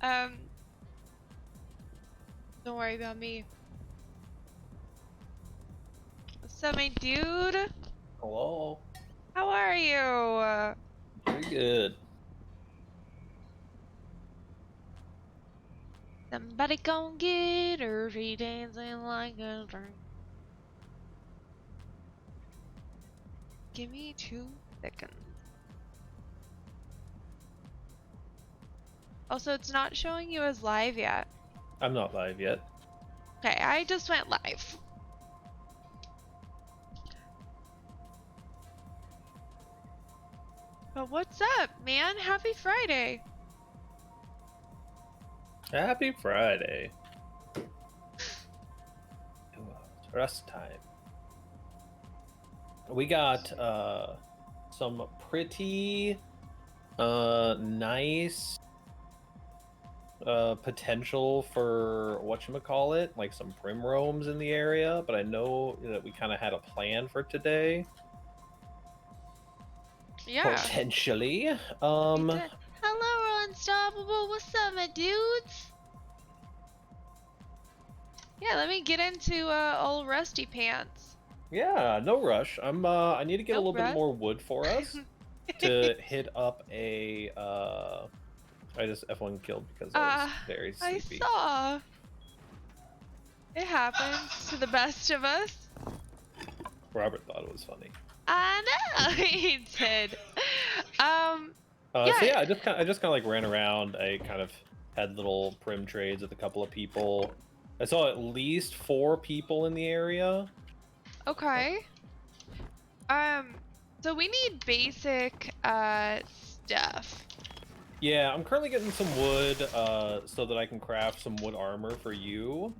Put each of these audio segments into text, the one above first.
Um, don't worry about me. What's up, my dude? Hello. How are you? Pretty good. Somebody gon' get her, she dancing like a drink. Give me 2 seconds. Also, it's not showing you as live yet. I'm not live yet. Okay, I just went live. But what's up, man? Happy Friday. Happy Friday. It's rest time. We got some pretty nice potential for whatchamacallit, like some primroses in the area, but I know that we kind of had a plan for today. Yeah. Potentially. Hello, Unstoppable. What's up, my dudes? Yeah, let me get into old Rusty Pants. Yeah, no rush. I need to get a little bit more wood for us to hit up a I just F1 killed because I was very sleepy. I saw. It happens to the best of us. Robert thought it was funny. I know he did. So yeah, I just kind of like ran around. I kind of had little prim trades with a couple of people. I saw at least 4 people in the area. Okay. So we need basic stuff. Yeah, I'm currently getting some wood so that I can craft some wood armor for you.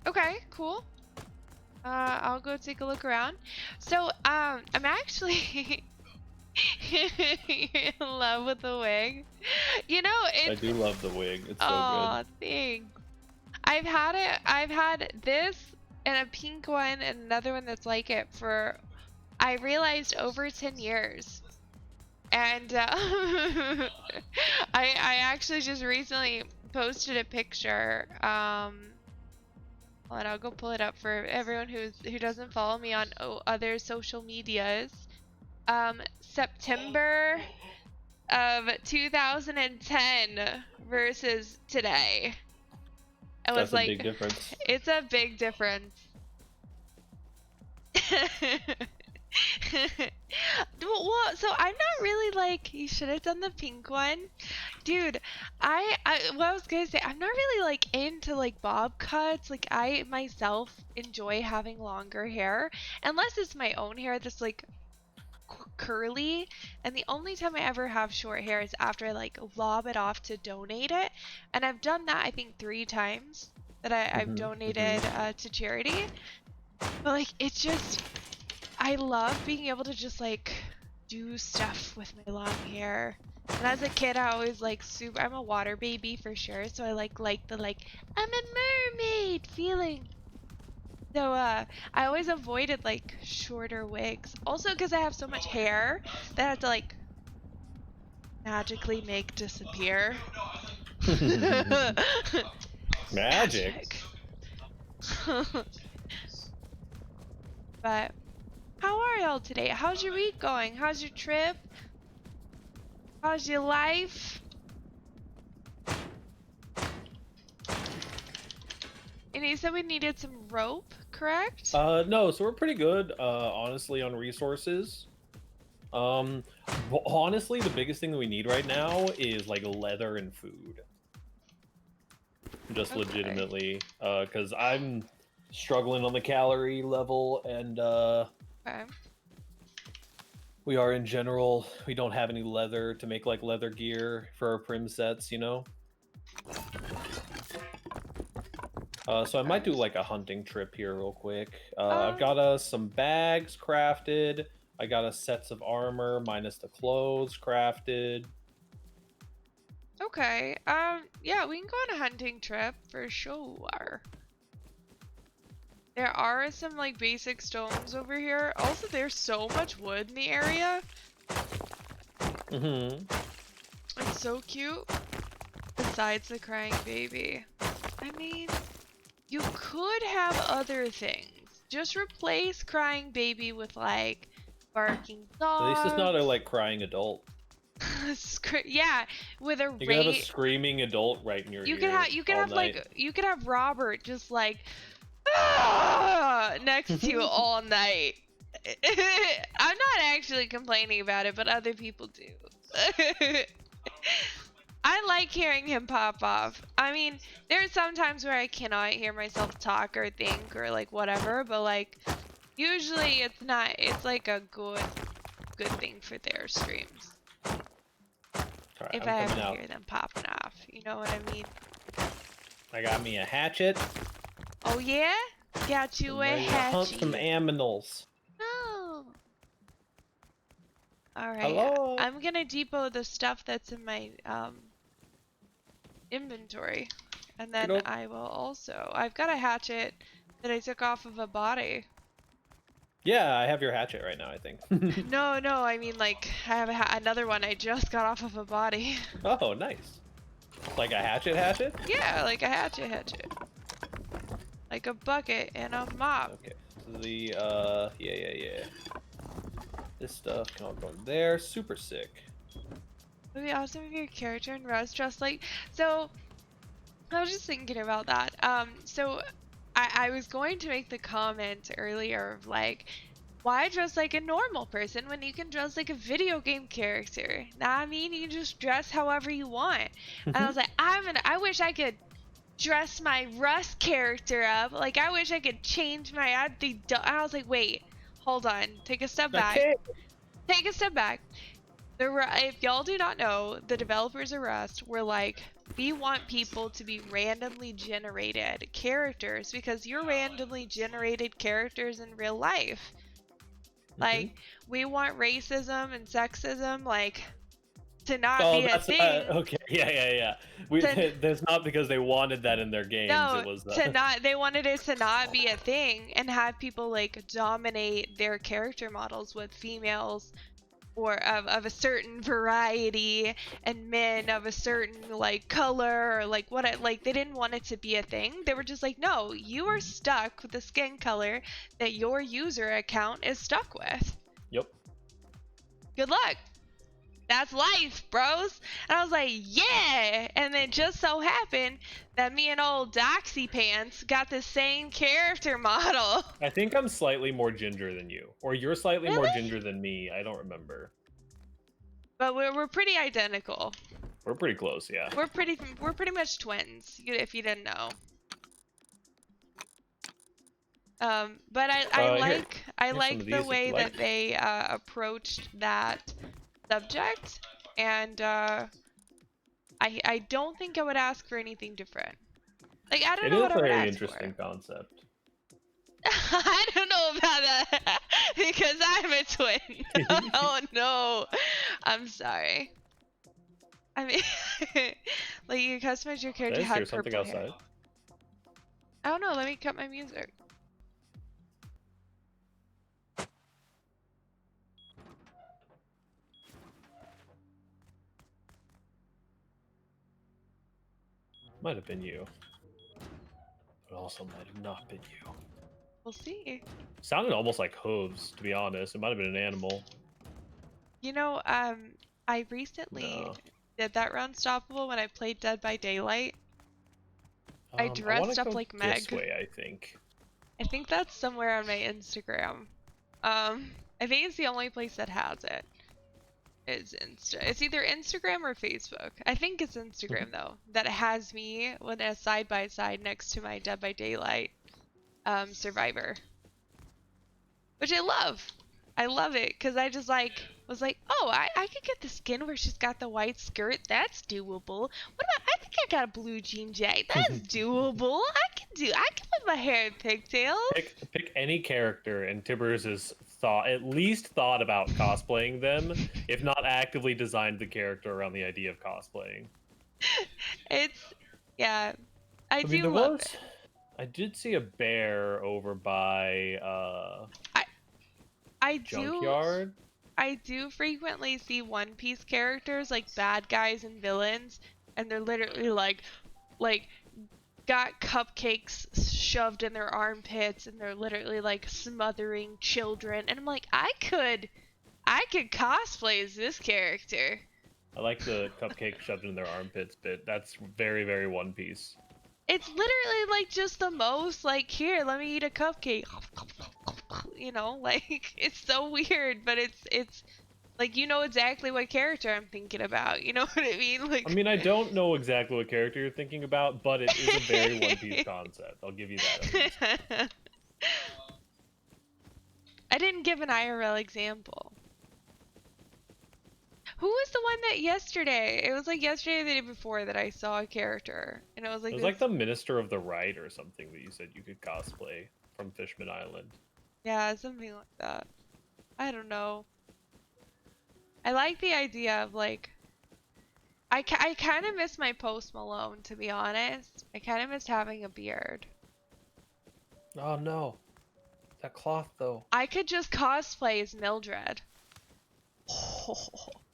Okay, cool. I'll go take a look around. So, I'm actually in love with the wig. You know, I do love the wig. It's so good. Oh, thanks. I've had this and a pink one and another one that's like it for, I realized, over 10 years. And I actually just recently posted a picture. And I'll go pull it up for everyone who doesn't follow me on other social medias. September of 2010 versus today. It was That's a big difference. It's a big difference. Well, so I'm not really like, you should have done the pink one. Dude, what I was gonna say, I'm not really like into like bob cuts. Like I myself enjoy having longer hair, unless it's my own hair that's like curly. And the only time I ever have short hair is after I like lob it off to donate it. And I've done that I think 3 times that I've donated to charity. But like it's just, I love being able to just like do stuff with my long hair. And as a kid, I always like I'm a water baby for sure. So I like the I'm a mermaid feeling. So I always avoided like shorter wigs. Also because I have so much hair that I have to like magically make disappear. Magic. But how are y'all today? How's your week going? How's your trip? How's your life? And you said we needed some rope, correct? No, so we're pretty good, honestly, on resources. Honestly, the biggest thing that we need right now is like leather and food. Just legitimately, because I'm struggling on the calorie level, and we are in general, we don't have any leather to make like leather gear for our prim sets, you know? So I might do like a hunting trip here real quick. I've got us some bags crafted. I got us sets of armor minus the clothes crafted. Okay. Yeah, we can go on a hunting trip for sure. There are some like basic stones over here. Also, there's so much wood in the area. It's so cute. besides the crying baby? I mean, you could have other things. Just replace crying baby with like barking At least it's not a dogs. like crying adult. Yeah, with a You can have a rate. screaming adult right in your ear You could all have night. like you could have Robert just like next to you all night. I'm not actually complaining about it, but other people do. I like hearing him pop off. I mean, there's some times where I cannot hear myself talk or think or like whatever, but like usually it's not. It's like a good thing for their streams. Alright, If I'm I coming ever out. hear them popping off, you know what I mean? I got me a hatchet. Oh yeah, got you I'm a ready to hunt some hatchet. aminals. No. All right, Hello. I'm gonna depot the stuff that's in my inventory, and then Good. I will also. I've got a hatchet that I took off of a body. Yeah, I have your hatchet right now, I think. No, I mean like I have another one I just got off of a body. Oh, nice. Like a hatchet? Yeah, like a hatchet. Like a bucket and a mop. Okay. So the yeah. This stuff can all go in there. Super sick. It would be awesome if your character in Rust dressed like. So I was just thinking about that. So I was going to make the comment earlier of like, why dress like a normal person when you can dress like a video game character? Now, I mean, you just dress however you want. And I was like, I wish I could dress my Rust character up. Like, I wish I could change my. I was like, wait, hold on, take a step back. Okay. Take a step back. If y'all do not know, the developers of Rust were like, we want people to be randomly generated characters because you're randomly generated characters in real life. Like, we want racism and sexism, like, to not be a thing. Okay, yeah. That's not because they wanted that in their games. No, It was they wanted it to not be a thing and have people like dominate their character models with females or of a certain variety and men of a certain like color or like like they didn't want it to be a thing. They were just like, no, you are stuck with the skin color that your user account is stuck with. Yep. Good luck. That's life, bros. And I was like, yeah. And then just so happened that me and old Doxy Pants got the same character model. I think I'm slightly more ginger than you, or you're slightly more Really? ginger than me. I don't remember. But we're pretty identical. We're pretty close, yeah. We're pretty much twins, if you didn't know. But I like the way that they approached that subject, and I don't think I would ask for anything different. Like, I don't know what I would ask for. It is a very interesting concept. I don't know about that because I'm a twin. Oh no, I'm sorry. I mean, like you customize your character. Did I hear something outside? I don't know. Let me cut my music. Might have been you, but also might have not been you. We'll see. Sounded almost like hooves, to be honest. It might have been an animal. You know, I recently did that run stoppable when I played Dead by Daylight. I dressed up like Meg. This way, I think. I think that's somewhere on my Instagram. I think it's the only place that has it. It's either Instagram or Facebook. I think it's Instagram though, that has me with a side by side next to my Dead by Daylight survivor, which I love. I love it because I just like was like, oh, I could get the skin where she's got the white skirt. That's doable. What about? I think I got a blue jean jacket. That's doable. I can put my hair in pigtails. Pick any character, and Tibbers has at least thought about cosplaying them, if not actively designed the character around the idea of cosplaying. Yeah, I do love it. I did see a bear over by Junkyard. I do frequently see One Piece characters like bad guys and villains and they're literally like got cupcakes shoved in their armpits, and they're literally like smothering children. And I'm like, I could cosplay as this character. I like the cupcake shoved in their armpits bit. That's very, very One Piece. It's literally like just the most like, here, let me eat a cupcake. You know, like it's so weird, but it's like, you know exactly what character I'm thinking about. You know what I mean? Like, I mean, I don't know exactly what character you're thinking about, but it is a very One Piece concept. I'll give you that at least. I didn't give an IRL example. Who was the one that yesterday? It was like yesterday or the day before that I saw a character, and it was like It was this. like the Minister of the Right or something that you said you could cosplay from Fishman Island. Yeah, something like that. I don't know. I like the idea of like, I kind of miss my Post Malone, to be honest. I kind of miss having a beard. Oh no, that cloth though. I could just cosplay as Mildred.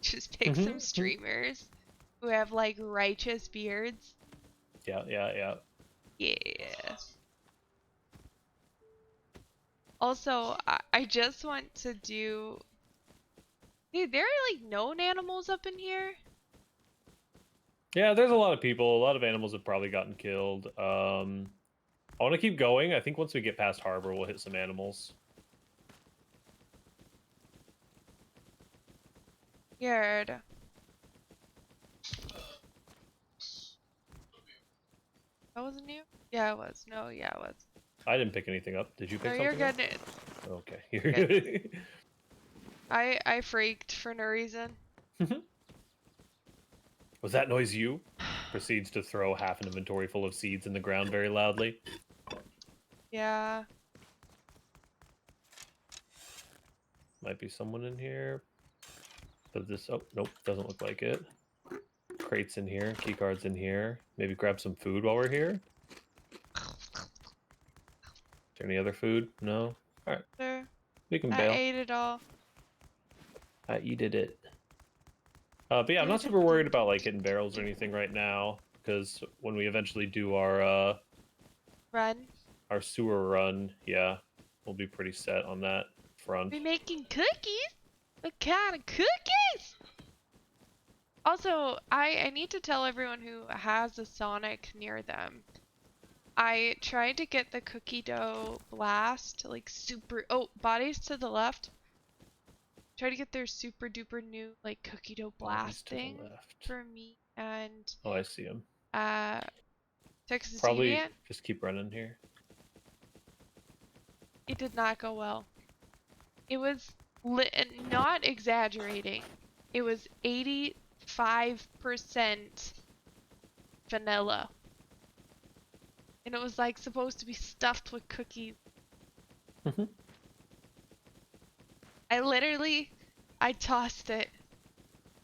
Just pick some streamers who have like righteous beards. Yeah, yeah, yeah. Yeah. Also, I just want to do... Dude, there are like known animals up in here? Yeah, there's a lot of people. A lot of animals have probably gotten killed. I want to keep going. I think once we get past Harbor, we'll hit some animals. Weird. That wasn't you? Yeah, it was. No, yeah, it was. I didn't pick anything up. Did you pick No, something you're up? good. Okay, you're good. I freaked for no reason. Was that noise you? Proceeds to throw half an inventory full of seeds in the ground very loudly. Yeah. Might be someone in here. But this... Oh, nope. Doesn't look like it. Crates in here. Keycards in here. Maybe grab some food while we're here. Is there any other food? No? Alright. There. We can I bail. ate it all. I eated it. But yeah, I'm not super worried about like hitting barrels or anything right now, because when we eventually do our Run. our sewer run, yeah, we'll be pretty set on that front. We making cookies? What kind of cookies? Also, I need to tell everyone who has a Sonic near them. I tried to get the cookie dough blast, like super... Oh, bodies to the left. Try to get their super duper new like cookie dough blasting for me and oh, I see him. Texas Probably Deviant. just keep running here. It did not go well. It was not exaggerating. It was 85% vanilla. And it was like supposed to be stuffed with cookies. I tossed it.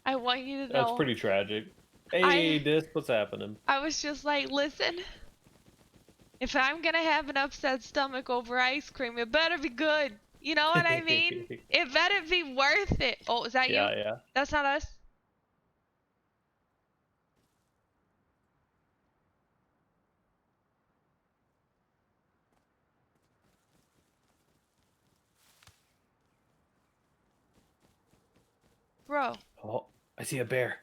I want you to know. That's pretty tragic. Hey, Disc, what's happening? I was just like, listen, if I'm gonna have an upset stomach over ice cream, it better be good. You know what I mean? It better be worth it. Oh, is that you? Yeah, yeah. That's not us? Bro. Oh, I see a bear.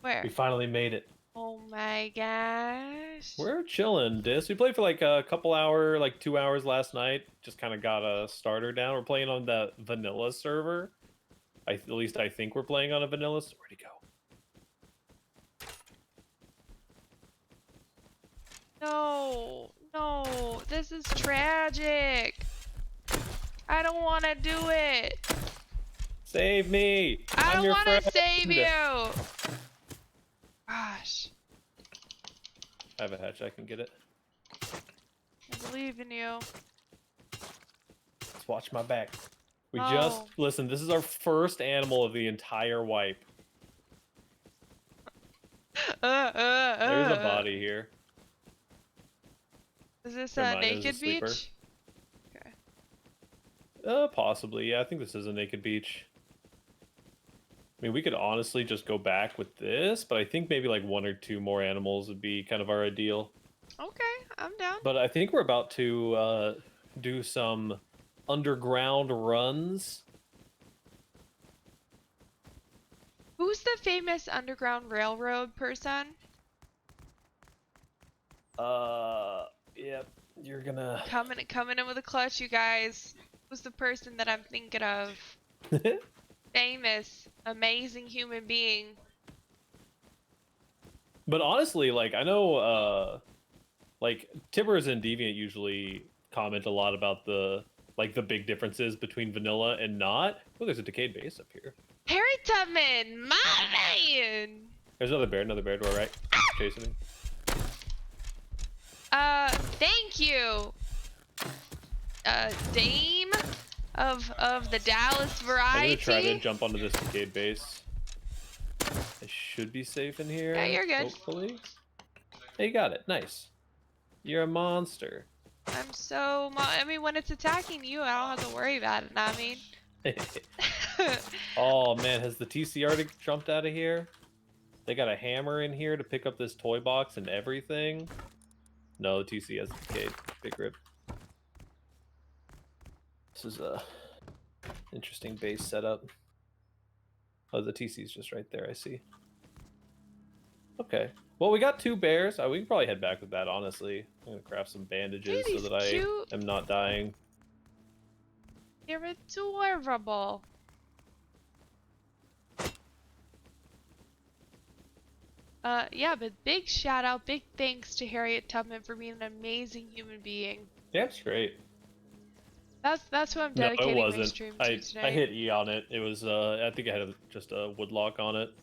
Where? We finally made it. Oh my gosh. We're chilling, Dis. We played for like a couple hour, like 2 hours last night. Just kind of got a starter down. We're playing on the vanilla server. At least I think we're playing on a vanilla. Where'd he go? No, no, this is tragic. I don't want to do it. Save me! I I'm don't your want friend. to save you. Gosh. I have a hatch. I can get it. I believe in you. Let's watch my back. We Oh. just listen. This is our first animal of the entire wipe. There's a body here. Is this Never a mind, it was a naked sleeper. beach? Okay. Possibly. Yeah, I think this is a naked beach. mean, we could honestly just go back with this, but I think maybe like 1 or 2 more animals would be kind of our ideal. Okay, I'm down. But I think we're about to do some underground runs. Who's the famous Underground Railroad person? Yep, you're gonna... Coming in with a clutch, you guys. Who's the person that I'm thinking of? Famous, amazing human being. But honestly, like, I know, like, Tibbers and Deviant usually comment a lot about the big differences between vanilla and not. Oh, there's a decayed base up here. Harry Tubman, my man! There's another bear to our right. Chasing me. Thank you, Dame of the Dallas variety. I'm gonna try to jump onto this decayed base. I should be safe in here. Yeah, you're good. Hopefully. Hey, you got it. Nice. You're a monster. I'm so... I mean, when it's attacking you, I don't have to worry about it, I mean. Oh, man. Has the TC already jumped out of here? They got a hammer in here to pick up this toy box and everything. No, the TC has decayed. Big rip. This is a interesting base setup. Oh, the TC's just right there, I see. Okay. Well, we got 2 bears. We can probably head back with that, honestly. I'm gonna craft some bandages so that I am not dying. You're adorable. Yeah, but big shout out, big thanks to Harriet Tubman for being an amazing human being. Yeah, it's great. That's who I'm dedicating my stream to today. I hit E on it. It was, I think I had just a woodlock on it.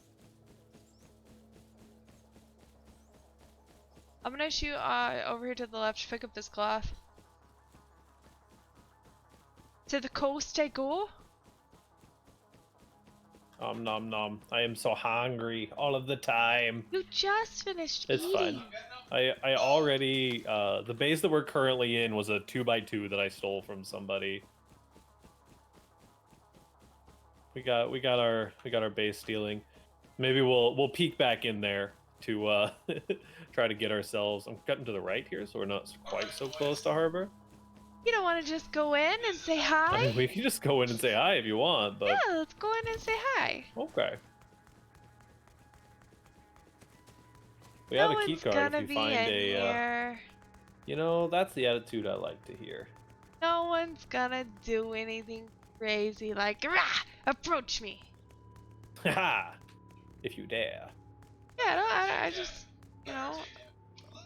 I'm gonna shoot over here to the left to pick up this cloth. To the coast I go. Nom nom. I am so hungry all of the time. You just finished It's eating. fine. I already the base that we're currently in was a 2x2 that I stole from somebody. We got our base stealing. Maybe we'll peek back in there to try to get ourselves. I'm cutting to the right here, so we're not quite so close to harbor. You don't want to just go in and say hi? I mean, we can just go in and say hi if you want, but... Yeah, let's go in and say hi. Okay. We have a key card if you find here. You know, that's the attitude I like to hear. No one's gonna do anything crazy like, rah, approach me. Haha! If you dare. Yeah, no, I just, you know...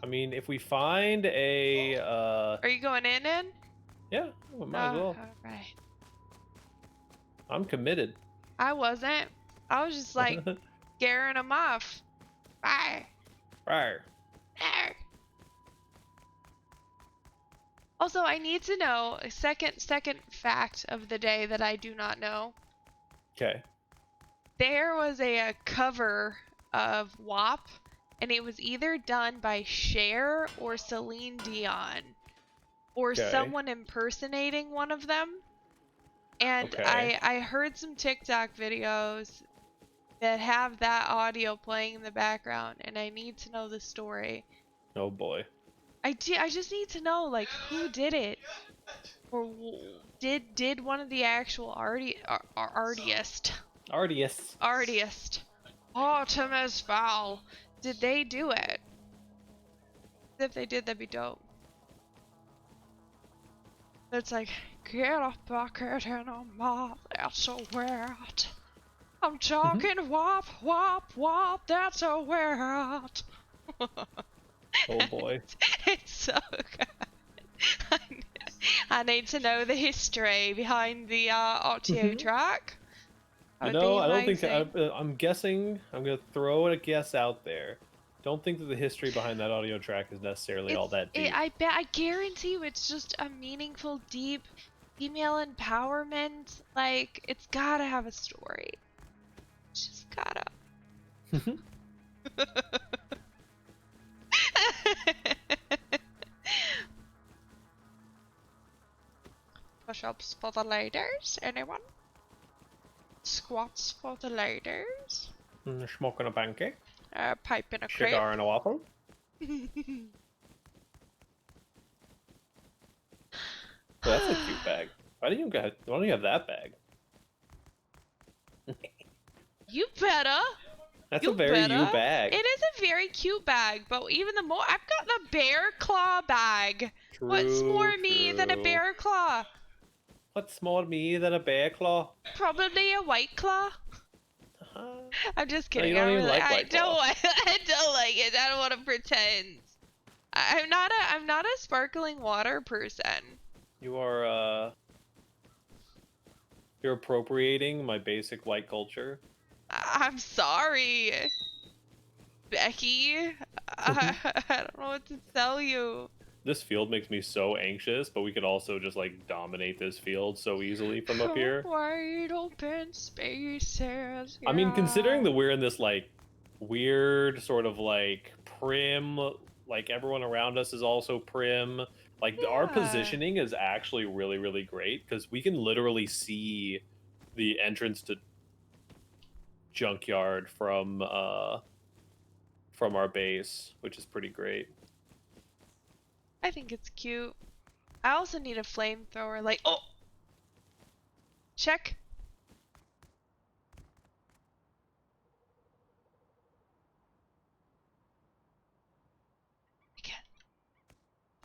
I mean, if we find a, Are you going in? Yeah, we might as well. Alright. I'm committed. I wasn't. I was just like scaring them off. Bye. Right. Also, I need to know a second fact of the day that I do not know. Okay. There was a cover of WAP, and it was either done by Cher or Celine Dion, or someone impersonating one of them. And I heard some TikTok videos that have that audio playing in the background, and I need to know the story. Oh boy. I just need to know, like, who did it, or did one of the actual artists Artemis Fowl, did they do it? If they did, that'd be dope. It's like, get a bucket and a mop, that's a word. I'm talking wop, wop, wop, that's a word. Oh boy. It's so good. I need to know the history behind the audio track. You know, I don't think I'm guessing. I'm gonna throw a guess out there. Don't think that the history behind that audio track is necessarily all that deep. I guarantee you, it's just a meaningful, deep female empowerment. Like, it's gotta have a story. It's just gotta. Push-ups for the ladies, anyone? squats for the ladies. Smoking a pancake. Pipe in a crepe. Cigar and a waffle. Oh, that's a cute bag. Why don't you have that bag? You better. That's a very you bag. It is a very cute bag, but even the more I've got the bear claw bag. True, What's more me than a bear claw? What's more me than a bear claw? Probably a white claw. I'm just kidding. No, you don't even like I white claw. I don't like it. I don't want to pretend. I'm not a sparkling water person. You are you're appropriating my basic white culture. I'm sorry, Becky. I don't know what to tell you. This field makes me so anxious, but we could also just like dominate this field so easily from up here. Wide open spaces. I mean, considering that we're in this like weird sort of like prim, like everyone around us is also prim. Like our positioning is actually really, really great because we can literally see the entrance to junkyard from our base, which is pretty great. I think it's cute. I also need a flamethrower. Like, oh, check.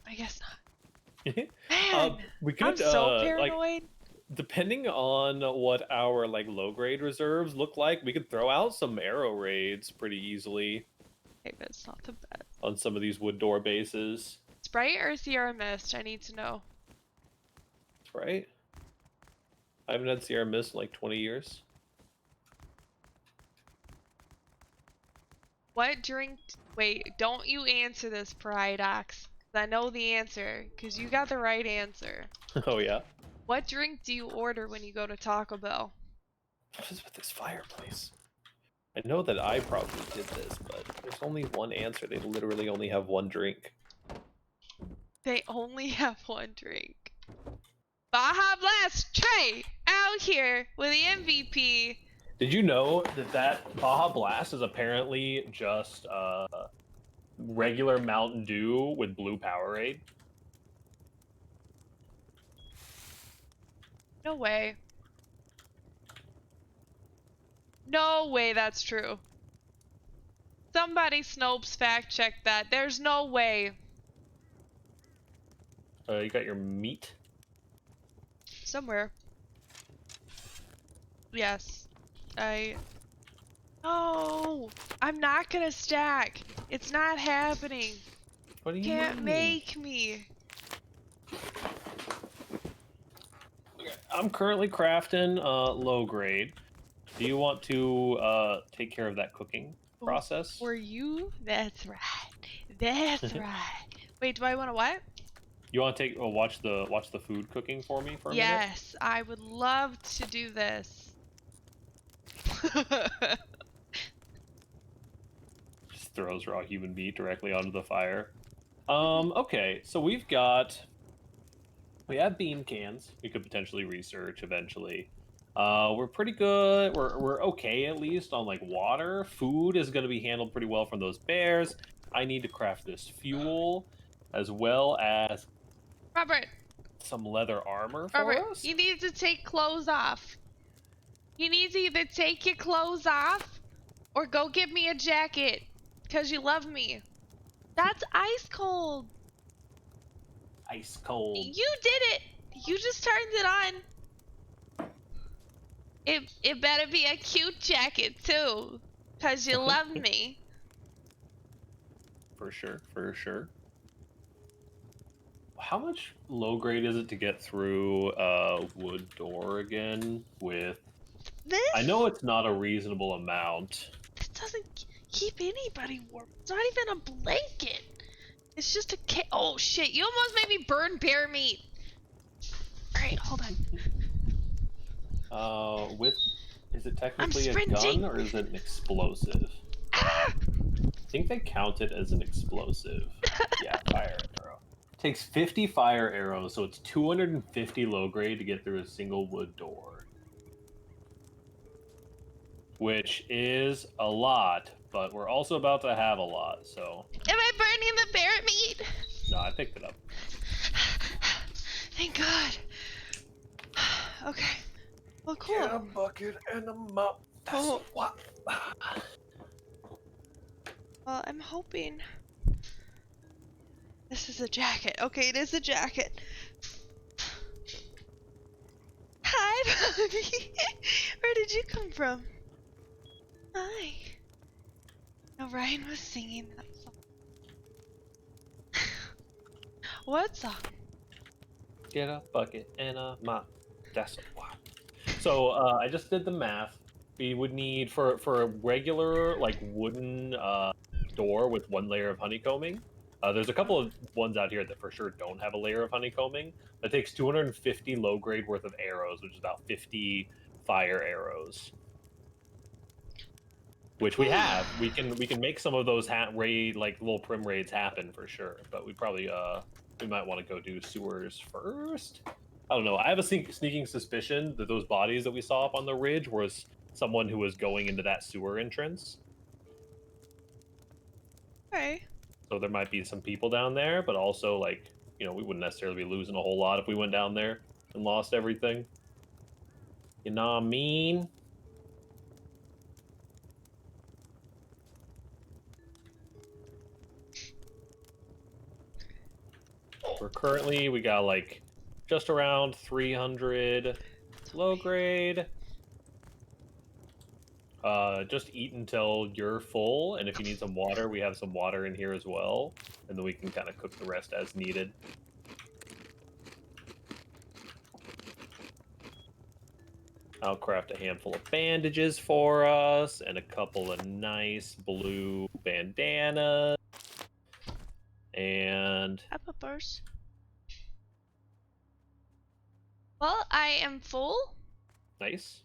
I guess not. Man, we could, I'm so paranoid. like, depending on what our like low grade reserves look like, we could throw out some arrow raids pretty easily. Hey, but it's not the best. On some of these wood door bases. Sprite or Sierra Mist? I need to know. Sprite? I haven't had Sierra Mist in like 20 years. What drink? Wait, don't you answer this, Paradox. I know the answer, because you got the right answer. Oh, yeah? What drink do you order when you go to Taco Bell? What is with this fireplace? I know that I probably did this, but there's only one answer. They literally only have one drink. They only have one drink. Baja Blast Trey out here with the MVP. Did you know that Baja Blast is apparently just regular Mountain Dew with blue Powerade? No way. No way that's true. Somebody Snopes fact check that. There's no way. You got your meat? Somewhere. Yes. No! I'm not gonna stack. It's not happening. What do you Can't mean? make me. I'm currently crafting low grade. Do you want to take care of that cooking process? For you? That's right. That's right. Wait, do I want to what? You want to take watch the food cooking for me for a minute? Yes, I would love to do this. Just throws raw human meat directly onto the fire. Okay, so we have bean cans. We could potentially research eventually. We're pretty good. We're okay at least on like water. Food is going to be handled pretty well from those bears. I need to craft this fuel as well as Robert, some leather armor for us. you need to take clothes off. You need to either take your clothes off or go get me a jacket because you love me. That's ice cold. Ice cold. You did it. You just turned it on. It better be a cute jacket too, because you love me. For sure, for sure. How much low grade is it to get through wood door again with... This? I know it's not a reasonable amount. This doesn't keep anybody warm. It's not even a blanket. It's just a oh shit, you almost made me burn bear meat. Alright, hold on. Is it technically a gun or is it an explosive? Ah! I think they count it as an explosive. Yeah, fire arrow. Takes 50 fire arrows, so it's 250 low grade to get through a single wood door. which is a lot, but we're also about to have a lot, so... Am I burning the bear meat? No, I picked it up. Thank God. Okay. Well, cool. Get a bucket and a mop. That's what. Well, I'm hoping this is a jacket. Okay, it is a jacket. Hi, Bobby. Where did you come from? Hi. No, Ryan was singing that song. What song? Get a bucket and a mop. That's what. So I just did the math. We would need for a regular like wooden door with 1 layer of honeycombing. There's a couple of ones out here that for sure don't have a layer of honeycombing. That takes 250 low grade worth of arrows, which is about 50 fire arrows. Which we have. We can make some of those raid like little prim raids happen for sure. But we probably we might want to go do sewers first. I don't know. I have a sneaking suspicion that those bodies that we saw up on the ridge was someone who was going into that sewer entrance. Okay. So there might be some people down there, but also like, you know, we wouldn't necessarily be losing a whole lot if we went down there and lost everything. You know what I mean? We got like just around 300 low grade. Just eat until you're full, and if you need some water, we have some water in here as well, and then we can kind of cook the rest as needed. I'll craft a handful of bandages for us, and a couple of nice blue bandanas. And... Peppers. Well, I am full. Nice.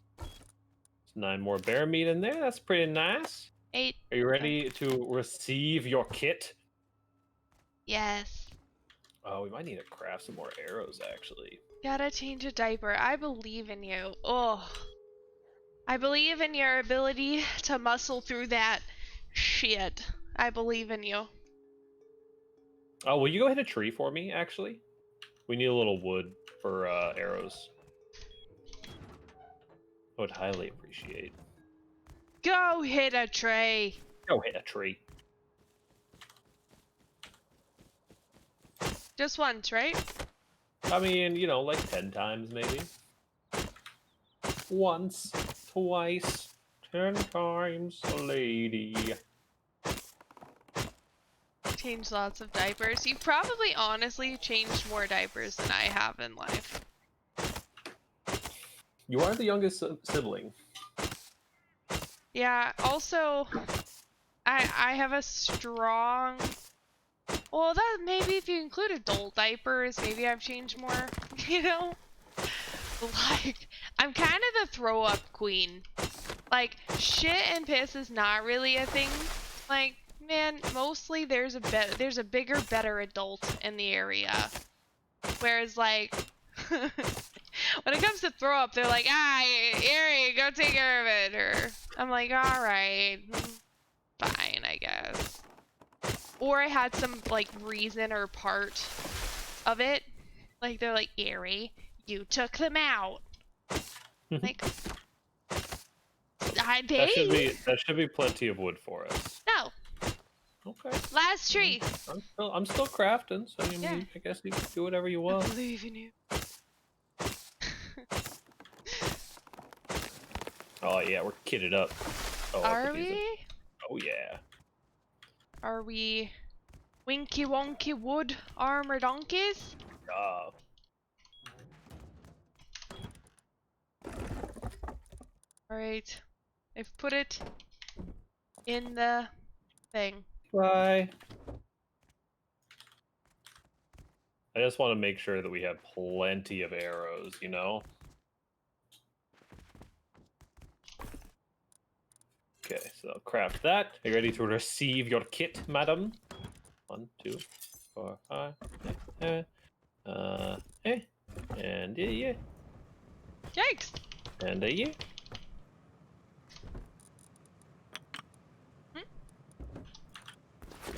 9 more bear meat in there. That's pretty nice. 8. Are you ready to receive your kit? Yes. Oh, we might need to craft some more arrows, actually. Gotta change a diaper. I believe in you. Oh. I believe in your ability to muscle through that shit. I believe in you. Oh, will you go hit a tree for me, actually? We need a little wood for arrows. I would highly appreciate. Go hit a tree. Go hit a tree. Just once, right? I mean, you know, like 10 times maybe. Once, twice, 10 times, a lady. Changed lots of diapers. You probably honestly changed more diapers than I have in life. You are the youngest sibling. Yeah, also, I have a strong... Well, that maybe if you include adult diapers, maybe I've changed more, you know? Like, I'm kind of the throw-up queen. Like, shit and piss is not really a thing. Like, man, mostly there's a bigger, better adult in the area. Whereas, like, when it comes to throw up, they're like, Ari, go take care of it. Or I'm like, all right, fine, I guess. Or I had some, like, reason or part of it. Like, they're like, Ari, you took them out. Like, that should be plenty of wood for us. No. Okay. Last tree. I'm still crafting, so Yeah. I guess you can do whatever you I want. believe in you. Oh yeah, we're kitted up. Oh, Are we? Oh yeah. Are we winky wonky wood armor donkeys? Alright. I've put it in the thing. Bye. I just want to make sure that we have plenty of arrows, you know? Okay, so I'll craft that. Are you ready to receive your kit, madam? 1, 2, 4, 5. And yeah. Yikes! And yeah.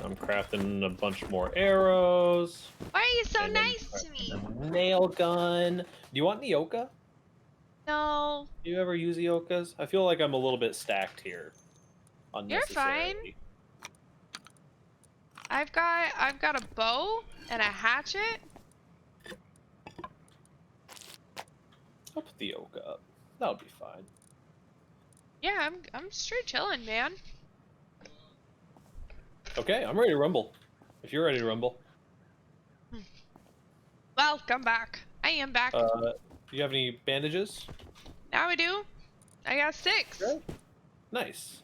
I'm crafting a bunch more arrows. Why are you so And I'm nice to me? crafting a nail gun. Do you want Neoka? No, Do you ever use Eokas? I feel like I'm a little bit stacked here. you're fine. Unnecessarily. I've got a bow and a hatchet. I'll put the Eoka up. That'll be fine. Yeah, I'm straight chilling, man. Okay, I'm ready to rumble. If you're ready to rumble. Welcome back. I am back. Do you have any bandages? Now we do. I got 6. Sure. Nice.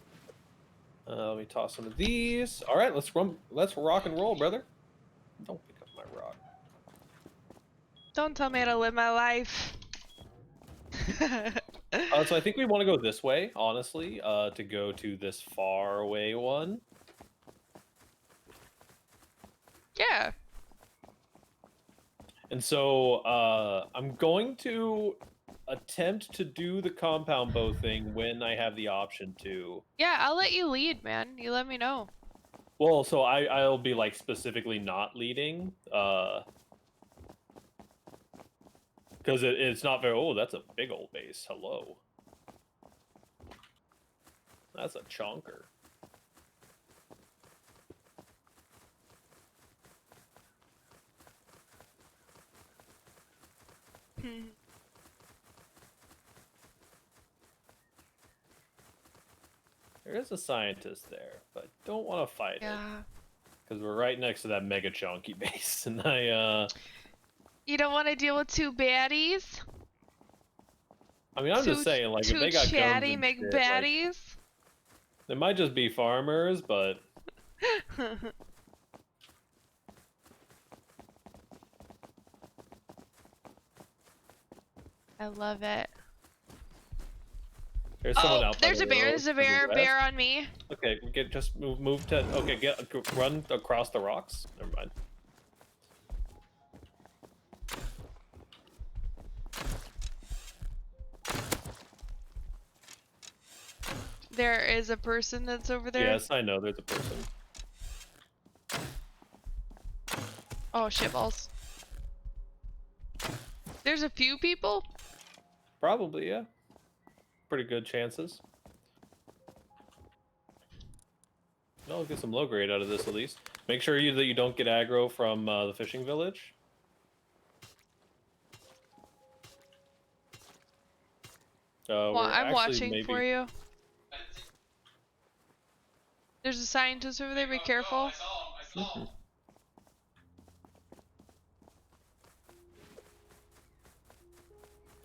Let me toss some of these. All right, let's rock and roll, brother. Don't pick up my rock. Don't tell me how to live my life. So I think we want to go this way, honestly, to go to this far away one. Yeah. And so I'm going to attempt to do the compound bow thing when I have the option to. Yeah, I'll let you lead, man. You let me know. Well, so I'll be like specifically not leading, because it's not very. Oh, that's a big old base. Hello. That's a chonker. There is a scientist there, but I don't want to fight it. Yeah. Because we're right next to that mega chonky base, and You don't want to deal with 2 baddies? I mean, I'm just saying, like, if they got guns and shit, like, McBaddies? they might just be farmers, but I love it. there's someone Oh, out by there's the a bear. road There's a to the bear. west. Bear on me. Okay, just move to. Okay, run across the rocks. Never mind. There is a person that's over there. Yes, I know. There's a person. Oh, shitballs. There's a few people? Probably, yeah. Pretty good chances. No, I'll get some low grade out of this at least. Make sure that you don't get aggro from the fishing village. Well, We're I'm actually watching maybe... for you. There's a scientist over there. Be careful. Mhm.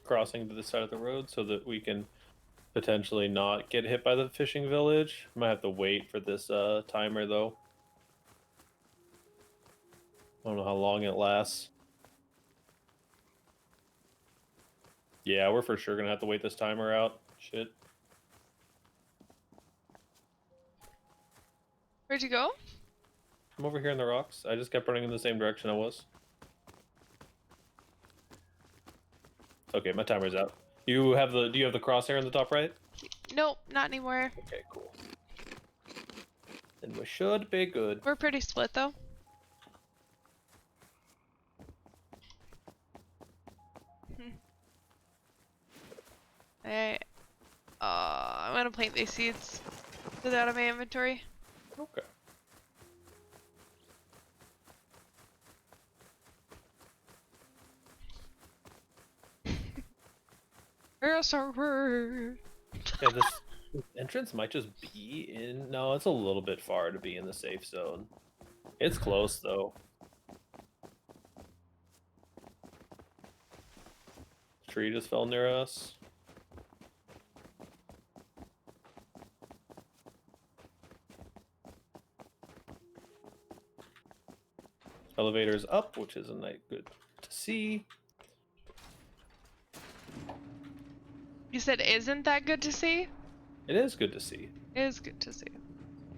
Crossing to the side of the road so that we can potentially not get hit by the fishing village. Might have to wait for this timer though. I don't know how long it lasts. Yeah, we're for sure gonna have to wait this timer out. Shit. Where'd you go? I'm over here in the rocks. I just kept running in the same direction I was. Okay, my timer's out. Do you have the crosshair in the top right? Nope, not anymore. Okay, cool. Then we should be good. We're pretty split though. Alright. I'm gonna plant these seeds. Get out of my inventory. Okay. Yes, sir. Yeah, this entrance might just be in... No, it's a little bit far to be in the safe zone. It's close, though. Tree just fell near us. Elevator's up, which is a night good to see. You said isn't that good to see? It is good to see. It is good to see.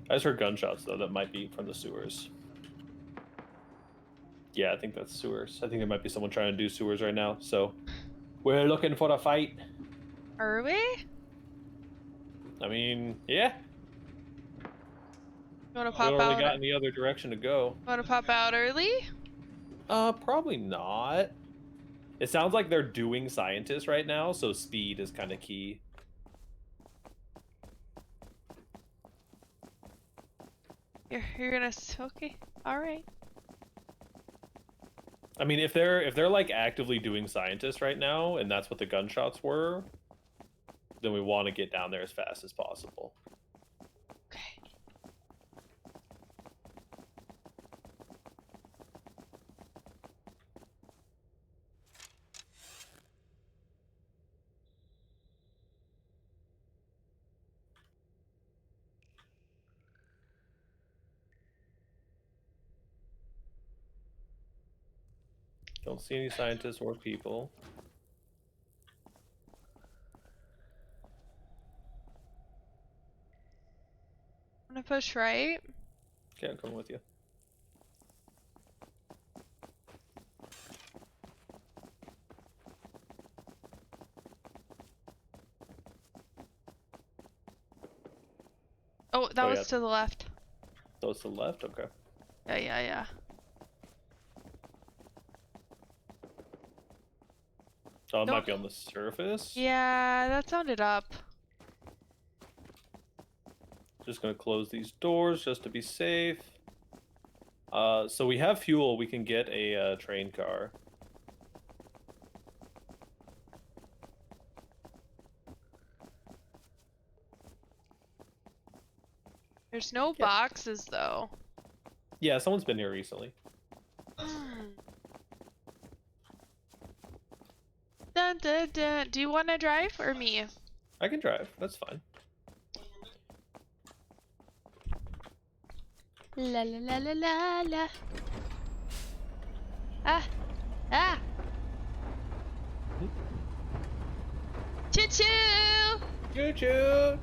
I just heard gunshots, though. That might be from the sewers. Yeah, I think that's sewers. I think there might be someone trying to do sewers right now, so... We're looking for a fight. Are we? I mean, yeah. You wanna We pop don't really out? got any other direction to go. Wanna pop out early? Probably not. It sounds like they're doing scientists right now, so speed is kind of key. You're gonna okay. All right. I mean, if they're like actively doing scientists right now, and that's what the gunshots were, then we want to get down there as fast as possible. Okay. Don't see any scientists or people. Wanna push right? Okay, I'm coming with you. Oh, that Oh was yeah, to the left. those to the left. Okay. Yeah. Oh, it No. might be on the surface. Yeah, that sounded up. Just gonna close these doors just to be safe. So we have fuel. We can get a train car. There's no Yeah. boxes though. Yeah, someone's been here recently. Dun, dun, dun. Do you want to drive or me? I can drive. That's fine. La la la la la la. Ah, ah. Choo choo. Choo choo.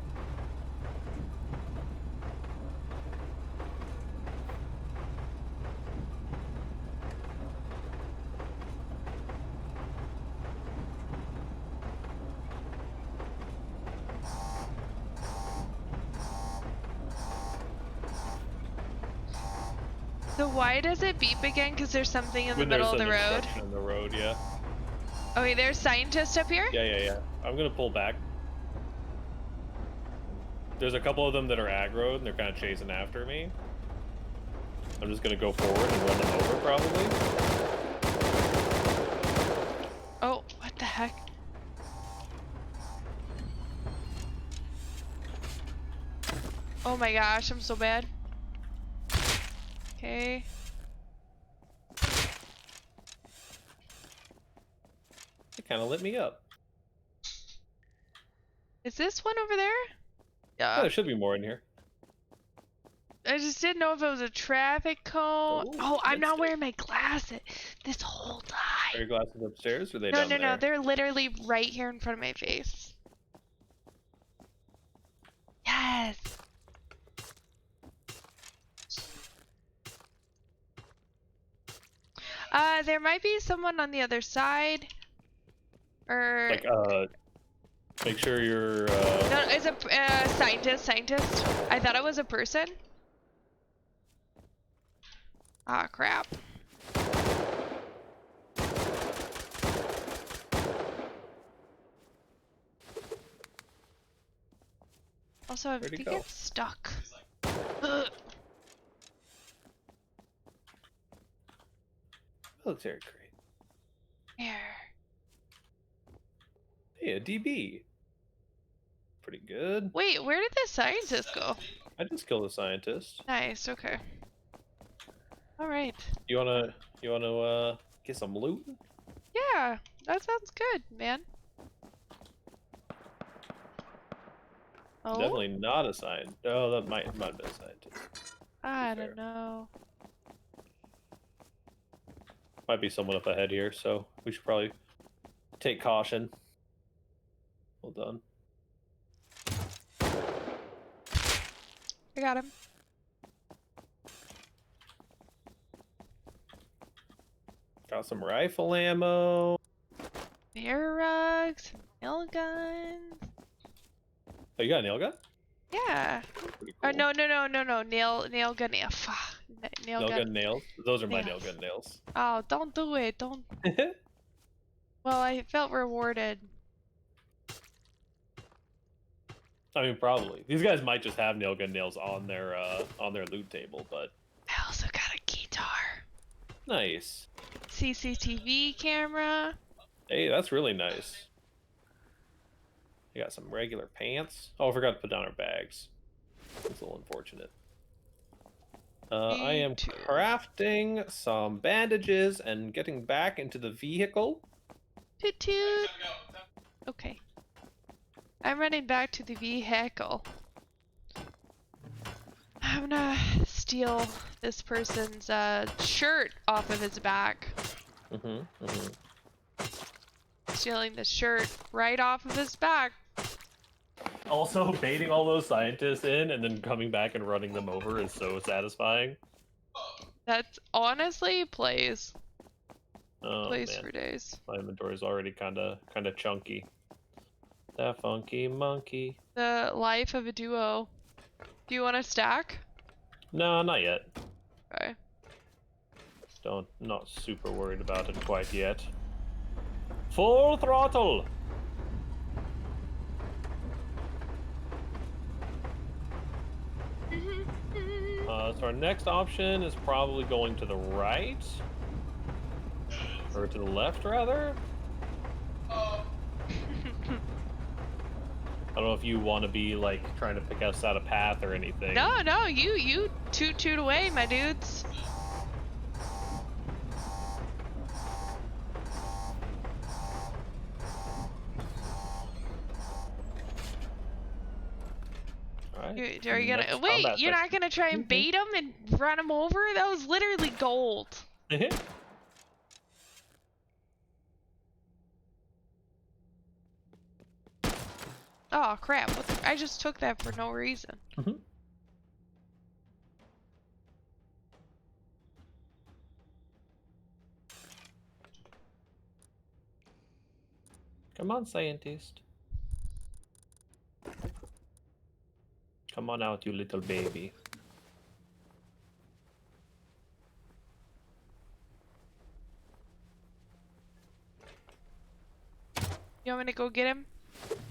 So why does it beep again? Because there's something in the When middle there's of an the road. obstruction in the road, yeah. Okay, there's scientists up here? Yeah. I'm gonna pull back. There's a couple of them that are aggroed and they're kind of chasing after me. I'm just gonna go forward and run them over, probably. Oh, what the heck? Oh my gosh, I'm so bad. Okay. It kind of lit me up. Is this one over there? Yeah, Yeah. there should be more in here. I just didn't know if it was a traffic cone. Oh, Oh, I'm not headstick. wearing my glasses this whole Are your time. glasses upstairs or are they No, down no, there? no. They're literally right here in front of my face. Yes. There might be someone on the other side. Or Like, make sure you're, no, it's a scientist. I thought it was a person. Ah, crap. Also, I Where'd he think go? it's stuck. Ugh. That looks very great. Here. Hey, a DB. Pretty good. Wait, where did the scientist go? I just killed a scientist. Nice, okay. Alright. You wanna, get some loot? Yeah, that sounds good, man. Oh? Definitely not a scientist. Oh, that might have been a scientist. I fair. don't know. Might be someone up ahead here, so we should probably take caution. Well done. I got him. Got some rifle ammo. Air rugs, nail guns. Oh, you got a nail gun? Yeah. Pretty Oh cool. no. Nail gun. Nail Nail gun. gun nails. Those are my nail Nails. gun nails. Oh, don't do it. Don't. Well, I felt rewarded. I mean, probably these guys might just have nail gun nails on their loot table, but I also got a guitar. nice. CCTV camera. Hey, that's really nice. We got some regular pants. Oh, I forgot to put down our bags. It's a little unfortunate. I Me am too. crafting some bandages and getting back into the vehicle. Toot toot. Okay. I'm running back to the vehicle. I'm gonna steal this person's shirt off of his back. Stealing the shirt right off of his back. Also, baiting all those scientists in and then coming back and running them over is so satisfying. That's honestly plays. Oh Plays man, for days. my inventory is already kind of chunky. That funky monkey. The life of a duo. Do you want to stack? No, not yet. Okay. Not super worried about it quite yet. Full throttle. So our next option is probably going to the right. Or to the left, rather. I don't know if you want to be, like, trying to pick us out a path or anything. No, you toot away, my dudes. Alright. Are you gonna wait? You're not gonna try and bait him and run him over? That was literally gold. Oh crap! I just took that for no reason. Come on, scientist. Come on out, you little baby. You want me to go get him?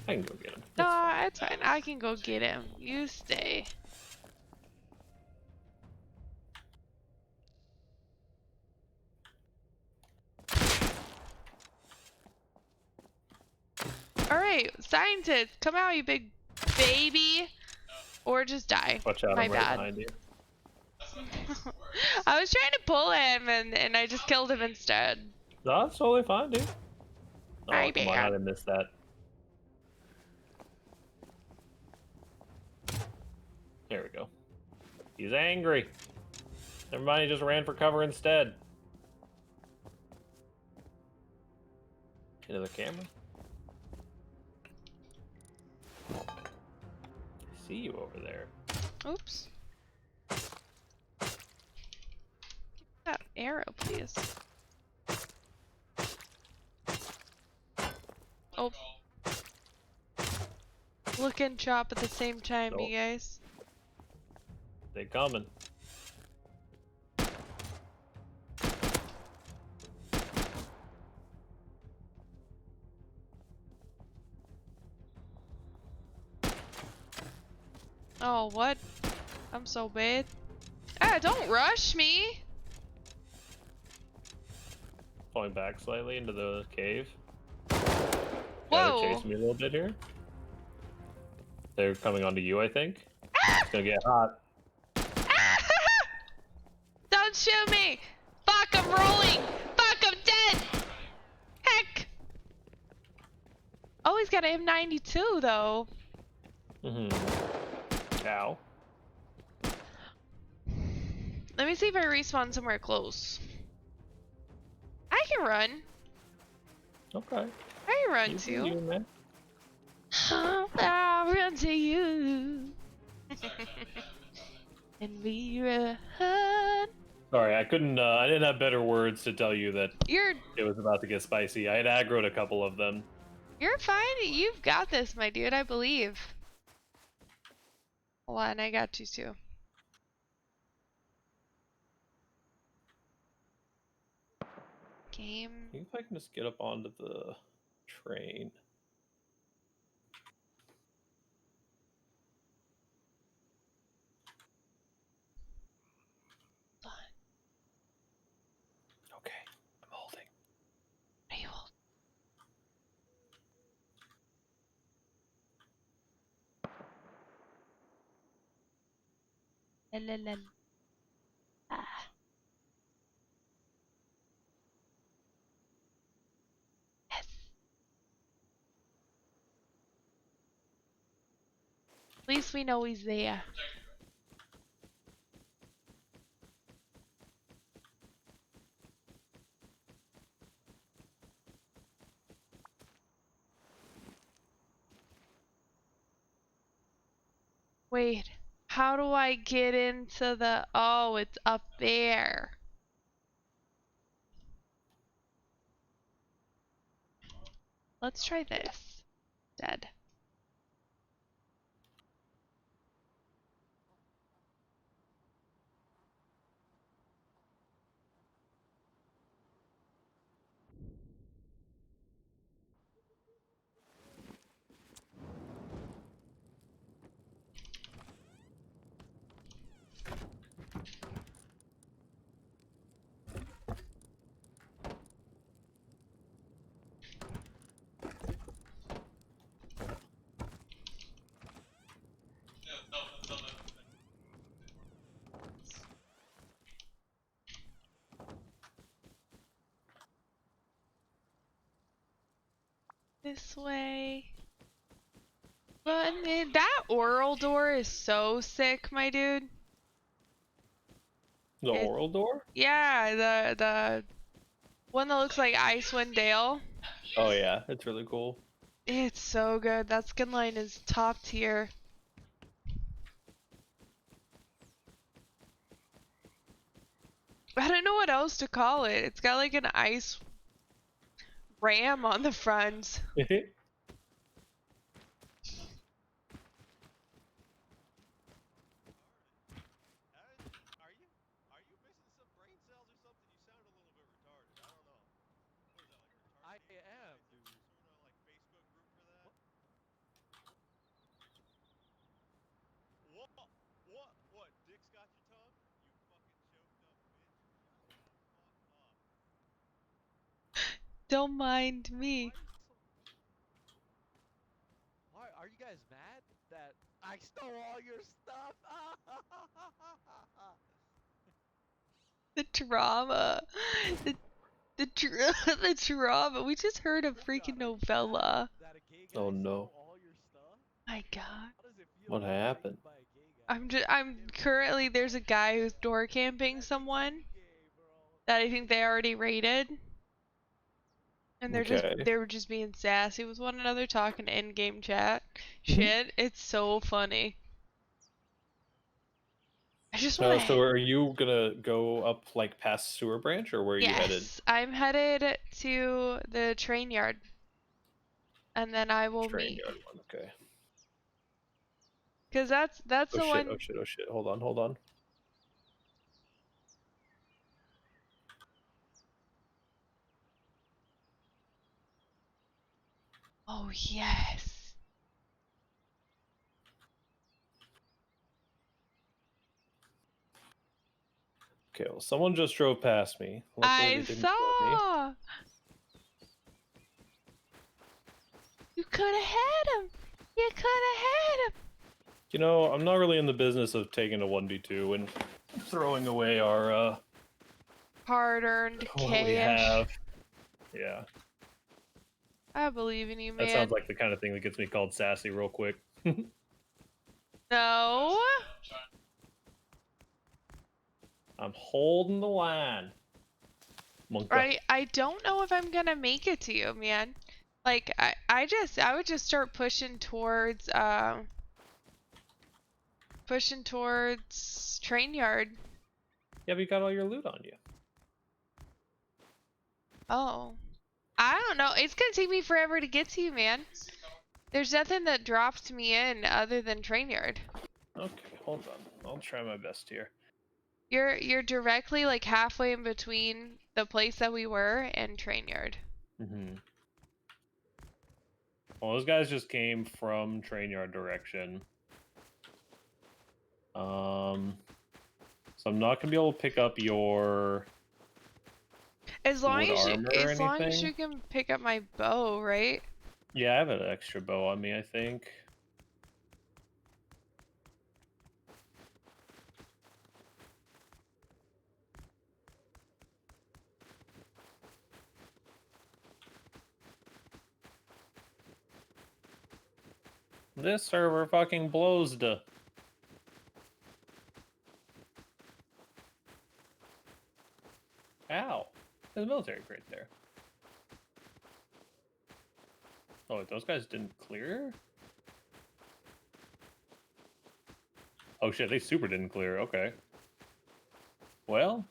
I can go get him. No, it's fine. I can go get him. You stay. Alright, scientist, come out, you big baby. Or just die. Watch out, My I'm right bad. behind you. I was trying to pull him and I just killed him instead. No, that's totally fine, dude. Oh, My come on, bad. I didn't miss that. There we go. He's angry. Never mind, he just ran for cover instead. Into the camera. I see you over there. Oops. Give that arrow, please. Oh. Look and chop at the same time, Nope. you guys. They coming. Oh, what? I'm so bad. Ah, don't rush me! Falling back slightly into the cave. Whoa! Gotta chase me a little bit here. They're coming onto you, I think. It's gonna get hot. Don't shoot me! Fuck, I'm rolling! Fuck, I'm dead! Heck! Oh, he's got an M92 though. Ow. Let me see if I respawn somewhere close. I can run. Okay. I can run You too. do you, man. I'll run to you. And we run. Sorry, I couldn't. I didn't have better words to tell you that You're it was about to get spicy. I had aggroed a couple of them. fine. You've got this, my dude. I believe. Hold on, I got you too. Game. I think if I can just get up onto the train. Okay, I'm holding. Are you hold? La, la, la, la. Ah. Yes. At least we know he's there. Wait, how do I get into the... Oh, it's up there. Let's try this. Dead. This way. But that oral door is so sick, my dude. The oral door? Yeah, the one that looks like Icewind Dale. Oh yeah, it's really cool. It's so good. That skin line is top tier. I don't know what else to call it. It's got like an ice ram on the front. Don't mind me. Why are you guys mad that I stole all your stuff? The drama. The the drama. We just heard a freaking novella. That a gay guy Oh no. stole all your stuff? My God. How does it feel What to be raped happened? by a gay guy? I'm currently there's a guy who's door camping someone Gay, bro. that I think they already raided. And Okay. they were just being sassy with one another, talking in-game chat. Mm-hmm. Shit, it's so funny. I just want So to. are you gonna go up like past Sewer Branch, or where are you headed? Yes, I'm headed to the train yard, and then I will Train meet. yard one. Okay. Cause that's Oh the shit! one. Oh shit! Oh shit! Hold on! Hold on. Oh yes. Okay. Well, someone just drove past me. Luckily, I they didn't kill me. saw. You could have had him. You could have had him. You know, I'm not really in the business of taking a 1v2 and throwing away our Hard-earned what we cash. have. Yeah. I believe in you, man. That sounds like the kind of thing that gets me called sassy real quick. No. I'm holding the line. Monka. I don't know if I'm gonna make it to you, man. Like I would just start pushing towards train yard. Yeah, but you got all your loot on you. Oh. I don't know. It's gonna take me forever to get to you, man. There's nothing that drops me in other than train yard. Okay, hold on. I'll try my best here. You're directly like halfway in between the place that we were and train yard. Mm-hmm. Well, those guys just came from train yard direction. So I'm not gonna be able to pick up your As long wood as you armor or as long as anything. you can pick up my bow, right? Yeah, I have an extra bow on me, I think. This server fucking blows. Ow. There's a military crate there. Oh, wait, those guys didn't clear? Oh shit, they super didn't clear. Okay. Well,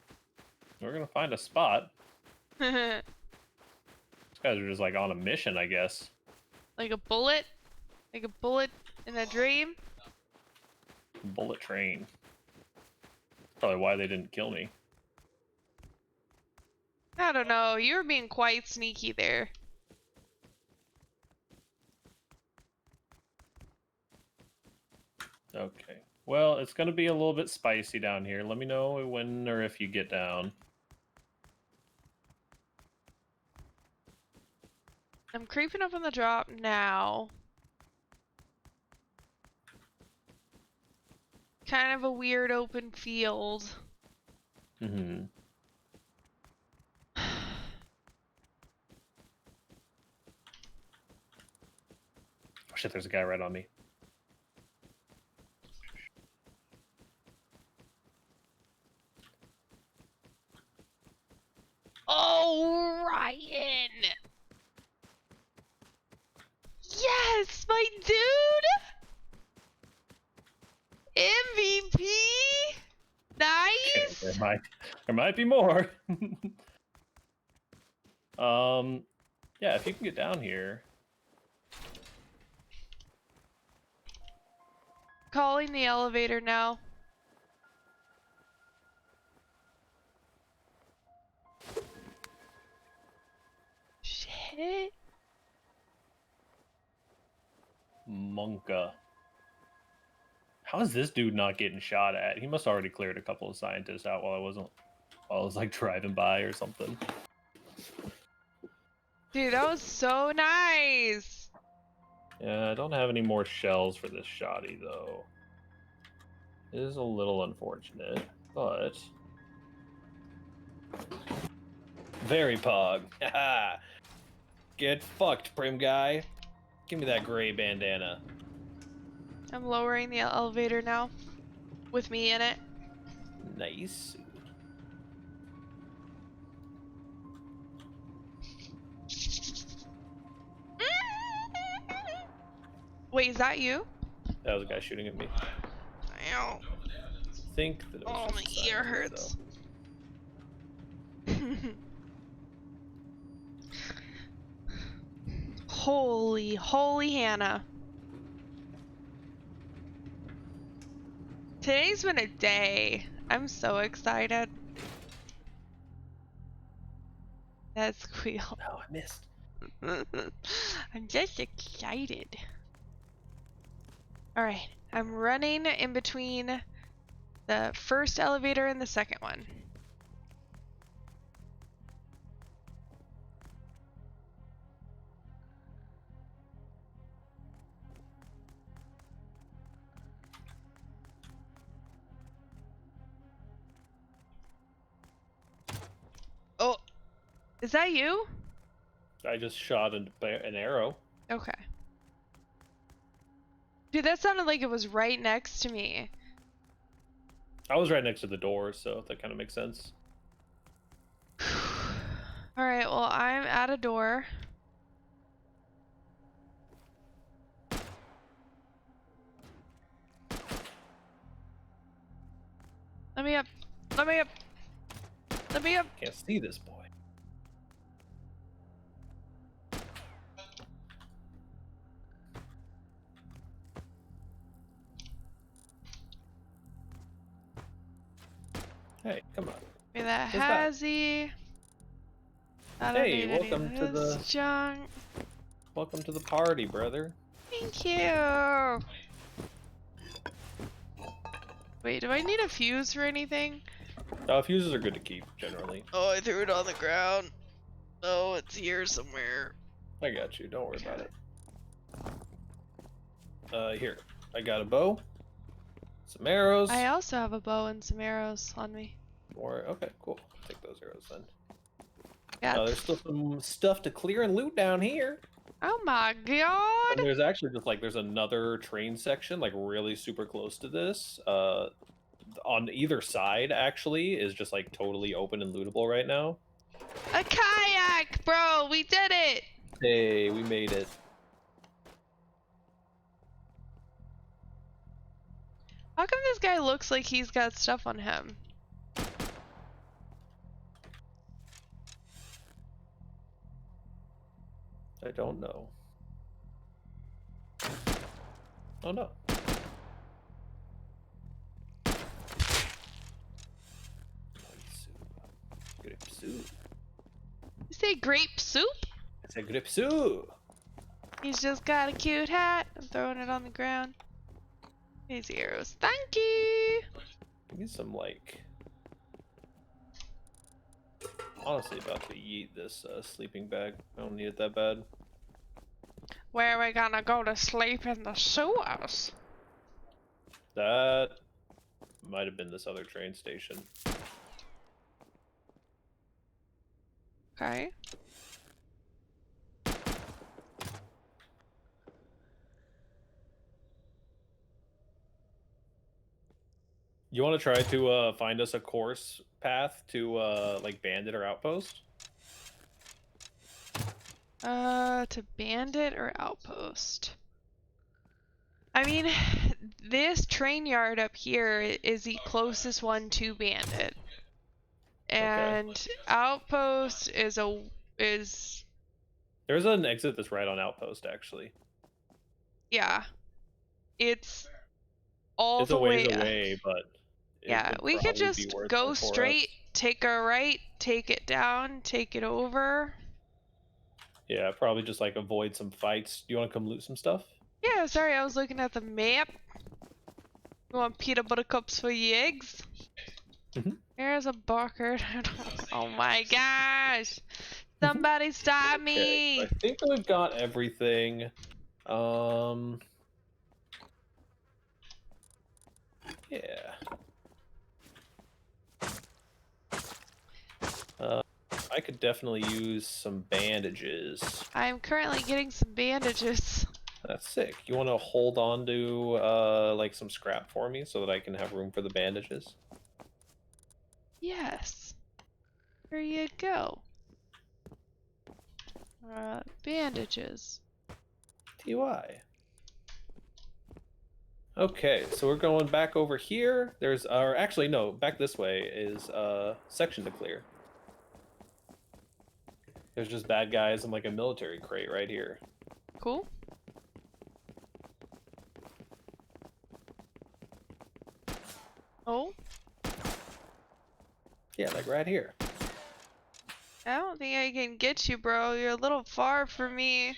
we're gonna find a spot. Like These guys are just like on a mission, I guess. a bullet? Like a bullet in a dream? Bullet train. Probably why they didn't kill me. I don't know. You were being quite sneaky there. Okay. Well, it's gonna be a little bit spicy down here. Let me know when or if you get down. I'm creeping up on the drop now. Kind of a weird open field. Mm-hmm. Oh shit, there's a guy right on me. Oh, Ryan! Yes, my dude! MVP! Okay, Nice! there might be more. Yeah, if you can get down here. Calling the elevator now. Shit. Monka. How is this dude not getting shot at? He must already cleared a couple of scientists out while I was like driving by or something. Dude, that was so nice. Yeah, I don't have any more shells for this shoddy though. It is a little unfortunate, but very pog. Haha. Get fucked, prim guy. Give me that gray bandana. I'm lowering the elevator now. With me in it. Nice. Wait, is that you? That was a guy shooting at me. Ow. I think that it was Oh, my just a ear scientist, hurts. Holy Hannah. Today's been a day. I'm so excited. That squeal. though. Oh, I missed. I'm just excited. Alright, I'm running in between the first elevator and the second one. Oh, is that you? I just shot an arrow. Okay. Dude, that sounded like it was right next to me. I was right next to the door, so that kind of makes sense. Alright, well, I'm at a door. Let me up. Let me up. Let me up. Can't see this boy. Hey, come on. Give me that What's that? hazy. I don't Hey, need any of welcome to this the junk. party, brother. Thank you. Wait, do I need a fuse for anything? Fuses are good to keep generally. Oh, I threw it on the ground. Oh, it's here somewhere. I got you. Don't worry about it. Here, I got a bow, some arrows. I also have a bow and some arrows on me. Okay, cool. Take those arrows then. Yeah. There's still some stuff to clear and loot down here. Oh my god! And there's actually just like there's another train section like really super close to this. On either side actually is just like totally open and lootable right now. A kayak, bro! We did it! Hey, we made it. How come this guy looks like he's got stuff on him? I don't know. Oh no. Grape soup. You say grape soup? I said grape soup. He's just got a cute hat. I'm throwing it on the ground. These arrows. Thank you! I need some like. Honestly, about to yeet this sleeping bag. I don't need it that bad. Where are we gonna go to sleep in the sewers? That might have been this other train station. Okay. You want to try to find us a course path to like Bandit or Outpost? To Bandit or Outpost? I mean, this train yard up here is the closest one to Bandit. And Outpost is There's an exit that's right on Outpost actually. yeah. It's all It's the a ways way away, but it yeah, would we could probably be just worth go it for straight, us. take a right, take it down, take it over. Yeah, probably just like avoid some fights. Do you want to come loot some stuff? Yeah, sorry, I was looking at the map. You want peanut butter cups for your eggs? Mhm. There's a bucket. Oh my gosh! Somebody stop Okay, me! so I think we've got everything. Yeah. I could definitely use some bandages. I'm currently getting some bandages. That's sick. You want to hold on to like some scrap for me so that I can have room for the bandages? Yes. Here you go. Bandages. TY. Okay, so we're going back over here. There's, or actually no, back this way is a section to clear. There's just bad guys and like a military crate right here. Cool. Oh, Yeah, like right here. I don't think I can get you, bro. You're a little far for me.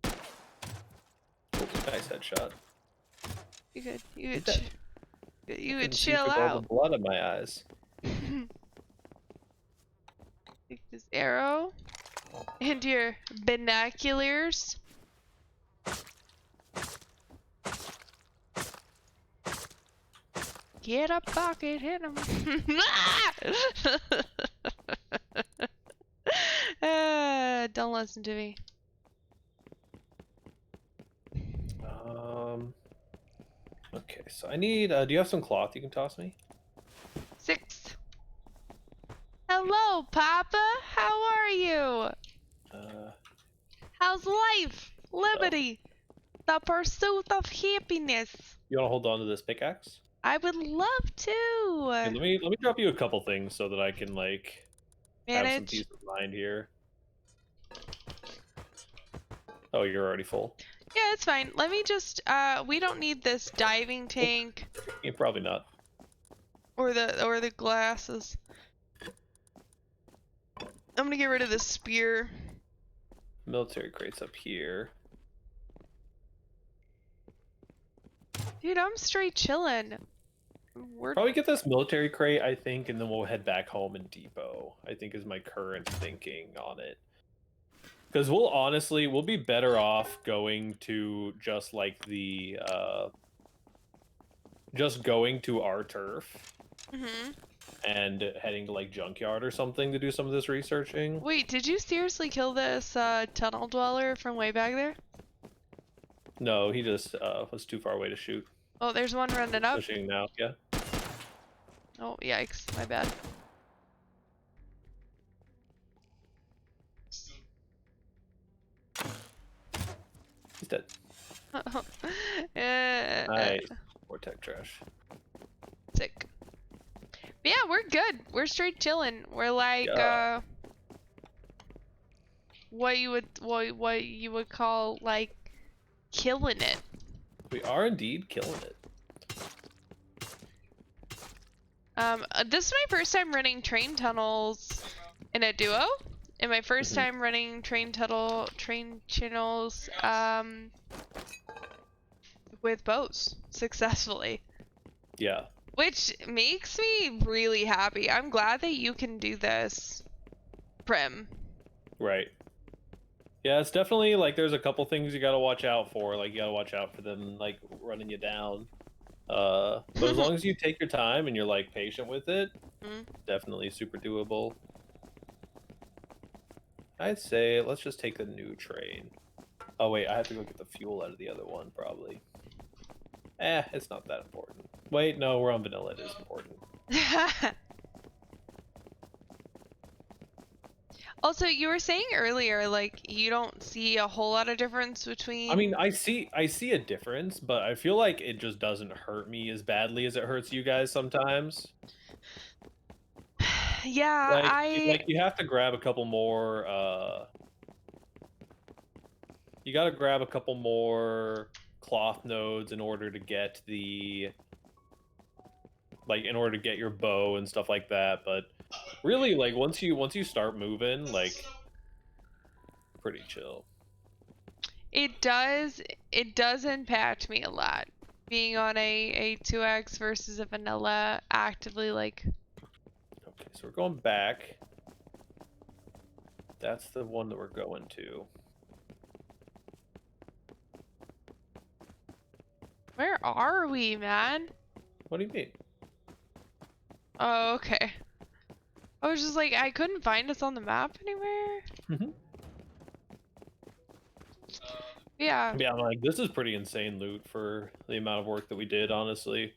Ooh, nice headshot. You could Couldn't see chill through all out. the blood in my eyes. Take this arrow and your binoculars. Get a pocket, hit him. Don't listen to me. Okay, so I need, do you have some cloth you can toss me? 6. Hello, Papa. How are you? How's life? Liberty? The pursuit of happiness. You want to hold on to this pickaxe? I would love to. Okay, let me drop you a couple things so that I can like have some Manage. peace of mind here. Oh, you're already full. Yeah, it's fine. Let me just, we don't need this diving tank. Yeah, probably not. Or the glasses. I'm gonna get rid of the spear. Military crates up here. Dude, I'm straight chilling. We're Probably get this military crate, I think, and then we'll head back home and depot, I think is my current thinking on it. Because we'll be better off going to just like the, just going to our turf and heading to like Junkyard or something to do some of this researching. Wait, did you seriously kill this tunnel dweller from way back there? No, he just was too far away to shoot. Oh, there's one running up. Pushing now, yeah. Oh, yikes, my bad. He's dead. Eh, Nice. More tech trash. Sick. But yeah, we're good. We're straight chilling. We're like Yeah. what you would call like killing it. We are indeed killing it. This is my first time running train tunnels in a duo, and my first time running train channels with bows successfully. Yeah. Which makes me really happy. I'm glad that you can do this, Prim. Right. Yeah, it's definitely like there's a couple things you gotta watch out for. Like you gotta watch out for them like running you down. But as long as you take your time and you're like patient with it, definitely super doable. I'd say let's just take the new train. Oh wait, I have to go get the fuel out of the other one probably. It's not that important. Wait, no, we're on vanilla. It is important. Also, you were saying earlier, like, you don't see a whole lot of difference between... I mean, I see a difference, but I feel like it just doesn't hurt me as badly as it hurts you guys sometimes. Yeah, like you have to grab a couple more, you gotta grab a couple more cloth nodes in order to get the... Like, in order to get your bow and stuff like that, but... Really, like, once you start moving, like, pretty chill. It does impact me a lot. Being on a 2x versus a vanilla actively, like... Okay, so we're going back. That's the one that we're going to. Where are we, man? What do you mean? Oh, okay. I was just like, I couldn't find us on the map anywhere. Yeah. Yeah, I'm like, this is pretty insane loot for the amount of work that we did, honestly.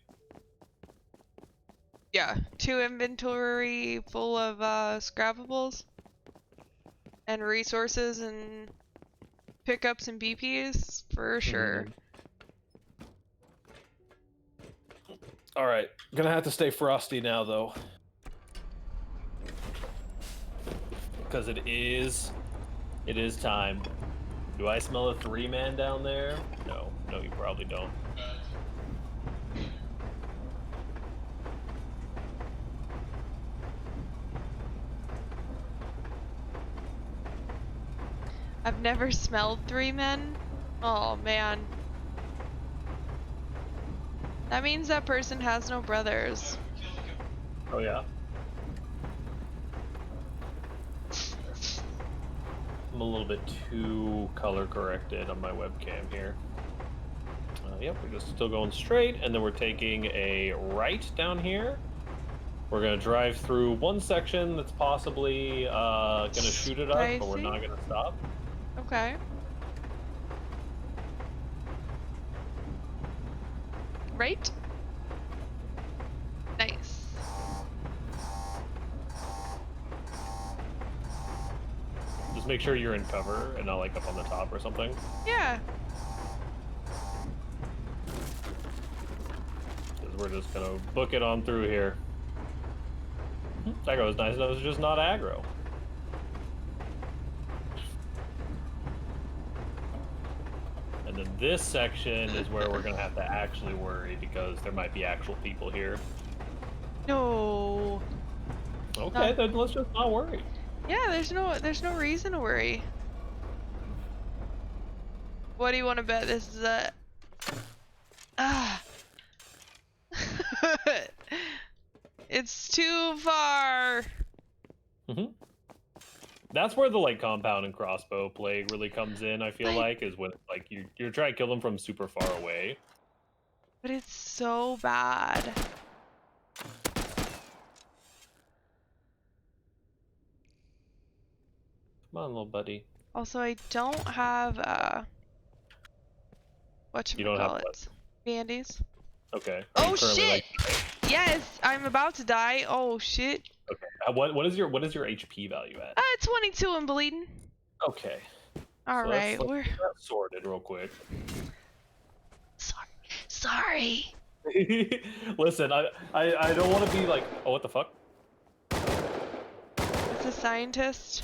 Yeah. 2 inventory full of scrapables and resources and pickups and BPs for sure. All right, gonna have to stay frosty now though, because it is time. Do I smell a 3-man down there? No, you probably don't. I've never smelled 3 men. Oh man. That means that person has no brothers. Oh yeah. I'm a little bit too color corrected on my webcam here. Yep, we're just still going straight, and then we're taking a right down here. We're gonna drive through one section that's possibly gonna shoot at us, but we're not gonna stop. Okay. Right? Nice. Just make sure you're in cover and not like up on the top or something. Yeah. Because we're just gonna book it on through here. That goes nice. That was just not aggro. And then this section is where we're gonna have to actually worry because there might be actual people here. No. Okay, then let's just not worry. Yeah, there's no reason to worry. What do you want to bet this is a ah. It's too far. Hmm. That's where the like compound and crossbow play really comes in. I feel But like is when like you're trying to kill them from super far away. but it's so bad. Come on, little buddy. Also, I don't have You don't have what? whatchamacallits. Bandies. Okay. Are you Oh currently shit! like? Yes, I'm about to die. Oh shit. Okay. What is your HP value at? 22 and bleeding. Okay. All So let's right, let's we're get that sorted real quick. sorry. Sorry. Listen, I don't want to be like, oh, what the fuck? It's a scientist.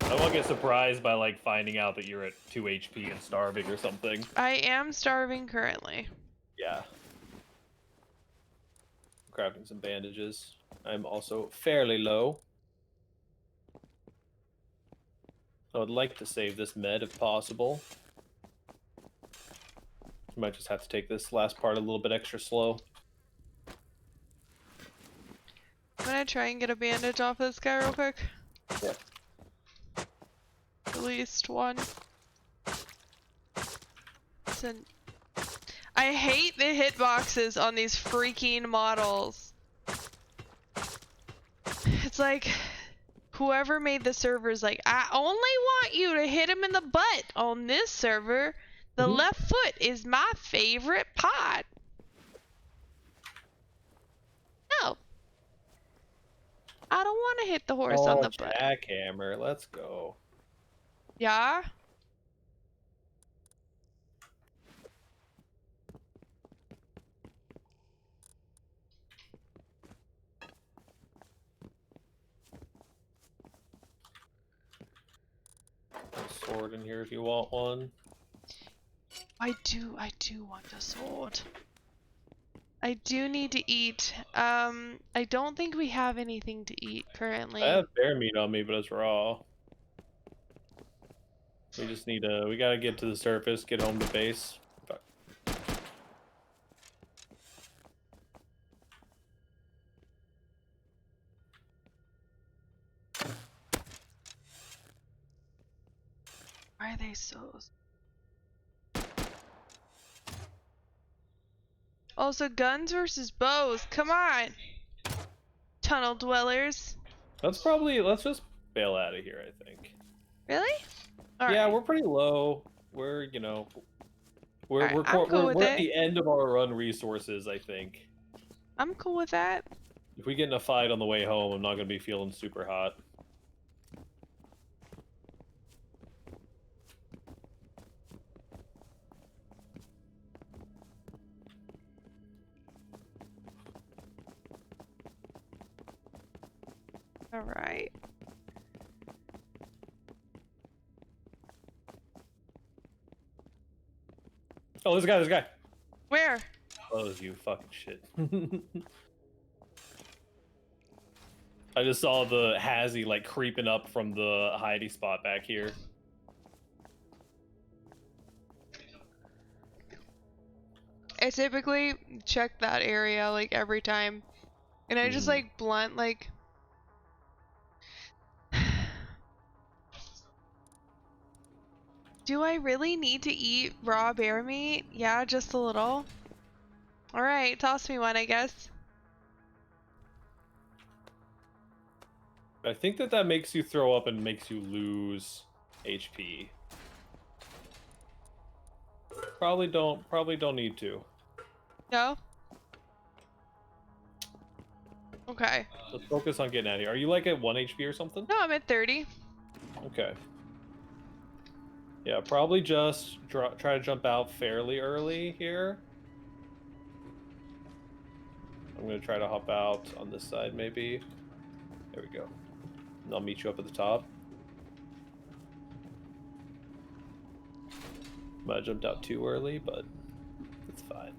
I don't want to get surprised by like finding out that you're at 2 HP and starving or something. I am starving currently. Yeah. Grabbing some bandages. I'm also fairly low. I would like to save this med if possible. Might just have to take this last part a little bit extra slow. I'm gonna try and get a bandage off this guy real quick. Yeah. At least one. I hate the hitboxes on these freaking models. It's like whoever made the server's like, I only want you to hit him in the butt on this server. The left foot is my favorite part. No. I don't want to hit the horse on the butt. Jackhammer, let's go. Yeah? Sword in here if you want one. I do want the sword. I do need to eat. I don't think we have anything to eat currently. I have bear meat on me, but it's raw. We just need we gotta get to the surface, get home to base. Fuck. Why are they so... Also, guns versus bows. Come on! Tunnel dwellers. Let's just bail out of here, I think. Really? Yeah, Alright. we're pretty low. We're, you know, we're Alright, I'm cool with we're it. at the end of our run resources, I think. I'm cool with that. If we get in a fight on the way home, I'm not gonna be feeling super hot. Alright. Oh, this guy. Where? Oh, you fucking shit. I just saw the Hazzy like creeping up from the hidey spot back here. I typically check that area like every time. And I just like blunt like... Do I really need to eat raw bear meat? Yeah, just a little. Alright, toss me one, I guess. I think that makes you throw up and makes you lose HP. Probably don't need to. No? Okay. Let's focus on getting out of here. Are you like at 1 HP or something? No, I'm at 30. Okay. Yeah, probably just try to jump out fairly early here. I'm gonna try to hop out on this side maybe. There we go. And I'll meet you up at the top. Might have jumped out too early, but it's fine.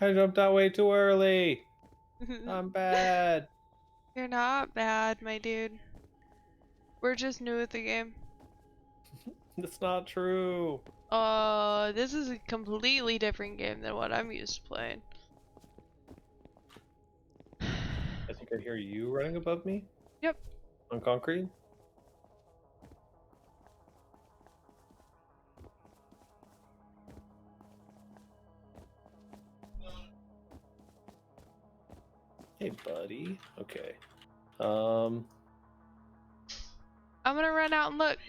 I jumped out way too early. I'm bad. You're not bad, my dude. We're just new at the game. That's not true. This is a completely different game than what I'm used to playing. I think I hear you running above me. Yep. On concrete. Hey, buddy. Okay. I'm gonna run out and look.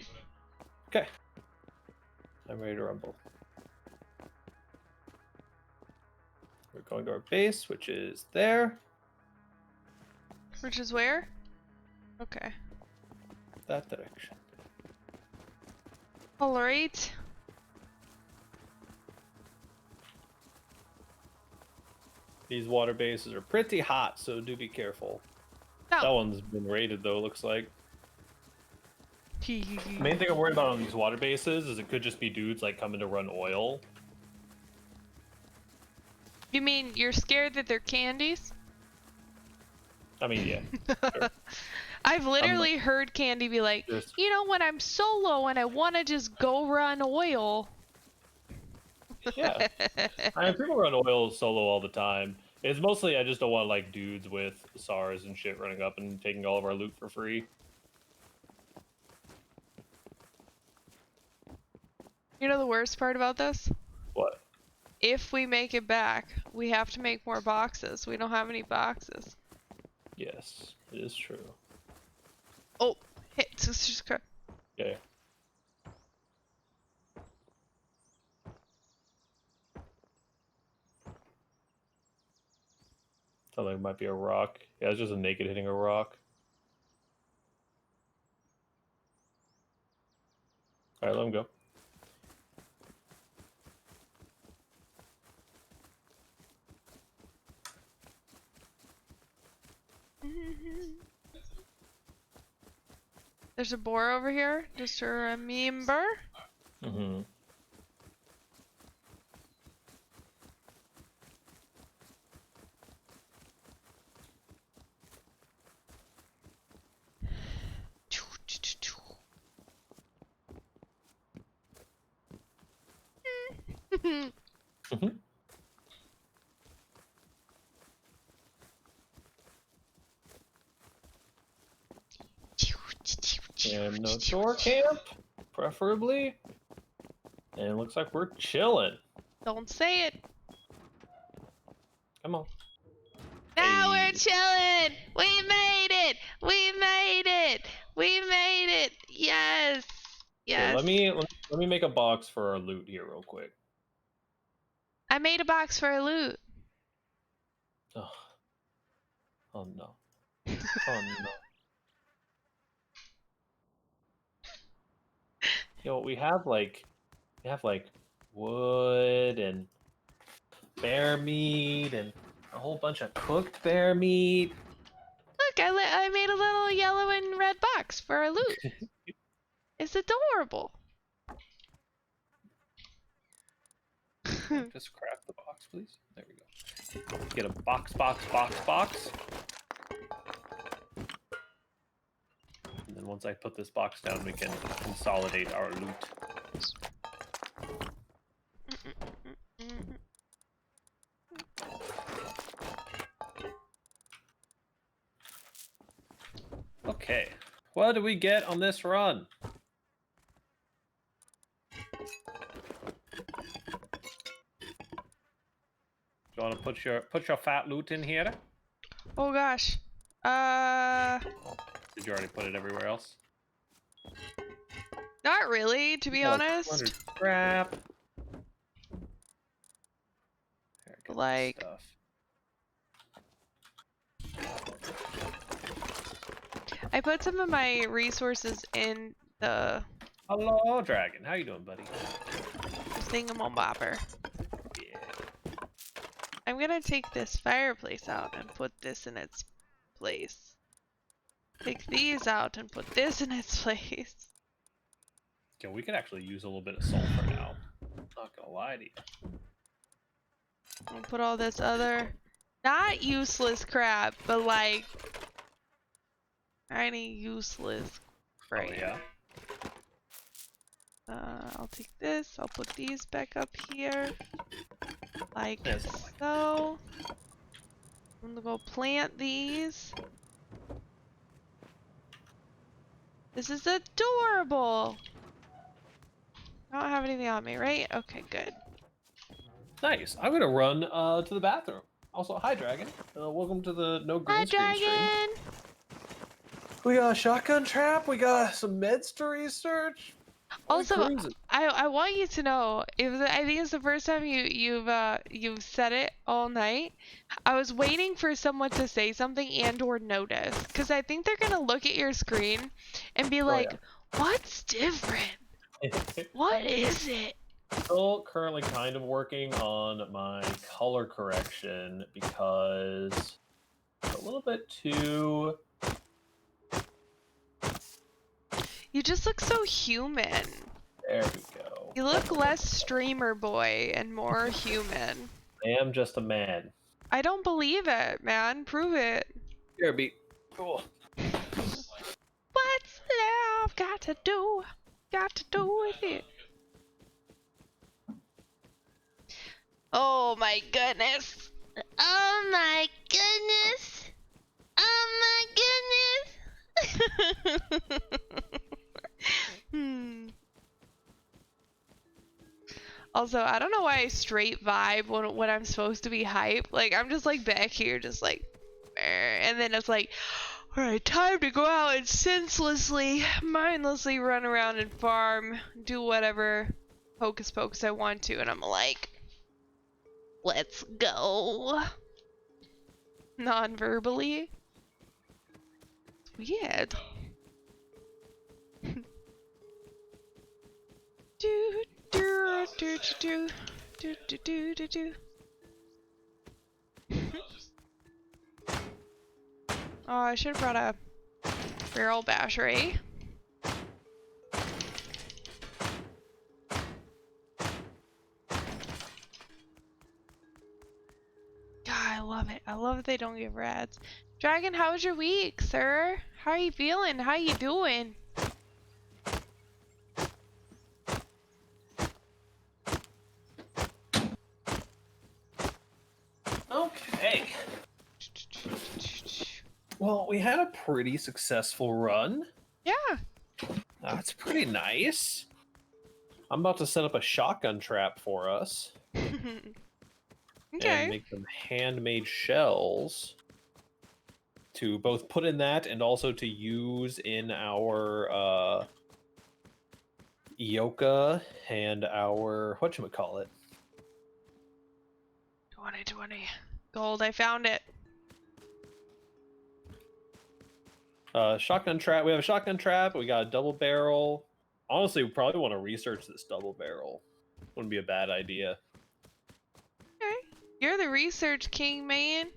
Okay. I'm ready to rumble. We're going to our base, which is there. Which is where? Okay. That direction. Alright. These water bases are pretty hot, so do be careful. No. That one's been raided, though, looks like. The main thing I'm worried about on these water bases is it could just be dudes, like, coming to run oil. You mean you're scared that they're candies? I mean, yeah. Sure. I've literally heard Candy be like, Just- you know, when I'm solo and I want to just go run oil. Yeah. I mean, people run oil solo all the time. It's mostly I just don't want, like, dudes with SARS and shit running up and taking all of our loot for free. You know the worst part about this? What? If we make it back, we have to make more boxes. We don't have any boxes. Yes, it is true. Oh, hit. Just Yeah. Sounds like it might be a rock. Yeah, it's just a naked hitting a rock. Alright, let him go. There's a boar over here, just to remember. Mm-hmm. And no door camp, preferably. And it looks like we're chilling. Don't say it. Come on. Now Hey. we're chilling. We made it. We made it. We made it. Yes. Here, Yes. let me make a box for our loot here real quick. I made a box for a loot. Oh, oh no. Oh no. Yo, we have like wood and bear meat and a whole bunch of cooked bear meat. Look, I made a little yellow and red box for our loot. It's adorable. Just craft the box, please. There we go. Get a box. And then once I put this box down, we can consolidate our loot. Okay, what do we get on this run? Do you want to put your fat loot in here? Oh gosh. Did you already put it everywhere else? Not really, to be Yeah, like honest. 200 scrap. Here, get this Like, stuff. I put some of my resources in the Hello, dragon. How you doing, buddy? thingamabobber. Yeah. I'm gonna take this fireplace out and put this in its place. Take these out and put this in its place. Yeah, we could actually use a little bit of sulfur now. Not gonna lie to you. I'll put all this other, not useless crap, but like, any useless crap. Oh yeah. I'll take this, I'll put these back up here. Like That's not like so. I'm gonna go plant these. This is adorable! I don't have anything on me, right? Okay, good. Nice. I'm gonna run to the bathroom. Also, hi, dragon. Welcome to the no green Hi, screen stream. dragon! We got a shotgun trap. We got some meds to research. We're Also, cruising. I want you to know, I think it's the first time you've said it all night. I was waiting for someone to say something and or notice, because I think they're gonna look at your screen and be like, "What's different? What is it?" Still currently kind of working on my color correction because it's a little bit too. You just look so human. There we go. You look less streamer boy and more human. I am just a man. I don't believe it, man. Prove it. Here, beat. Cool. What's love got to do? Got to do with it. Oh my goodness. Oh my goodness. Oh my goodness. Also, I don't know why I straight vibe when I'm supposed to be hype. Like, I'm just like back here, just like, and then it's like, alright, time to go out and senselessly, mindlessly run around and farm, do whatever hocus pocus I want to, and I'm like, let's go. Non-verbally. Weird. do do do do do do do do do. Oh, I should have brought a barrel battery. God, I love it. I love that they don't give rats. Dragon, how was your week, sir? How are you feeling? How you doing? Okay. Well, we had a pretty successful run. Yeah. That's pretty nice. I'm about to set up a shotgun trap for us. Okay. And make them handmade shells to both put in that and also to use in our Ioka and our whatchamacallit. 2020. Gold, I found it. Shotgun trap. We have a shotgun trap. We got a double barrel. Honestly, we probably want to research this double barrel. Wouldn't be a bad idea. Okay. You're the research king, man.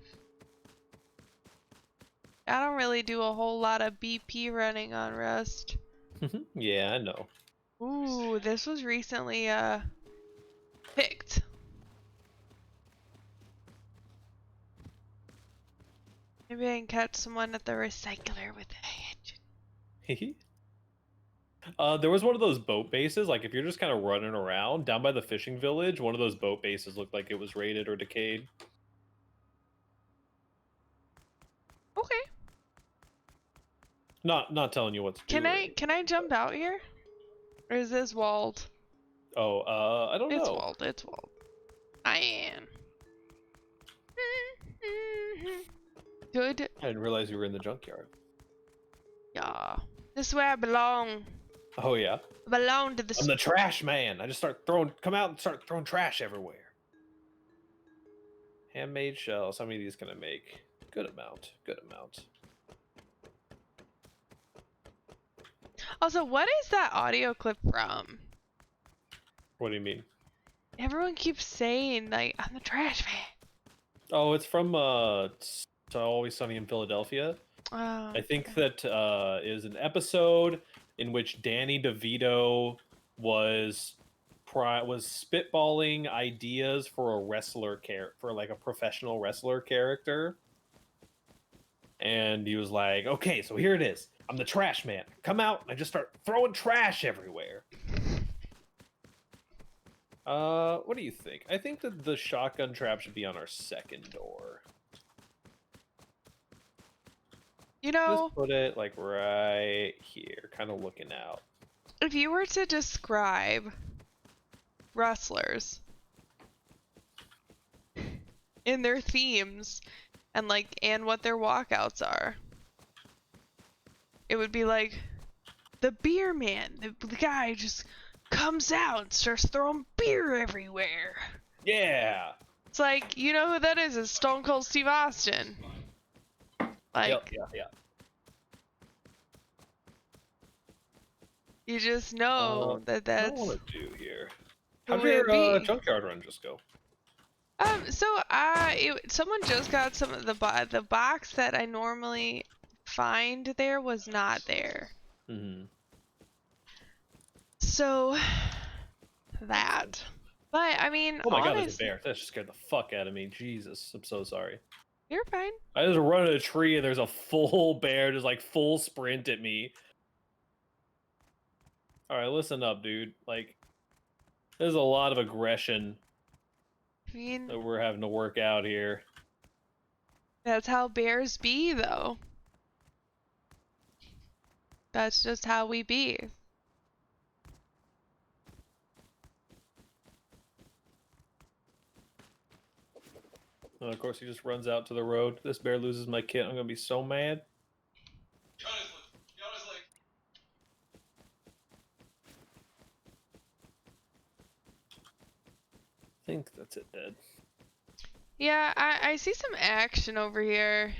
I don't really do a whole lot of BP running on Rust. Yeah, I know. Ooh, this was recently picked. Maybe I can catch someone at the recycler with a hatchet. There was one of those boat bases. Like, if you're just kind of running around down by the fishing village, one of those boat bases looked like it was raided or decayed. Okay. Not telling you what to do. Can I jump out here? Or is this walled? Oh, I don't know. It's walled, it's walled. I am. Good. I didn't realize you were in the junkyard. Yeah. This is where I belong. Oh yeah. Belong to the. I'm the trash man. I just come out and start throwing trash everywhere. Handmade shells. How many of these can I make? Good amount. Good amount. Also, what is that audio clip from? What do you mean? Everyone keeps saying like, "I'm the trash man." Oh, it's from Always Sunny in Philadelphia. Oh. I think that is an episode in which Danny DeVito was spitballing ideas for a wrestler for like a professional wrestler character, and he was like, "Okay, so here it is. I'm the trash man. Come out and I just start throwing trash everywhere." What do you think? I think that the shotgun trap should be on our second door. You know, Just put it like right here, kind of looking out. if you were to describe wrestlers in their themes and what their walkouts are, it would be like the beer man. The guy just comes out and starts throwing beer everywhere. Yeah. It's like, you know who that is? It's Stone Cold Steve Austin. Like, Yeah. you just know that that's. What do I want to do here? who How'd it your be. junkyard run just go? Someone just got some of the box that I normally find there was not there. Mm-hmm. So that. But I mean, Oh my god, there's a honestly, bear. That just scared the fuck out of me. Jesus, I'm so sorry. you're fine. I just run in a tree and there's a full bear just like full sprint at me. Alright, listen up, dude. Like, there's a lot of aggression I mean, that we're having to work out here. that's how bears be, though. That's just how we be. And of course, he just runs out to the road. This bear loses my kit. I'm gonna be so mad. I think that's it, dead. Yeah, I see some action over here.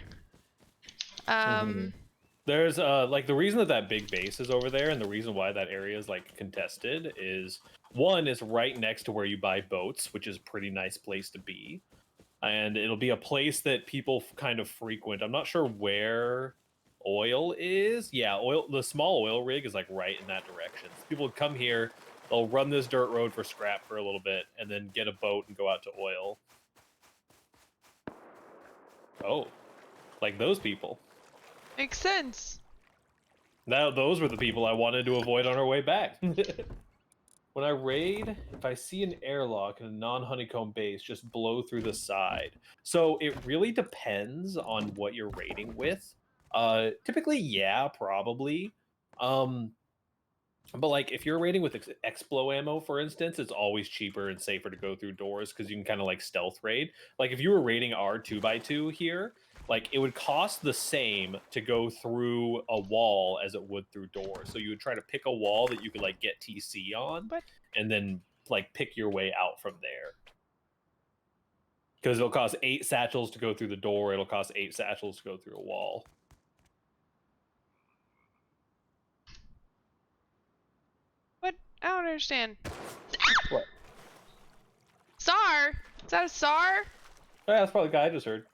There's like the reason that big base is over there, and the reason why that area is like contested is one is right next to where you buy boats, which is a pretty nice place to be, and it'll be a place that people kind of frequent. I'm not sure where oil is. Yeah, the small oil rig is like right in that direction. So people come here, they'll run this dirt road for scrap for a little bit, and then get a boat and go out to oil. Oh, like those people. Makes sense. Now, those were the people I wanted to avoid on our way back. When I raid, if I see an airlock in a non-honeycomb base, just blow through the side. So it really depends on what you're raiding with. Typically, yeah, probably. But like if you're raiding with explo ammo, for instance, it's always cheaper and safer to go through doors because you can kind of like stealth raid. Like if you were raiding our 2x2 here, like it would cost the same to go through a wall as it would through doors. So you would try to pick a wall that you could like get TC on, and then like pick your way out from there. Because it'll cost 8 satchels to go through the door. It'll cost 8 satchels to go through a wall. What? I don't understand. What? SAR? Is that a SAR? Yeah, that's probably the guy I just heard.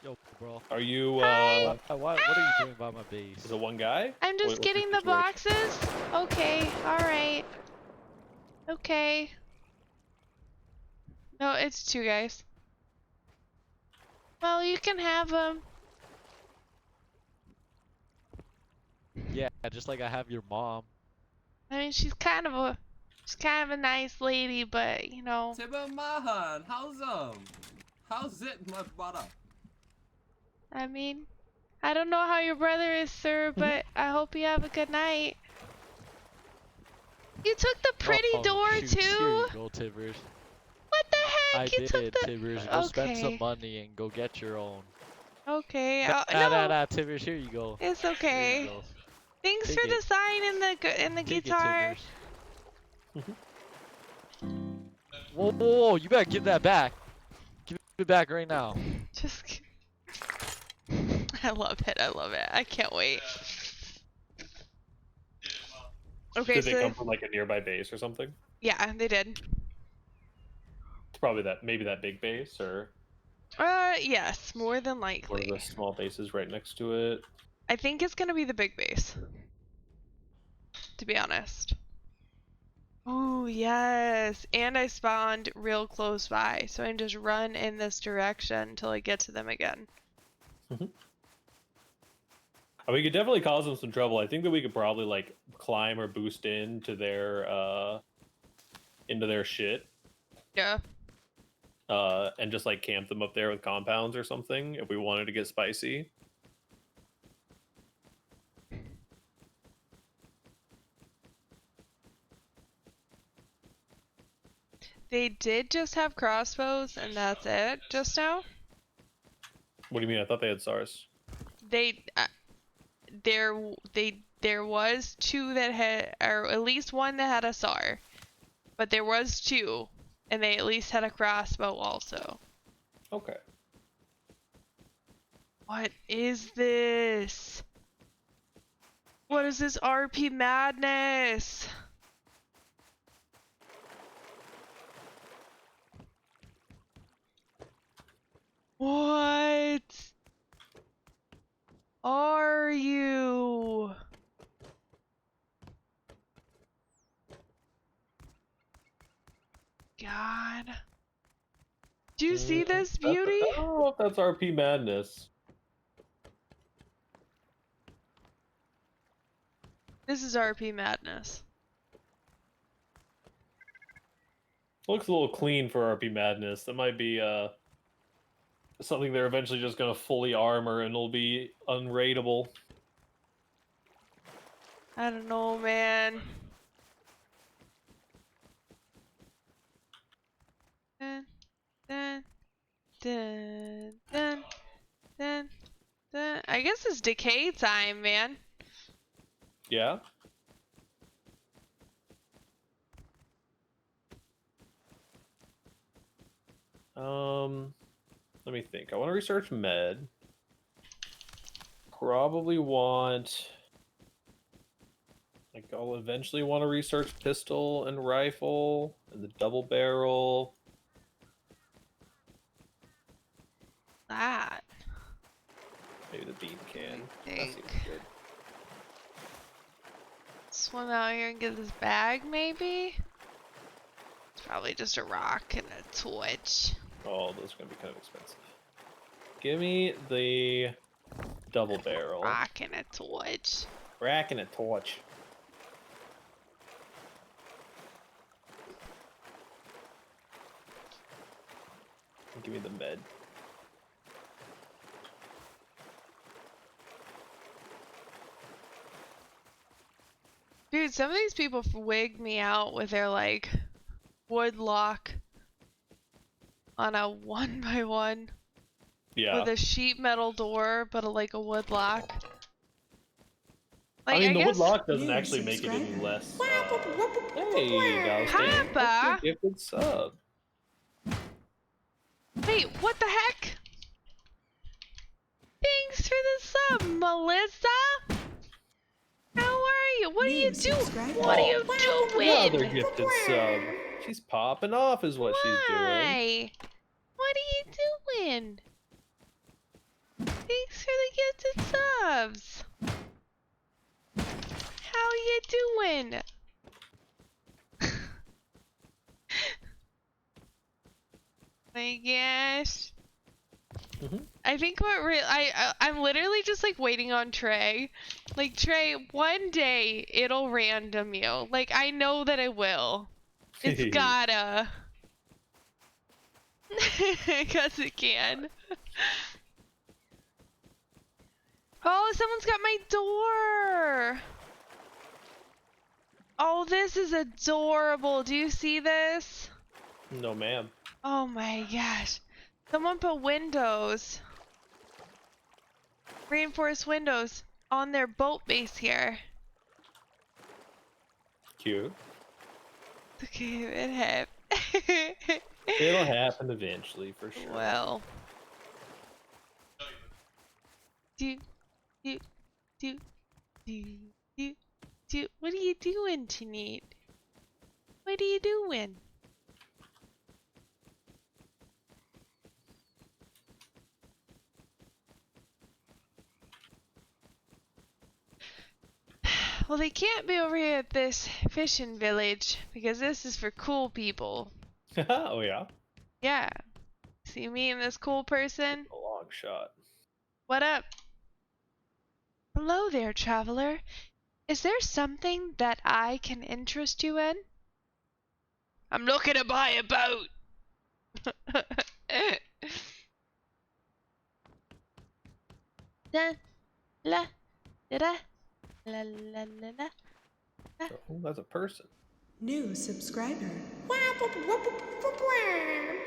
Yo, bro. Are you, Hi. What are you doing by my base? is it one guy? I'm just What's getting your the boxes. Okay, alright. Okay. No, it's 2 guys. Well, you can have them. Yeah, just like I have your mom. I mean, she's kind of a nice lady, but you know. Mahan, how's it, my brother? I mean, I don't know how your brother is, sir, but I hope you have a good night. You took the pretty door shoot, too? Here you go, Tibbers. What the heck? I You did, took the. Tibbers. Go spend Okay. some money and go get your own. Okay. Nah, No, nah, Tibbers. Here you go. it's Here okay. you go. Thanks Take for the it. sign and the Take it, guitar. Tiggers. Whoa, whoa, whoa, you better give that back. Give it back right now. Just. I love it. I love it. I can't wait. Okay, Did they so come from like a nearby base or something? yeah, they did. It's probably that maybe that big base or Yes, more than one of the likely. small bases right next to it. I think it's gonna be the big base. To be honest. Oh yes, and I spawned real close by, so I can just run in this direction until I get to them again. I mean, we could definitely cause them some trouble. I think that we could probably like climb or boost into their shit, Yeah. and just like camp them up there with compounds or something if we wanted to get spicy. They did just have crossbows, and that's it just now. What do you mean? I thought they had SARS. They there was two that had, or at least one that had a SAR, but there was two, and they at least had a crossbow also. Okay. What is this? What is this RP madness? What are you? God. Do you see this beauty? I don't know if that's RP madness. This is RP madness. Looks a little clean for RP madness. That might be something they're eventually just gonna fully armor and it'll be unraidable. I don't know, man. Dun, dun, dun, dun, dun, dun. I guess it's decay time, man. Yeah. Let me think. I want to research med. Probably want. Like, I'll eventually want to research pistol and rifle and the double barrel. That. Maybe the beam can. I That think. seems good. Swim out here and get this bag, maybe? It's probably just a rock and a torch. Oh, those are gonna be kind of expensive. Give me the double barrel. Rock and a torch. Rack and a torch. Give me the med. Dude, some of these people wig me out with their, like, wood lock on a 1x1 Yeah. with a sheet metal door, but like a wood lock. Like, I mean, the wood guess... lock doesn't actually make it any less. Hey, Gousting. Papa! Gifted sub. Wait, what the heck? Thanks for the sub, Melissa! How are you? What are you doing? What are you Another doing? gifted sub. She's popping off, is what she's doing. Why? What are you doing? Thanks for the gifted subs. How you doing? My gosh. I think what I'm literally just like waiting on Trey. Like, Trey, one day it'll random you. Like, I know that it will. It's gotta. Because it can. Oh, someone's got my door. Oh, this is adorable. Do you see this? No, ma'am. Oh my gosh. Someone put windows. Reinforced windows on their boat base here. Cute. Okay, it happened. It'll happen eventually, for sure. Well. Do, do, do, do, do, do. What are you doing tonight? What are you doing? Well, they can't be over here at this fishing village because this is for cool people. Oh yeah. Yeah. See me and this cool person? A long shot. What up? Hello there, traveler. Is there something that I can interest you in? I'm looking to buy a boat. La la da la la la la. Oh, that's a person. New subscriber.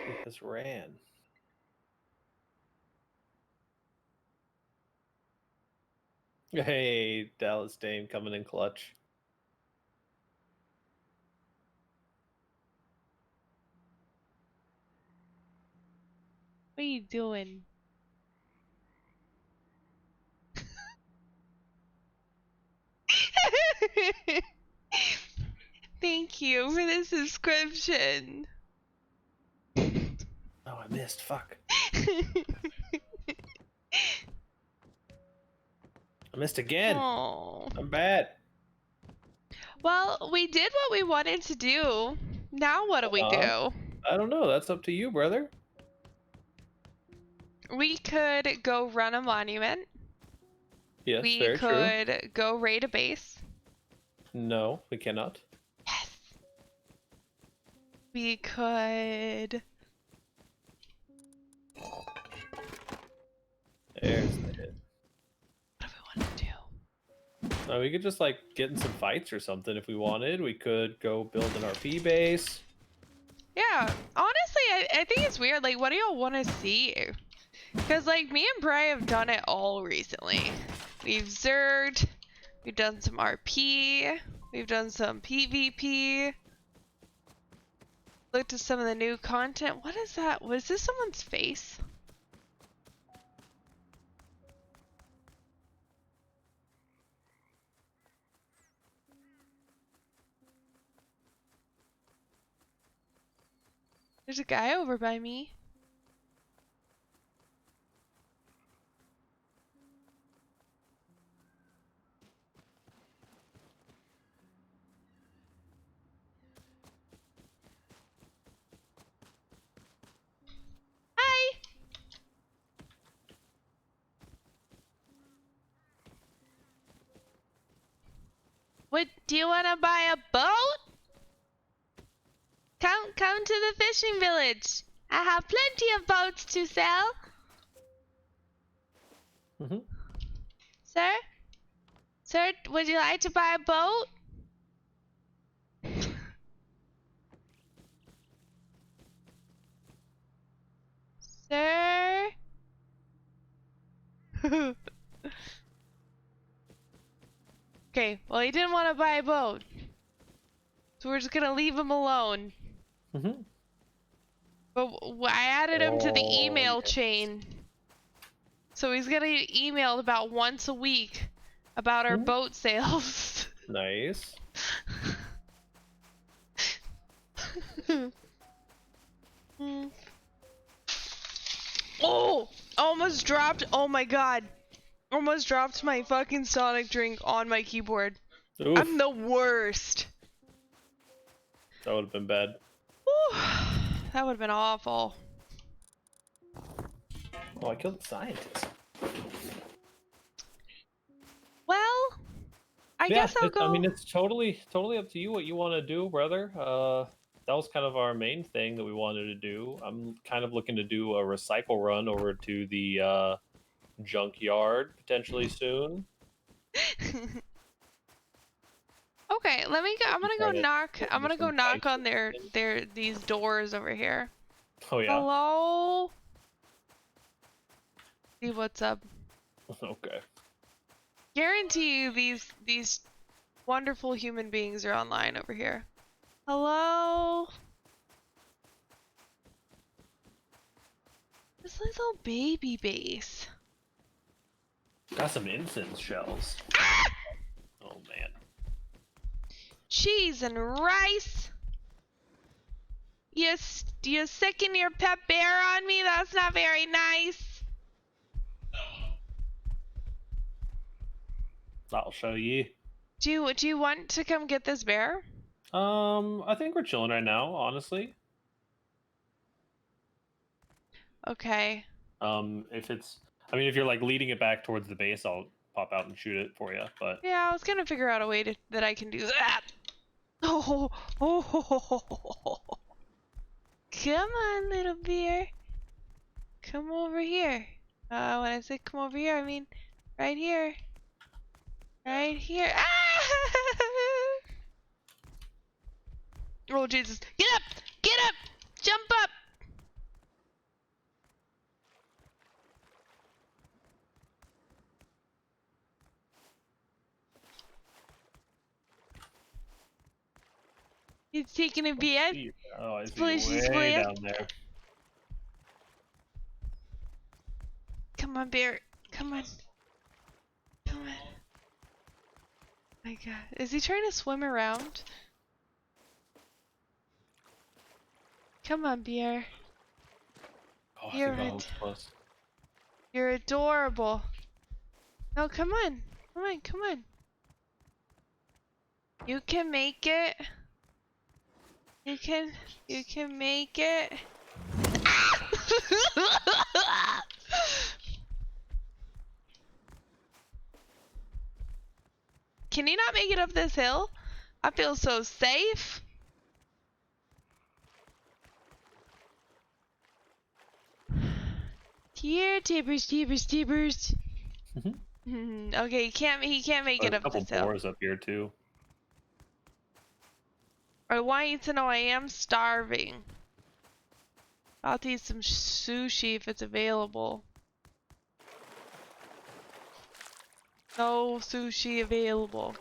He has ran. Hey, Dallas Dame coming in clutch. What are you doing? Thank you for the subscription. Oh, I missed. Fuck. I missed again. Oh. I'm bad. Well, we did what we wanted to do. Now what do we do? I don't know. That's up to you, brother. We could go run a monument. Yes, We very true. could go raid a base. No, we cannot. Yes. We could. There's the hit. What do we want to do? We could just like get in some fights or something if we wanted. We could go build an RP base. Yeah, honestly, I think it's weird. Like, what do y'all want to see? Because, like, me and Bri have done it all recently. We've zerged, we've done some RP, we've done some PvP. Looked at some of the new content. What is that? Was this someone's face? There's a guy over by me. Hi! What, do you want to buy a boat? Come to the fishing village. I have plenty of boats to sell. Mm-hmm. Sir? Sir, would you like to buy a boat? Sir? Okay, well, he didn't want to buy a boat. So we're just gonna leave him alone. Mm-hmm. But I added him to the Oh, email yes. chain. So he's gonna get emailed about once a week about our boat sales. Nice. Oh! Almost dropped. Oh my god. Almost dropped my fucking Sonic drink on my keyboard. Oof, I'm the worst. that would have been bad. Whew. That would have been awful. Oh, I killed the scientist. Well, I guess I'll go. I mean, it's totally up to you what you want to do, brother. That was kind of our main thing that we wanted to do. I'm kind of looking to do a recycle run over to the junkyard potentially soon. Okay, let me go. I'm gonna go Try to knock. get I'm into gonna go some knock fights on these doors over here. Oh yeah. Hello? See what's up. Okay. Guarantee you these wonderful human beings are online over here. Hello? This little baby base. Got some incense shells. Oh man. Cheese and rice. You sicken your pet bear on me? That's not very nice. I'll show you. Do you want to come get this bear? I think we're chilling right now, honestly. Okay. If it's, I mean, if you're like leading it back towards the base, I'll pop out and shoot it for you. But Yeah, I was gonna figure out a way that I can do that. Oh, oh, come on, little bear. Come over here. When I say come over here, I mean right here. Right here. Ah! Oh, Jesus. Get up! Get up! Jump up! He's taking a bit. oh, I see Splish, way splish. down there. Come on, bear. Come on. Come on. My God. Is he trying to swim around? Come on, bear. Oh, I You're think it. was close. You're adorable. No, come on. Come on, come on. You can make it. You can make it. Can you not make it up this hill? I feel so safe. Here, tibbers, tibbers, tibbers. Okay, he can't make it There's a up couple this hill. boars up here too. I want you to know I am starving. I'll have to eat some sushi if it's available. No sushi available.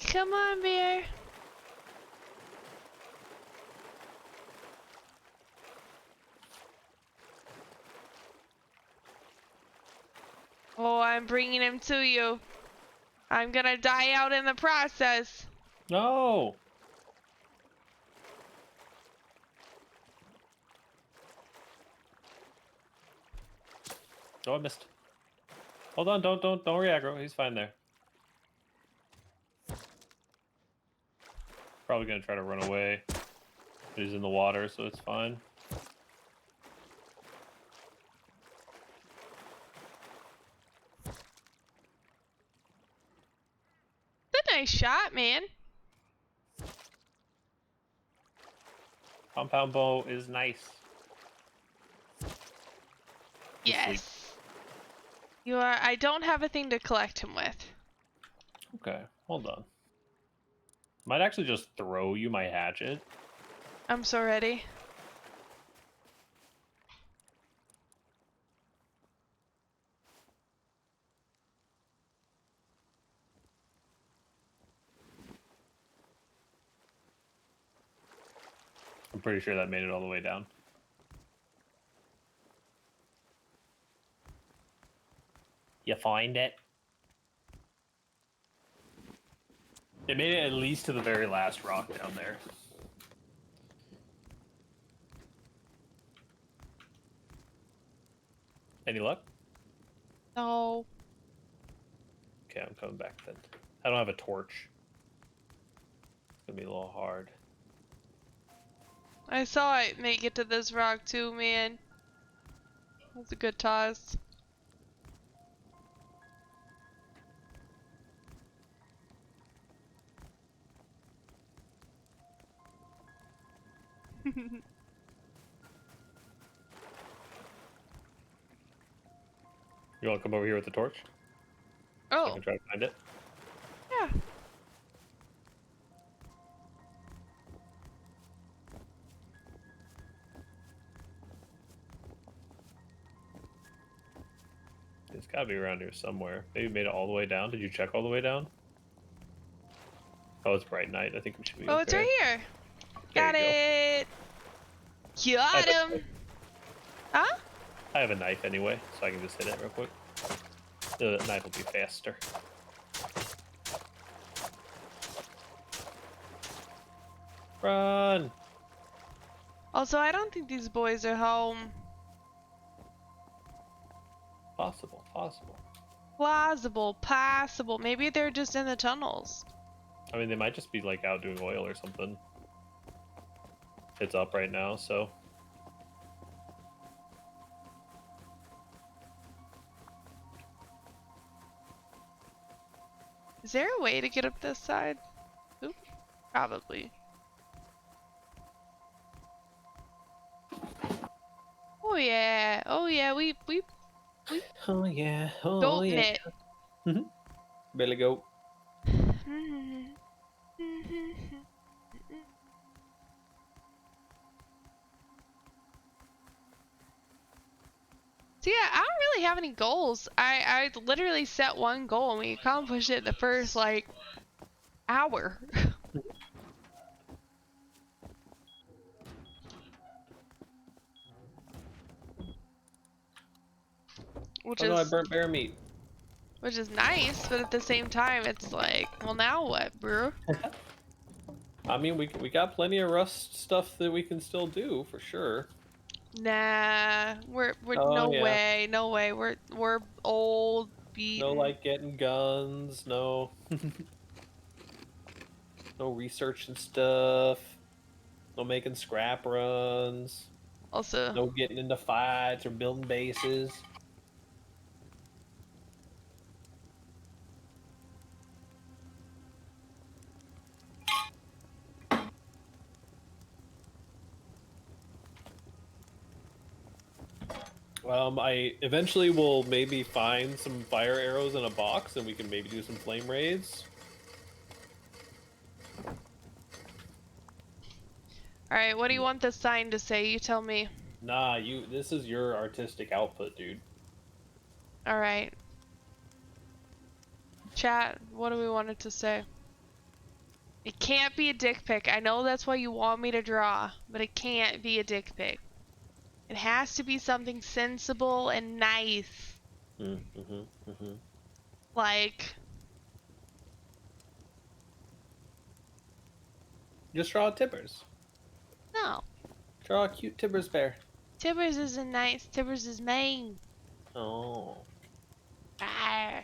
Come on, bear. Oh, I'm bringing him to you. I'm gonna die out in the process. No. Oh, I missed. Hold on, don't reaggro. He's fine there. Probably gonna try to run away. But he's in the water, so it's fine. That's a nice shot, man. Compound bow is nice. Yes. You are. I don't have a thing to collect him with. Okay, hold on. Might actually just throw you my hatchet. I'm so ready. I'm pretty sure that made it all the way down. You find it? It made it at least to the very last rock down there. Any luck? No. Okay, I'm coming back then. I don't have a torch. It's gonna be a little hard. I saw it make it to this rock too, man. That's a good toss. You wanna come over here with the torch? So I Oh, can try to find it. yeah. It's gotta be around here somewhere. Maybe made it all the way down. Did you check all the way down? Oh, it's bright night. I think we should be Oh, okay. it's right here. There Got you go. it. Got him. Huh? I have a knife anyway, so I can just hit it real quick. The knife will be faster. Run! Also, I don't think these boys are home. Possible, possible. Plausible, possible. Maybe they're just in the tunnels. I mean, they might just be like out doing oil or something. It's up right now, so. Is there a way to get up this side? Oop, probably. Oh yeah, oh yeah, we Oh yeah, oh built yeah. it. Billy goat. So yeah, I don't really have any goals. I literally set one goal and we accomplished it the first like hour. Which Oh no, I is burnt bear meat. nice, but at the same time it's like, well now what, bro? I mean, we got plenty of rust stuff that we can still do for sure. Nah, we're Oh, no yeah. way, no way. We're old, beaten. No like getting guns, no no research and stuff. No making scrap runs. Also, No getting into fights or building bases. I eventually will maybe find some fire arrows in a box and we can maybe do some flame raids. alright, what do you want this sign to say? You tell me. Nah, this is your artistic output, dude. Alright. Chat, what do we want it to say? It can't be a dick pic. I know that's what you want me to draw, but it can't be a dick pic. It has to be something sensible and nice. Like, Just draw a Tibbers. no. Draw a cute Tibbers bear. Tibbers isn't nice. Tibbers is mean. Oh. Arr.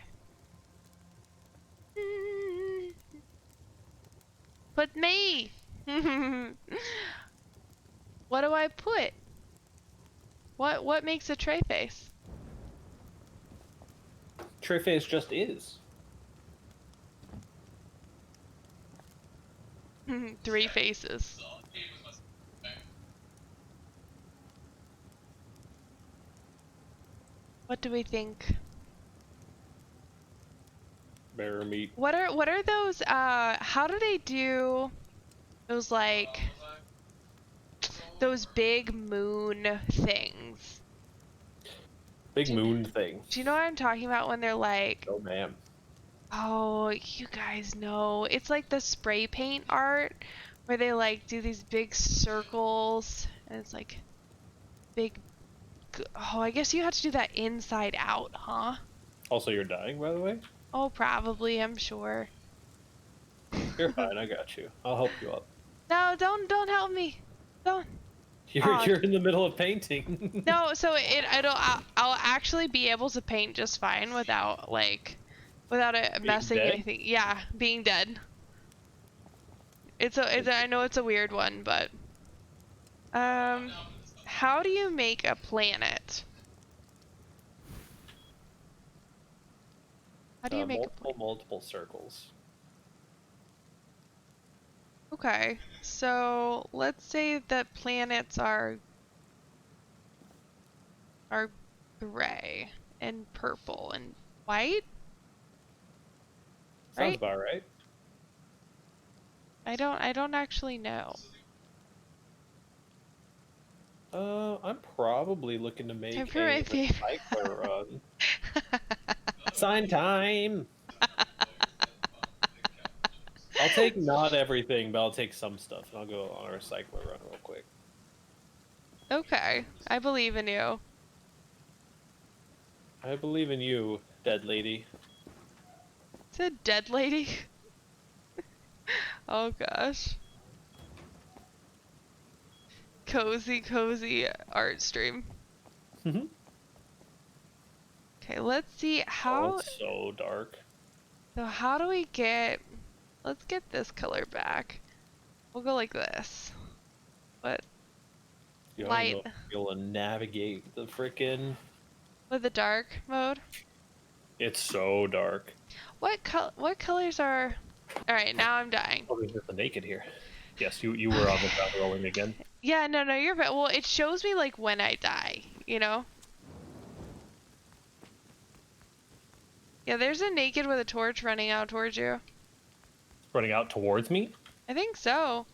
Put me. What do I put? What makes a tray face? Tray face just is. 3 faces. What do we think? Bear meat. What are those how do they do those like those big moon things? Big moon thing. Do you know what I'm talking about when they're like, Oh, ma'am. oh, you guys know. It's like the spray paint art where they like do these big circles and it's like big oh, I guess you have to do that inside out, huh? Also, you're dying, by the way? Oh, probably, I'm sure. You're fine, I got you. I'll help you up. No, don't help me. Don't. You're in the middle of painting. No, so I'll actually be able to paint just fine without it messing dead? anything. Yeah, being dead. I know it's a weird one, but how do you make a planet? How do you make a planet? Multiple circles. Okay, so let's say that planets are gray and purple and white. Sounds Right? about right. I don't actually know. I'm probably looking to make Time for my a favorite. recycler run. Sign time! I'll take not everything, but I'll take some stuff, and I'll go on a recycler run real quick. Okay, I believe in you. I believe in you, dead lady. It's a dead lady. Oh gosh. Cozy art stream. Mhm. Okay, let's see Oh, how. it's so dark. So how do we get? Let's get this color back. We'll go like this. What? You don't even Light know if you'll be able to navigate the frickin'. with the dark mode. It's so dark. What colors are? All right, now I'm dying. Oh, there's just the naked here. Yes, you were on the ground rolling again. Yeah, no, you're right. Well, it shows me like when I die, you know? Yeah, there's a naked with a torch running out towards you. Running out towards me? I think so.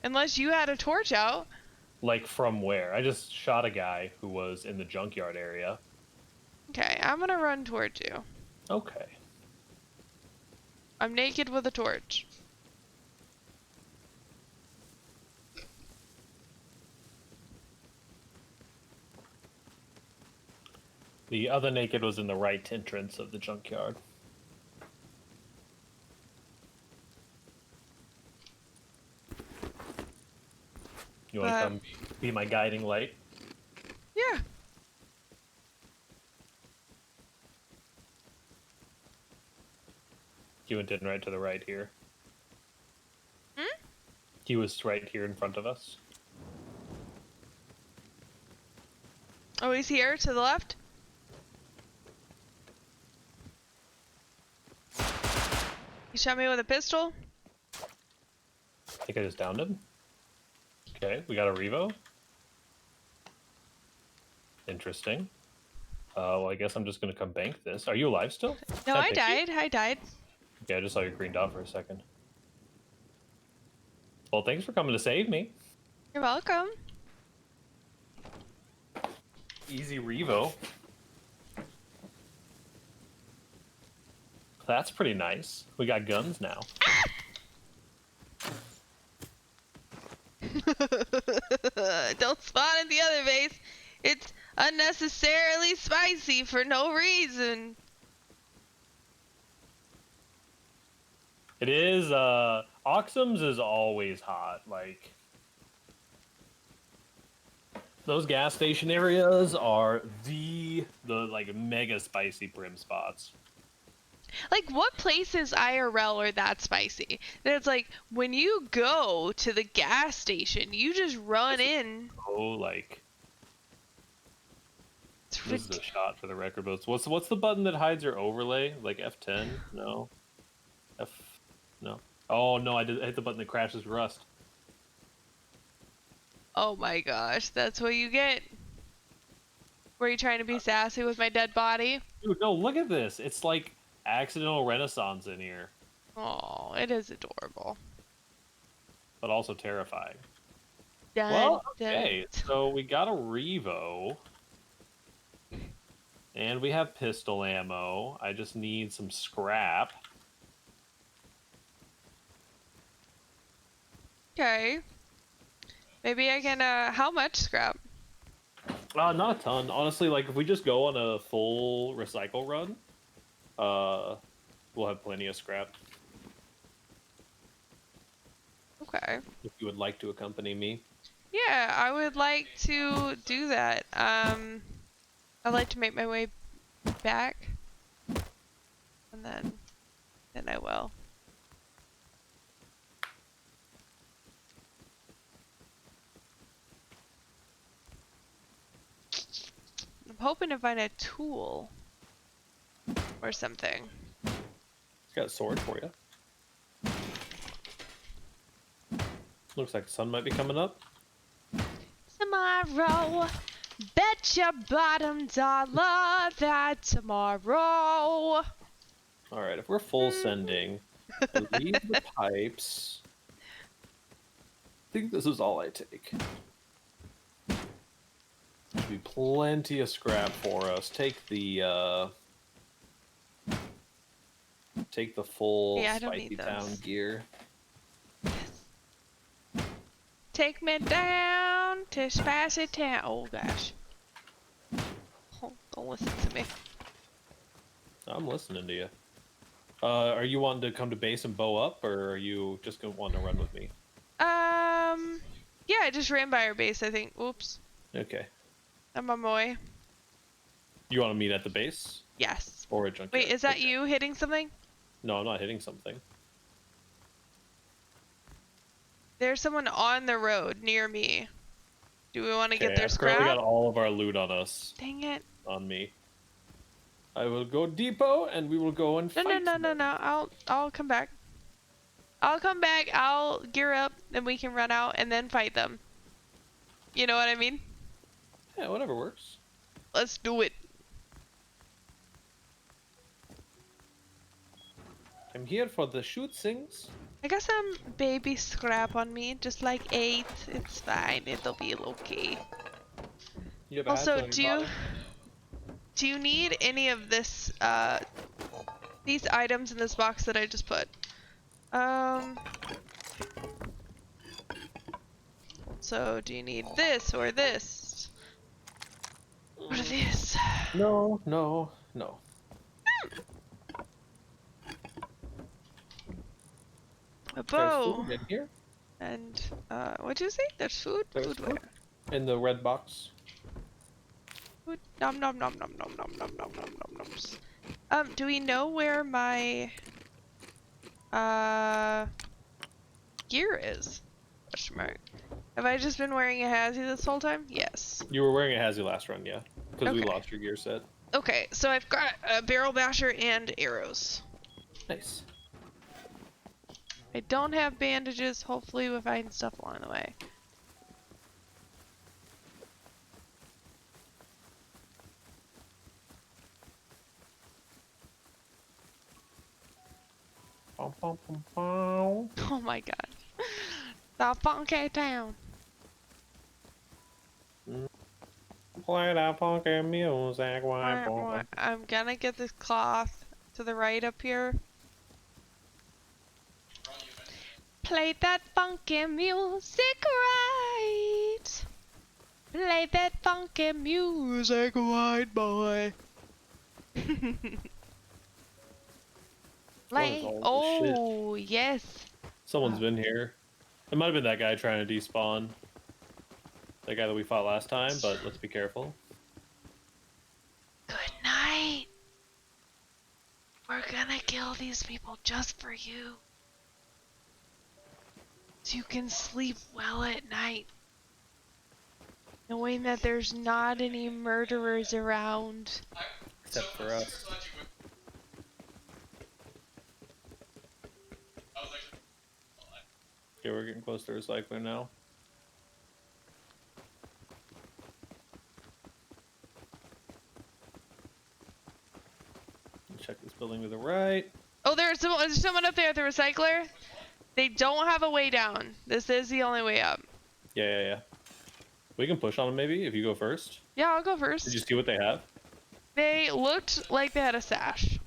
Unless you had a torch out. Like from where? I just shot a guy who was in the junkyard area. Okay, I'm gonna run towards you. Okay. I'm naked with a torch. The other naked was in the right entrance of the junkyard. You want to come be my guiding light? Yeah. He went in right to the right here. Hmm? He was right here in front of us. Oh, he's here to the left. He shot me with a pistol. I think I just downed him. Okay, we got a Revo. Interesting. Well, I guess I'm just gonna come bank this. Are you alive still? No, I Technically. died. I died. Okay, I just saw your green dot for a second. Well, thanks for coming to save me. You're welcome. Easy Revo. That's pretty nice. We got guns now. Don't spawn in the other base. It's unnecessarily spicy for no reason. It is, Oxum's is always hot, like... Those gas station areas are the like, mega spicy prim spots. Like, what places IRL are that spicy? That it's like, when you go to the gas station, you just run in. Oh, like... It's This is a shot for the record books. What's the button that hides your overlay? Like F10? No. No. Oh no, I hit the button that crashes Rust. Oh my gosh, that's what you get. Were you trying to be sassy with my dead body? Dude, no, look at this. It's like accidental renaissance in here, Oh, it is adorable. but also terrifying. Dun, Well, dun. okay, so we got a Revo. And we have pistol ammo. I just need some scrap. Okay. Maybe I can, how much scrap? Not a ton. Honestly, like, if we just go on a full recycle run, we'll have plenty of scrap. Okay. If you would like to accompany me. Yeah, I would like to do that. I'd like to make my way back. And then I will. I'm hoping to find a tool or something. It's got a sword for you. Looks like the sun might be coming up. Tomorrow, bet your bottom dollar that tomorrow. Alright, if we're full sending, leave the pipes. I think this is all I take. Should be plenty of scrap for us. Take the take the full Yeah, I don't spicy need town those. gear. Take me down to Spicy Town. Oh gosh. Oh, don't listen to me. I'm listening to you. Are you wanting to come to base and bow up, or are you just gonna want to run with me? Yeah, I just ran by our base, I think. Oops. Okay. I'm on my way. You want to meet at the base Yes. or a junkyard? Wait, is that Okay. you hitting something? No, I'm not hitting something. There's someone on the road near me. Do we want to get Okay, their I've currently got scrap? all of our loot on us, Dang it. on me. I will go depot, and we will go and No, no, fight no, no, them. no. I'll come back. I'll come back. I'll gear up, and we can run out and then fight them. You know what I mean? Yeah, whatever works. Let's do it. I'm here for the shoot things. I got some baby scrap on me, just like 8. It's fine. It'll be okay. You ever Also, had some of your do you need any of this these items in this box that I just put? So do you need this or this? What are these? No, no, no. A There's bow. food in here. And what'd you say? There's food? There's Food food where? in the red box. Food. Nom nom nom nom nom nom nom nom nom nom noms. Do we know where my gear is? Question mark. Have I just been wearing a hazy this whole time? Yes. You were wearing a hazy last run, yeah, because we Okay. lost your gear set. Okay, so I've got a barrel basher and arrows. Nice. I don't have bandages. Hopefully we'll find stuff along the way. Bum, bum, bum, bum. Oh my god. The funky town. Play that funky music, why, bum, I'm gonna get this cloth to the right up here. Play that funky music right. Play that funky music right, boy. What is all this shit? Oh, yes. Someone's been here. It might have been that guy trying to despawn. That guy that we fought last time, but let's be careful. Good night. We're gonna kill these people just for you. So you can sleep well at night. Knowing that there's not any murderers around. Except for us. Okay, we're getting close to recycling now. Check this building to the right. Oh, there's someone up there at the recycler. They don't have a way down. This is the only way up. Yeah. We can push on them maybe if you go first. Yeah, I'll go first. Did you see what they have? They looked like they had a sash.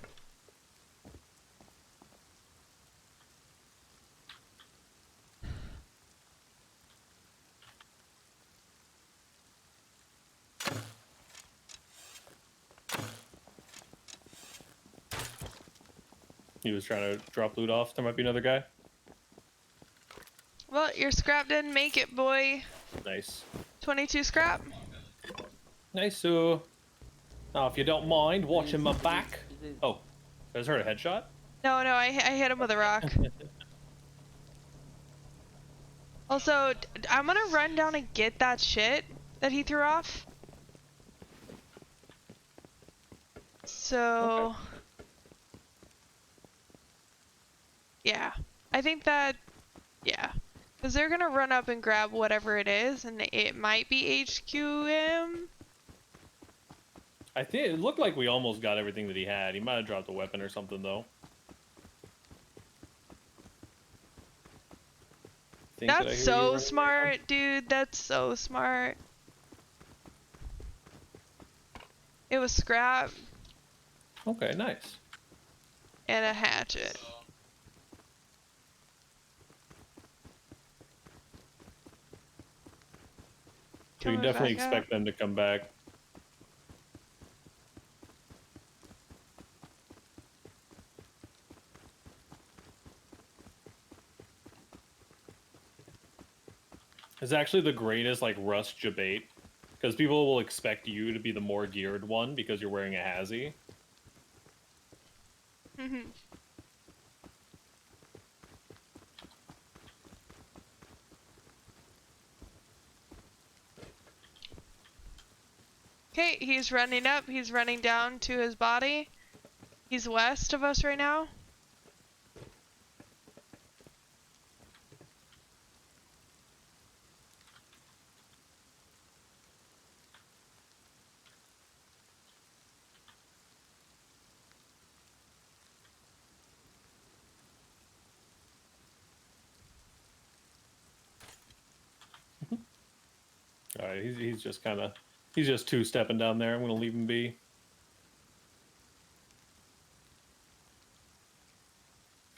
He was trying to drop loot off. There might be another guy. Well, your scrap didn't make it, boy. Nice. 22 scrap. Nice, Sue. Now, if you don't mind watching my back. Oh, I just heard a headshot. No, I hit him with a rock. Also, I'm gonna run down and get that shit that he threw off. So, Okay. yeah, I think that, yeah, because they're gonna run up and grab whatever it is, and it might be HQM. I think it looked like we almost got everything that he had. He might have dropped a weapon or something, though. Think that I That's hear you so right smart, dude. That's so smart. It was scrap. now? Okay, nice. And a hatchet. We can Coming definitely back up. expect them to come back. It's actually the greatest like rush debate because people will expect you to be the more geared one because you're wearing a hazy. Okay, he's running up. He's running down to his body. He's west of us right now. All right, he's just kind of he's just two-stepping down there. I'm gonna leave him be.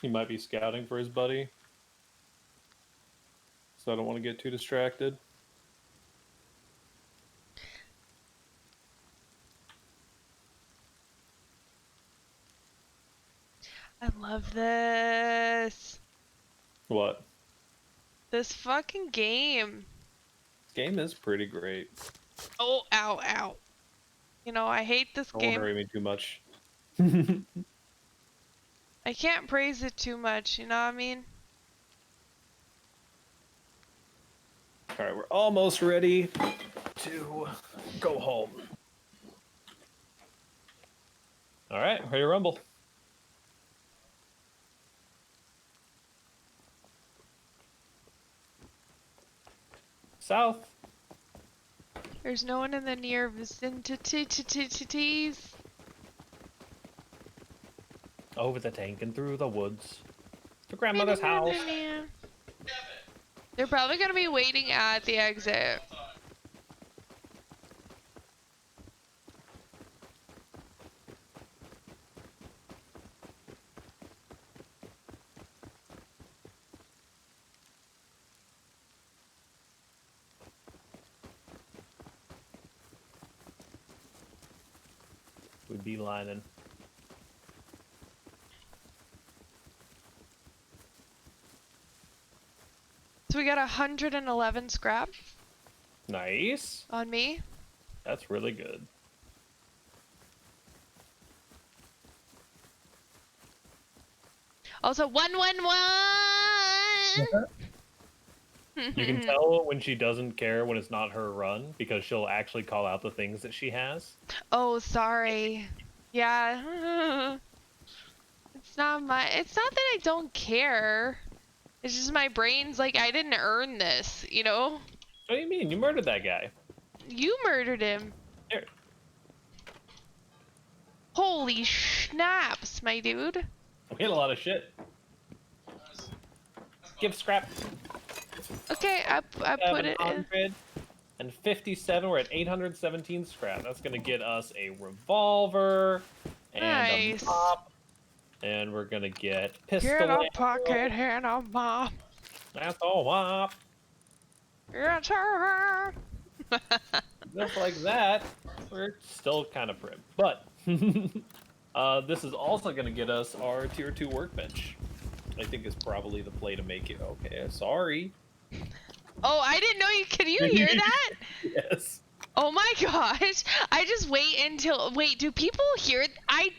He might be scouting for his buddy, so I don't want to get too distracted. I love this. What? This fucking game. This game is pretty great. Oh, ow, ow. You know, I hate this Don't game. worry me too much. I can't praise it too much, you know what I mean? All right, we're almost ready to go home. All right, ready to rumble. South. There's no one in the near vicinities. Over the tank and through the woods. To grandmother's house. They're probably gonna be waiting at the exit. We'd be lining. So we got 111 scrap Nice. on me. That's really good. Also 111. You can tell when she doesn't care when it's not her run because she'll actually call out the things that she has. Oh, sorry. Yeah. It's not that I don't care. It's just my brain's like, I didn't earn this, you know? What do you mean? You murdered that guy. You murdered him. Here. Holy snaps, my dude. We had a lot of shit. Give scrap. Okay, I put it in. 757. We're at 817 scrap. That's gonna get us a revolver and Nice. a mop, and we're gonna get pistol. Get a ammo. pocket and a mop. That's a wop. Get her. Just like that, we're still kind of prim. But this is also gonna get us our tier 2 workbench. I think is probably the play to make it. Okay, sorry. Oh, I didn't know you. Can you hear that? Yes. Oh my gosh! I just wait until. Wait, do people hear? I've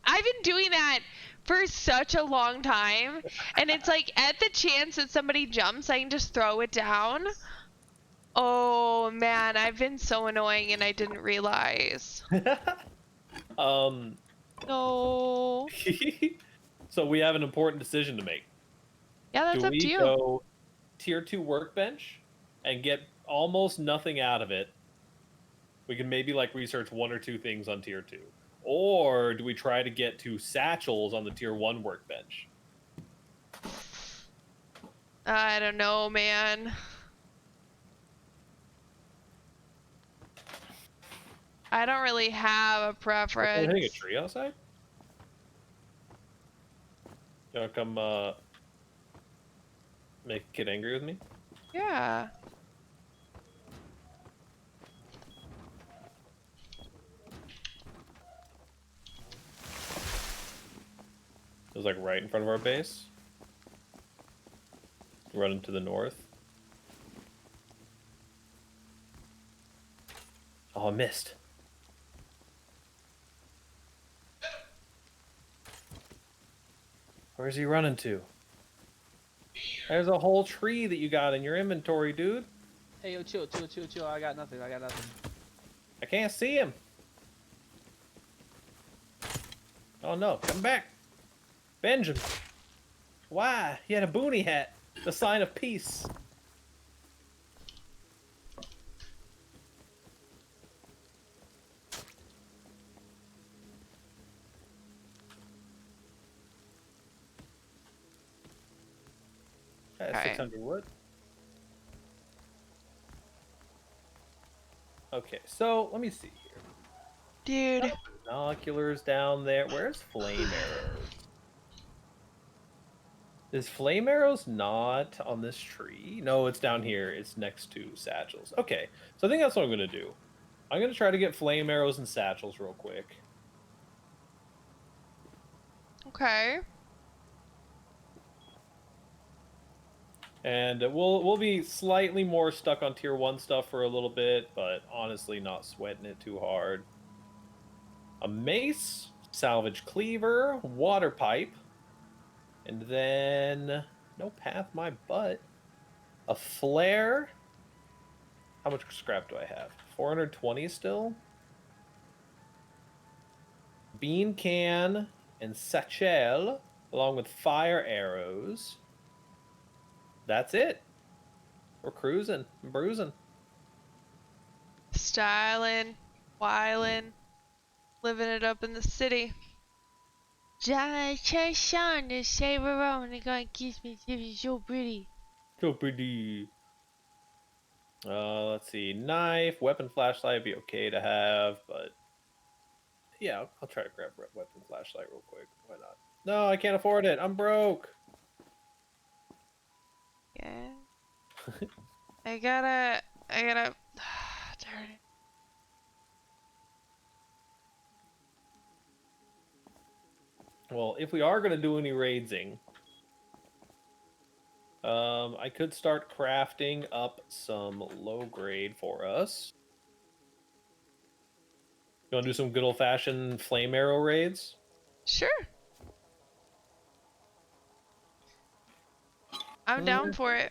been doing that for such a long time, and it's like at the chance that somebody jumps, I can just throw it down. Oh man, I've been so annoying, and I didn't realize. No. So we have an important decision to make. Yeah, that's Do up we to you. go tier 2 workbench and get almost nothing out of it? We can maybe like research 1 or 2 things on tier 2. Or do we try to get to satchels on the tier 1 workbench? I don't know, man. I don't really have a Are we hitting a preference. tree outside? Gonna come make a kid angry with me? Yeah. It was like right in front of our base. Running to the north. Oh, I missed. Where's he running to? There's a whole tree that you got in your inventory, dude. Hey, yo, chill. I got nothing. I can't see him. Oh no, come back. Benjamin. Why? He had a boonie hat. The sign of peace. That's Alright. 600 wood. Okay, so let me see here. Dude. Binoculars down there. Where's flame arrows? Is flame arrows not on this tree? No, it's down here. It's next to satchels. Okay, so I think that's what I'm going to do. I'm going to try to get flame arrows and satchels real quick. Okay. And we'll be slightly more stuck on tier 1 stuff for a little bit, but honestly not sweating it too hard. A mace, salvage cleaver, water pipe, and then no path my butt. A flare. How much scrap do I have? 420 still? Bean can and satchel, along with fire arrows. That's it. We're cruising and bruising. Styling. Wildin'. Living it up in the city. Just on the saber on and gonna kiss me. She's so pretty. So pretty. Let's see. Knife, weapon, flashlight would be okay to have, but yeah, I'll try to grab weapon, flashlight real quick. Why not? No, I can't afford it. I'm broke. Yeah. I gotta. Darn it. Well, if we are gonna do any raidsing, I could start crafting up some low grade for us. You want to do some good old fashioned flame arrow raids? Sure. I'm down for it.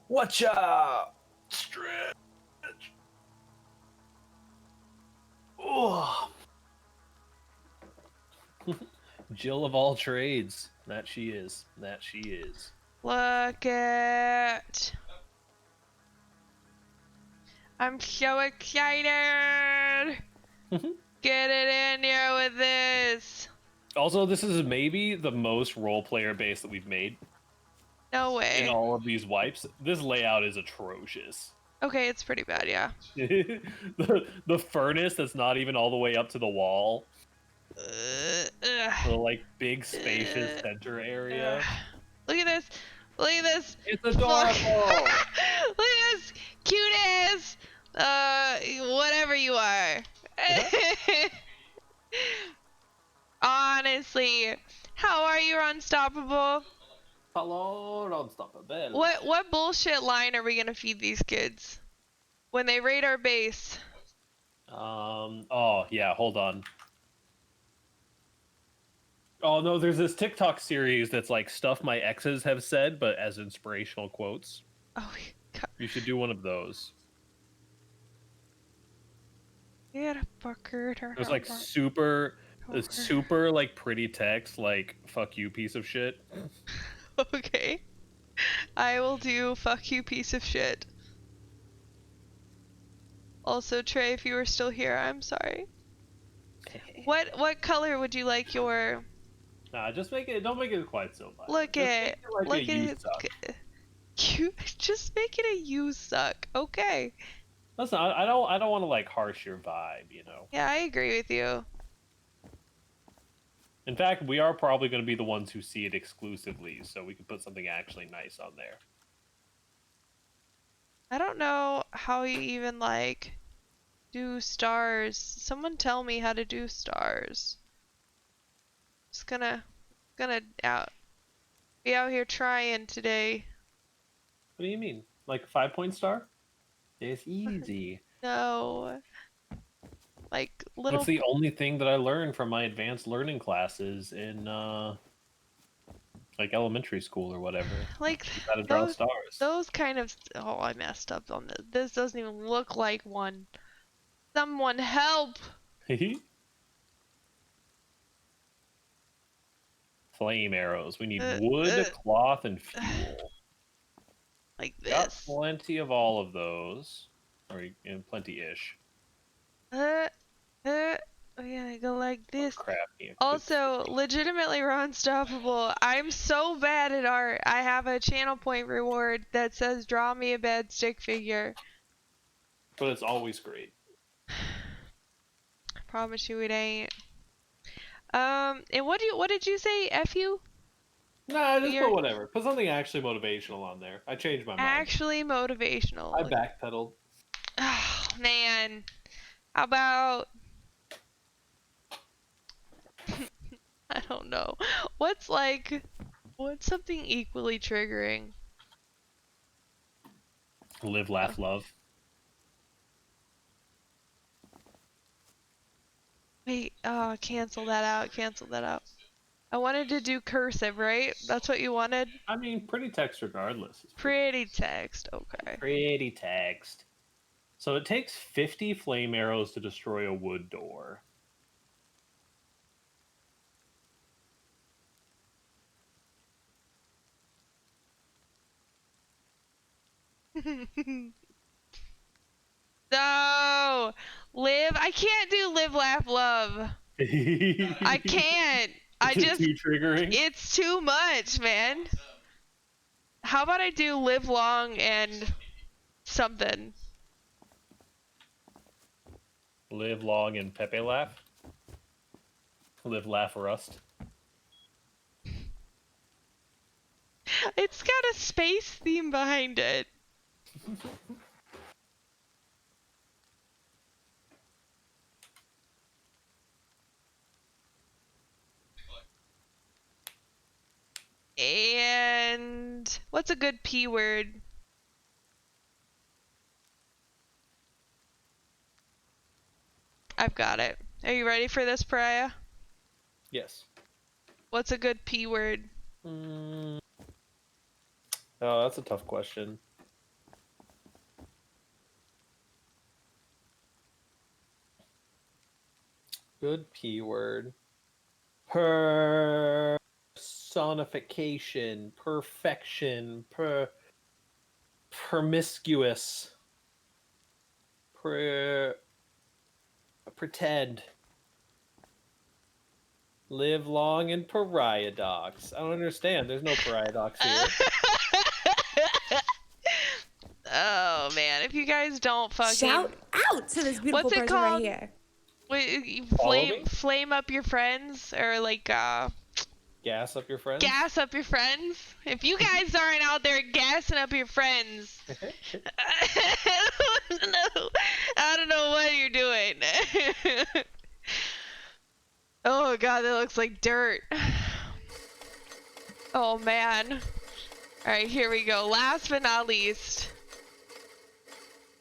Watch out! Stretch. Oh. Jill of all trades. That she is. That she is. Look it. I'm so excited. Get it in here with this. Also, this is maybe the most role player base that we've made No in way. all of these wipes. This layout is atrocious. Okay, it's pretty bad, yeah. the furnace that's not even all the way up to the wall. The like big spacious center area. Look at this. Look at this. It's adorable. Look at this cute ass. Whatever you are. Honestly, how are you, Unstoppable? Hello, Unstoppable. What bullshit line are we gonna feed these kids when they raid our base? Oh yeah, hold on. Oh no, there's this TikTok series that's like stuff my exes have said, but as inspirational quotes. Oh God. You should do one of those. Yeah, fucker. There's like super like pretty text, like "fuck you, piece of shit." Okay. I will do fuck you, piece of shit. Also, Trey, if you were still here, I'm sorry. What color would you like your... Nah, just make it. Don't make it quite so much. Look at like look a at you it. suck. You just make it a you suck. Okay. Listen, I don't want to like harsh your vibe, you know. Yeah, I agree with you. In fact, we are probably going to be the ones who see it exclusively, so we can put something actually nice on there. I don't know how you even like do stars. Someone tell me how to do stars. Just gonna be out here trying today. What do you mean? Like a 5-point star? It's easy. No. Like It's little the only thing that I learned from my advanced learning classes in like elementary school or whatever. like How to draw stars. those kind of oh, I messed up on this. This doesn't even look like one. Someone help. Flame arrows. We need Uh, wood, uh, cloth, and fuel. Like Got this. plenty of all of those. Or plenty-ish. Oh yeah, I go like this. Crap. Yeah, Also, legitimately unstoppable. I'm so bad at art. I have a channel point reward that says draw me a bad stick figure. But it's always great. Promise you it ain't. And what did you say? F you? Nah, just You're put whatever. Put something actually motivational on there. I changed my mind. actually motivational. I backpedaled. Oh, man. How about I don't know. What's something equally triggering? Live, laugh, love. Wait, cancel that out. Cancel that out. I wanted to do cursive, right? That's what you wanted? I mean, pretty text regardless. Pretty text. Okay. Pretty text. So it takes 50 flame arrows to destroy a wood door. No! I can't do live, laugh, love. I can't. I just, too triggering. it's too much, man. How about I do live long and something? Live long and Pepe laugh. Live, laugh, rust. It's got a space theme behind it. And what's a good P word? I've got it. Are you ready for this, Pariah? Yes. What's a good P word? Oh, that's a tough question. Good P word. Personification, perfection, promiscuous, pretend. Live long and pariah docs. I don't understand. There's no pariah docs here. Oh man, if you guys don't fucking Shout out to this beautiful What's it person right called? here. Wait, you Follow me? flame up your friends or like Gas up your friends. gas up your friends. If you guys aren't out there gassing up your friends, no, I don't know what you're doing. Oh god, that looks like dirt. Oh man. Alright, here we go. Last but not least.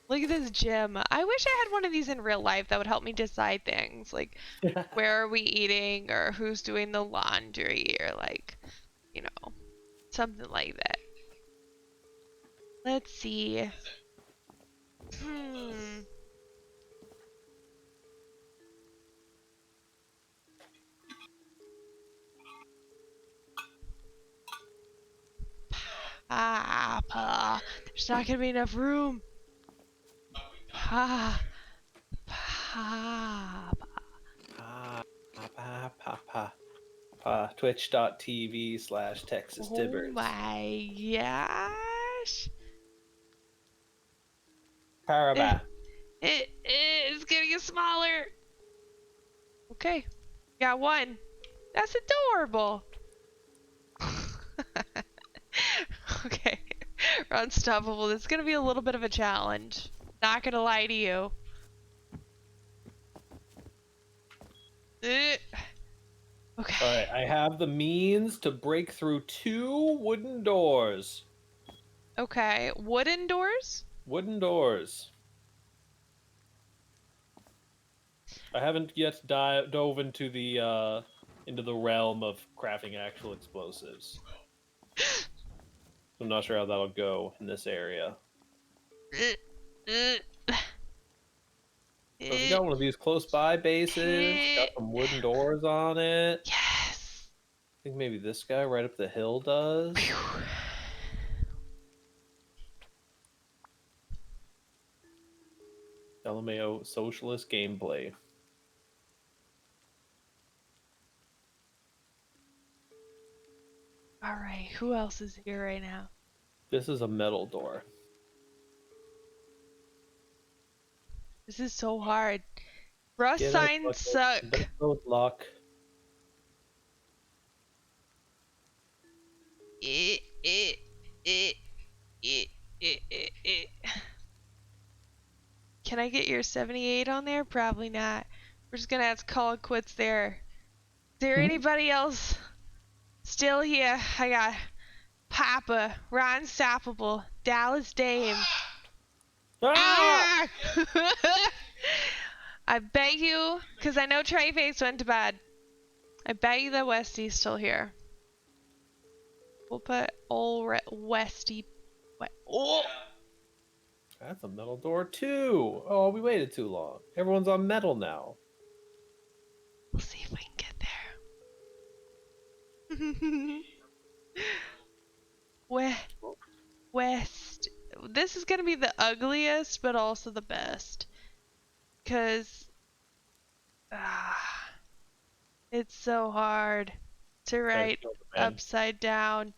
Look at this gym. I wish I had one of these in real life that would help me decide things. Like, where are we eating? Or who's doing the laundry? Or like, you know, something like that. Let's see. Papa. There's not gonna be enough room. Papa. Twitch.tv/Texas Oh Tibbers. my gosh. Paraba. It's getting smaller. Okay. Got one. That's adorable. Okay. Unstoppable. This is gonna be a little bit of a challenge. Not gonna lie to you. Okay. All right, I have the means to break through 2 wooden doors. Okay. Wooden doors? Wooden doors. I haven't yet dove into the realm of crafting actual explosives. I'm not sure how that'll go in this area. So if you got one of these close by bases, got some wooden doors on it. Yes. I think maybe this guy right up the hill does. LMAO socialist gameplay. All right. Who else is here right now? This is a metal door. This is so hard. Rust Get signs suck. Luck. Eh, eh, eh, eh, eh, eh, eh. Can I get your 78 on there? Probably not. We're just gonna have to call it quits there. Is there anybody else still here? I got Papa, Ron Stoppable, Dallas Dame. Ah! I bet you, because I know Treyface went to bed. I bet you that Westy's still here. We'll put old Westy. Oh! That's a metal door too. Oh, we waited too long. Everyone's on metal now. We'll see if we can get there. West. This is gonna be the ugliest, but also the best. Cause it's so hard to write upside down.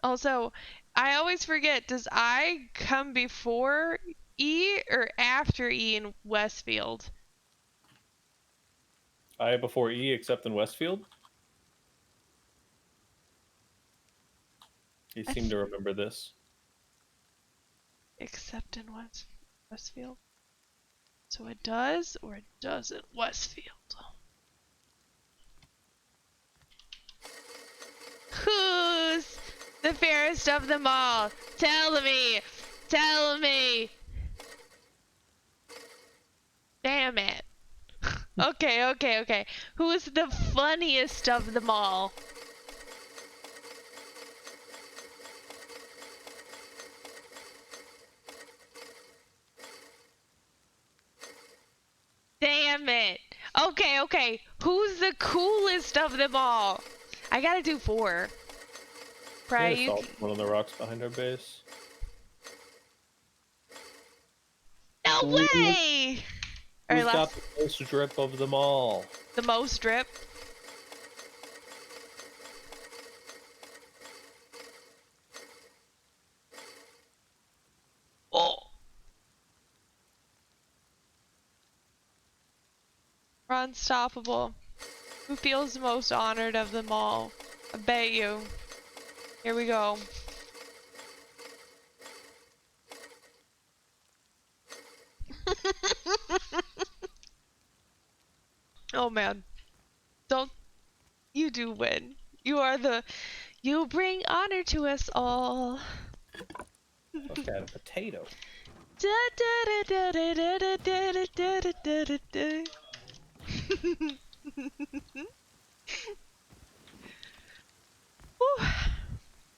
Also, I always forget, does I come before E or after E in Westfield? I before E except in Westfield. You seem to remember this. Except in Westfield? So it does or it doesn't Westfield? Who's the fairest of them all? Tell me! Tell me! Damn it. Okay. Who is the funniest of them all? Damn it. Okay. Who's the coolest of them all? I gotta do 4. Right? Yeah, one of the rocks behind our base. No way! Who's Alright, got the most drip of them all? the most drip. Oh! We're unstoppable. Who feels the most honored of them all? I bet you. Here we go. Oh man. Don't you do win. You bring honor to us all. Look at a potato.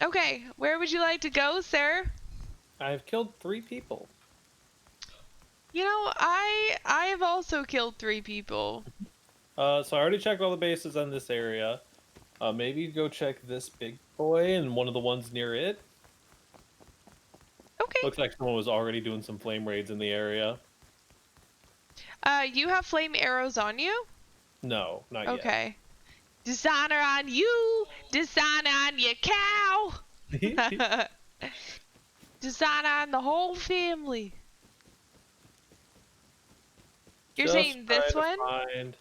Okay, where would you like to go, sir? I've killed 3 people. You know, I have also killed 3 people. So I already checked all the bases on this area. Maybe go check this big boy and one of the ones near it. Okay. Looks like someone was already doing some flame raids in the area. You have flame arrows on you? No, not yet. Okay. Dishonor on you! Dishonor on your cow! Dishonor on the whole family. You're Just saying this trying one? to find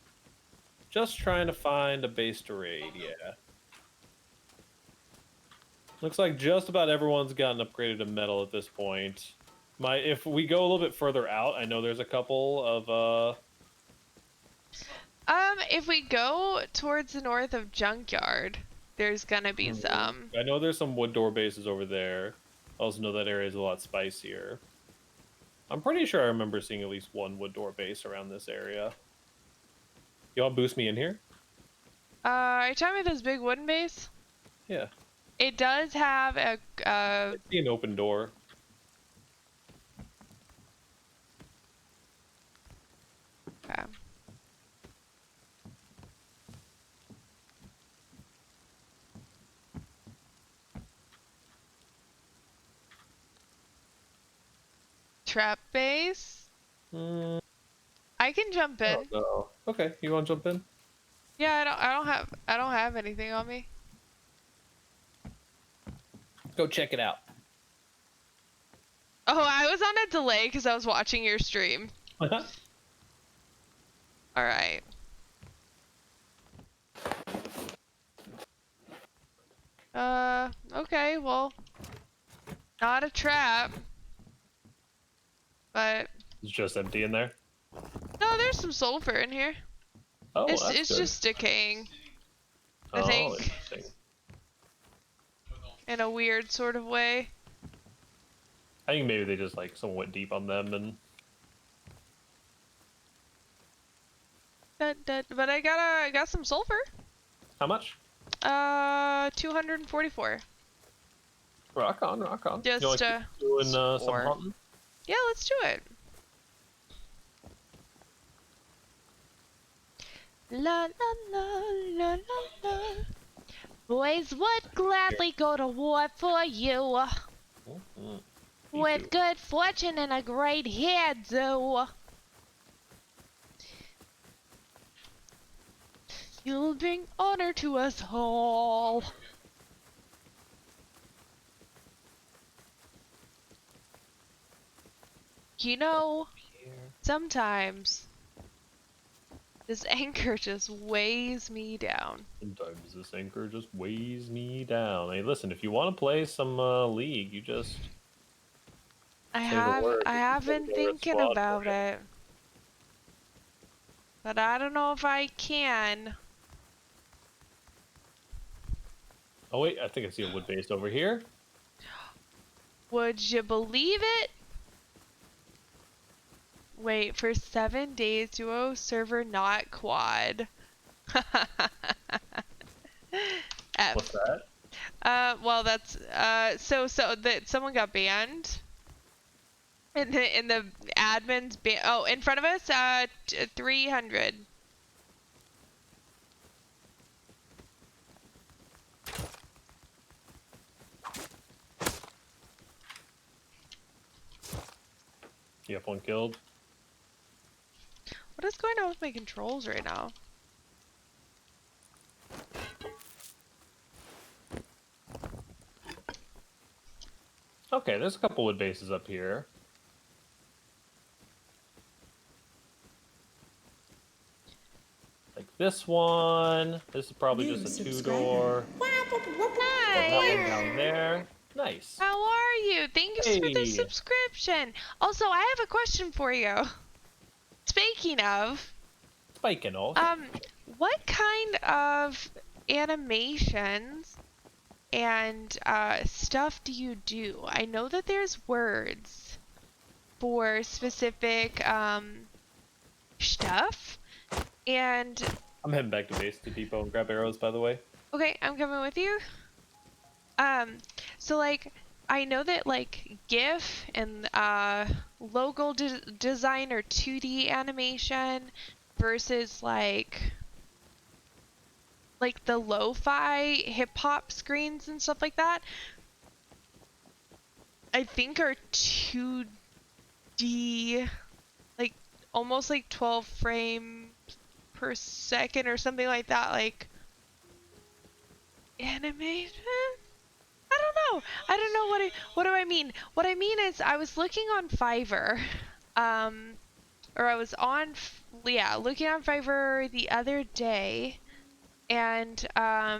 Just trying to find a base to raid, yeah. Looks like just about everyone's gotten upgraded to metal at this point. If we go a little bit further out, I know there's a couple of If we go towards the north of Junkyard, there's gonna be some. I know there's some wood door bases over there. I also know that area is a lot spicier. I'm pretty sure I remember seeing at least one wood door base around this area. Y'all boost me in here? Are you talking about this big wooden base? Yeah. It does have a, I see an open door. okay. Trap base? Mm, I can jump in. no. Okay, you want to jump in? Yeah, I don't have anything on me. Go check it out. Oh, I was on a delay because I was watching your stream. Alright. Okay, well, not a trap. But, It's just empty in there. no, there's some sulfur in here. Oh, It's that's good. just decaying, I Oh, think, interesting. in a weird sort of way. I think maybe they just like someone went deep on them and. But I got some sulfur. How much? 244. Rock on, rock on. Just, you like doing some four. hunting? Yeah, let's do it. La la la la la la. Boys would gladly go to war for you. Mm-hmm. With good fortune and a great hairdo. You'll bring honor to us all. You know, sometimes this anchor just weighs me down. Sometimes this anchor just weighs me down. Hey, listen, if you want to play some League, you just I say the word. have been There's a thinking squad about for you. it. But I don't know if I can. Oh wait, I think I see a wood base over here. Would you believe it? Wait, for 7 days, duo server not quad. F. What's that? Well, that's so that someone got banned. In the admins oh, in front of us, 300. You have one killed. What is going on with my controls right now? Okay, there's a couple wood bases up here. Like this one. This is probably New just a subscriber. two-door. That one Hi. down there. Nice. How are you? Thank you for the Hey. subscription. Also, I have a question for you. Speaking of, Spiking off. what kind of animations and stuff do you do? I know that there's words for specific stuff, and I'm heading back to base to depot and grab arrows, by the way. okay, I'm coming with you. So like, I know that like GIF and logo design or 2D animation versus like the lo-fi hip hop screens and stuff like that, I think are 2D, like almost like 12 frames per second or something like that, like animation. I don't know what do I mean. What I mean is I was looking on Fiverr, or I was on, yeah, looking on Fiverr the other day, and I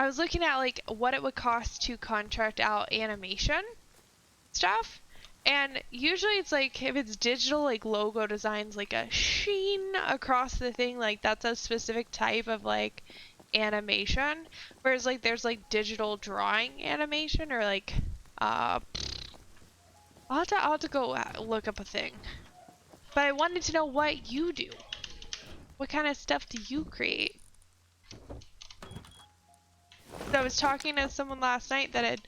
was looking at like what it would cost to contract out animation stuff. And usually it's like if it's digital, like logo designs, like a sheen across the thing, like that's a specific type of like animation. Whereas like there's like digital drawing animation or like I'll have to go look up a thing. But I wanted to know what you do. What kind of stuff do you create? So I was talking to someone last night that had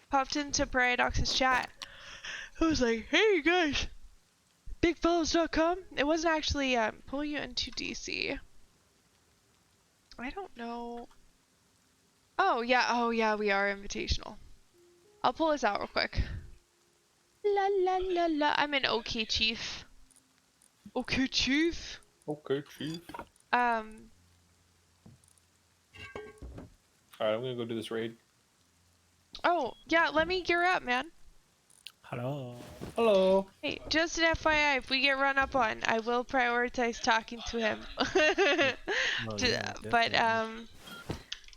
popped into Paradox's chat. I was like, hey guys, bigfellows.com. It wasn't actually pull you into DC. I don't know. Oh yeah, we are invitational. I'll pull this out real quick. La la la la. I'm an OK Chief. OK Chief. Okay, chief. Um. All right, I'm gonna go do this raid. Oh yeah, let me gear up, man. Hello. Hello. Hey, just an FYI, if we get run up on, I will prioritize talking to him. Well, yeah, But definitely.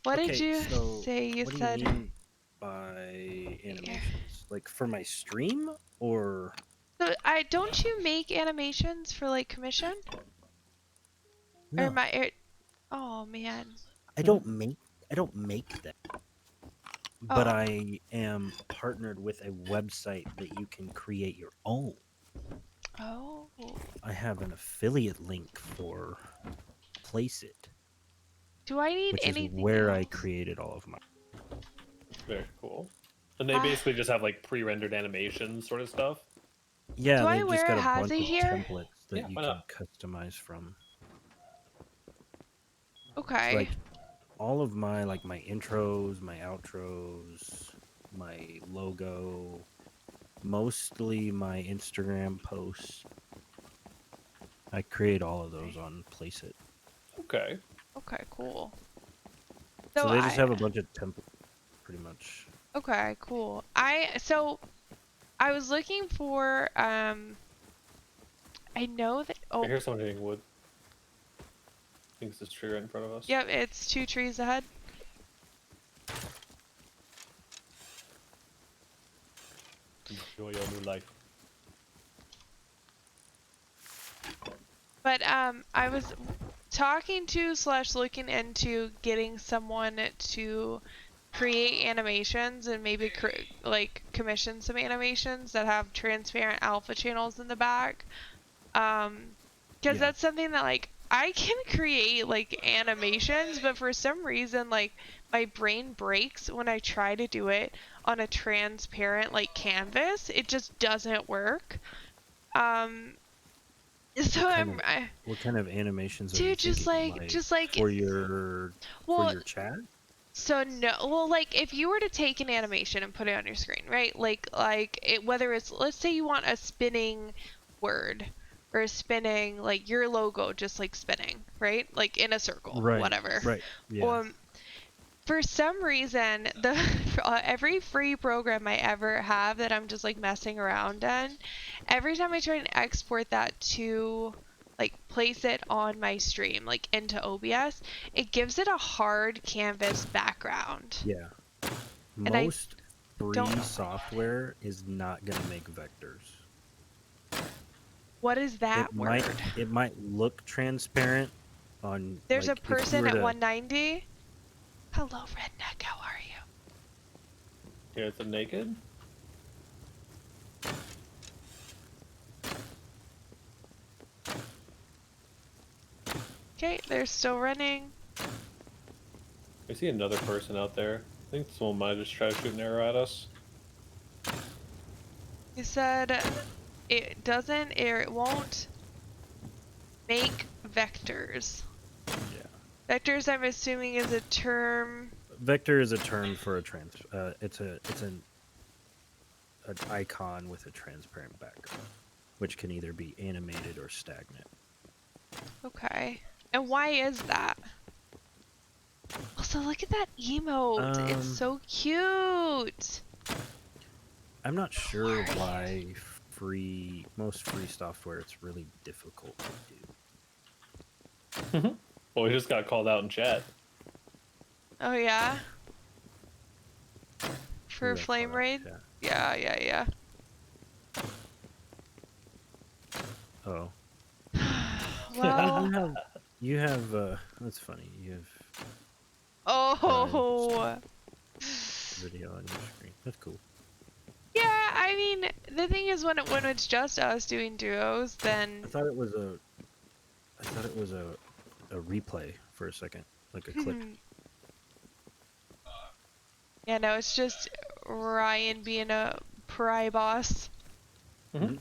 what Okay, did you so say? You what do said. you mean by animations? Like for my stream or So I don't you make animations for like commission? Or no? am I? Oh man. I don't make them. But Oh. I am partnered with a website that you can create your own. Oh. I have an affiliate link for Place It, Do I need which is anything where I else? created all of my. Very cool. And they basically just have like pre-rendered animations sort of stuff. Yeah, Do I they've just wear got a a bunch hazy of here? templates that Yeah, you why can not? customize from. Okay. Like all of my my intros, my outros, my logo, mostly my Instagram posts. I create all of those on Place It. Okay. Okay, cool. So So they just have a bunch of templates, pretty much. okay, cool. I was looking for I know that I oh hear someone hitting wood. I think it's this tree right in front of us. yep, it's 2 trees ahead. Enjoy your new life. But I was talking to slash looking into getting someone to create animations and maybe like commission some animations that have transparent alpha channels in the back. Because Yeah. that's something that like I can create like animations, but for some reason like my brain breaks when I try to do it on a transparent like canvas. It just doesn't work. So What kind of animations are you dude, thinking? just like For your well, chat? so no, well, like if you were to take an animation and put it on your screen, right? Like it, whether it's, let's say you want a spinning word or a spinning like your logo just like spinning, right? Like in a circle, Right. whatever. Right. Yeah. For some reason, the every free program I ever have that I'm just like messing around in, every time I try and export that to like place it on my stream, like into OBS, it gives it a hard canvas background. Yeah. And I Most free don't. software is not gonna make vectors. What is that word? It might look transparent on There's a like if you person were at to 190. Hello, redneck. How are you? Yeah, it's a naked. Okay, they're still running. I see another person out there. I think someone might just try to shoot an arrow at us. He said it doesn't, or it won't make vectors. Yeah. Vectors, I'm assuming, is a term. Vector is a term for a it's an icon with a transparent background, which can either be animated or stagnant. Okay. And why is that? Also, look at that emote. It's so cute. I'm not sure why most free software, it's really difficult to do. Well, we just got called out in chat. Oh yeah. We For got flame caught out raid? in chat. Yeah. Oh. Well. You have that's funny. You have Oh. video on your screen. That's cool. Yeah, I mean, the thing is, when it's just us doing duos, then I thought it was a replay for a second, like a clip. yeah, no, it's just Ryan being a pry boss. Mhm.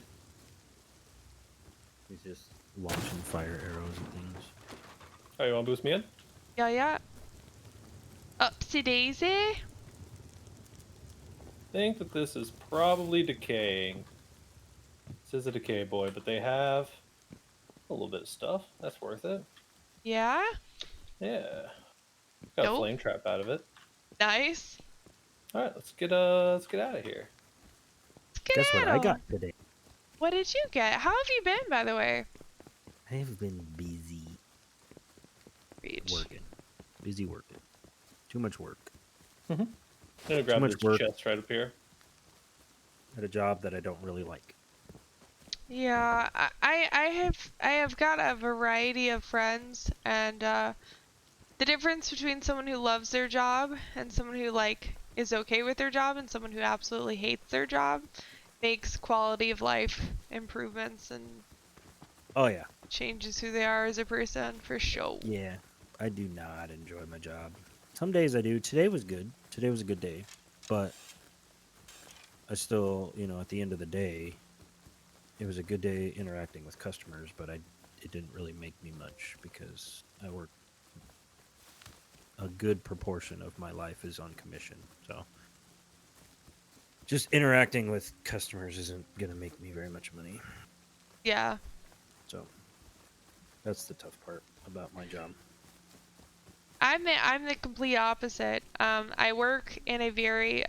He's just launching fire arrows and things. Oh, you want to boost me in? Yeah. Upsy daisy. Think that this is probably decaying. This is a decay boy, but they have a little bit of stuff. That's worth it. Yeah. Yeah. Got a Nope. flame trap out of it. Nice. All right, let's get out of here. Guess what I Skedaddle. got today? What did you get? How have you been, by the way? I have been busy Reach. working. Busy working. Too much work. I'm gonna grab much this work. chest right up here. At a job that I don't really like. Yeah, I have got a variety of friends, and the difference between someone who loves their job and someone who is okay with their job and someone who absolutely hates their job makes quality of life improvements and Oh yeah. changes who they are as a person for sure. Yeah. I do not enjoy my job. Some days I do. Today was good. Today was a good day. But I still, at the end of the day, it was a good day interacting with customers, but it didn't really make me much because I work a good proportion of my life is on commission. So just interacting with customers isn't going to make me very much money. Yeah. So that's the tough part about my job. I'm the complete opposite. I work in a very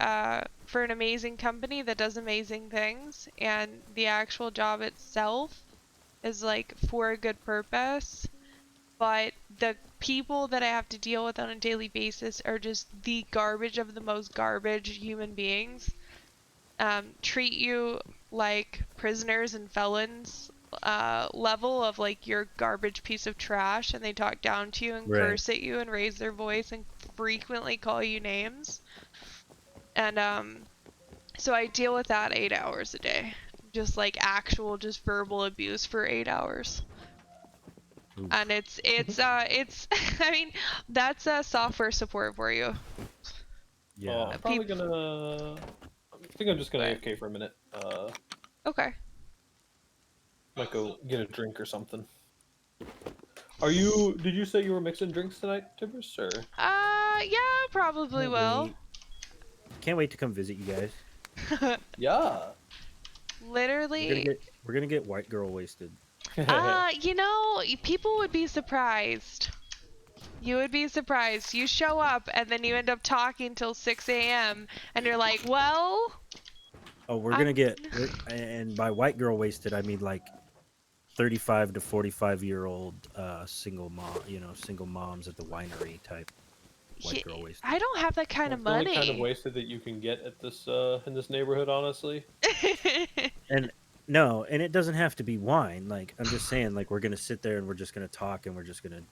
for an amazing company that does amazing things, and the actual job itself is for a good purpose. But the people that I have to deal with on a daily basis are just the garbage of the most garbage human beings. Treat you like prisoners and felons level of you're a garbage piece of trash, and they talk down to you and Right. curse at you and raise their voice and frequently call you names. And so I deal with that 8 hours a day. Just actual just verbal abuse for 8 hours. Oof. And it's I mean, that's software support for you. Yeah. Well, I'm probably gonna. I think I'm just gonna What? AFK for a minute. Okay. Might go get a drink or something. Did you say you were mixing drinks tonight, Tibbers, or? Yeah, probably will. Can't wait to come visit you guys. Yeah. Literally. We're gonna get white girl wasted. People would be surprised. You would be surprised. You show up and then you end up talking till 6 a.m. and you're like, well. Oh, we're gonna and by white girl wasted, I mean 35 to 45-year-old single moms at the winery type white girl wasted. I don't have that kind of It's the only money. kind of wasted that you can get at this in this neighborhood, honestly. And no, and it doesn't have to be wine. I'm just saying, we're gonna sit there and we're just gonna talk and we're just gonna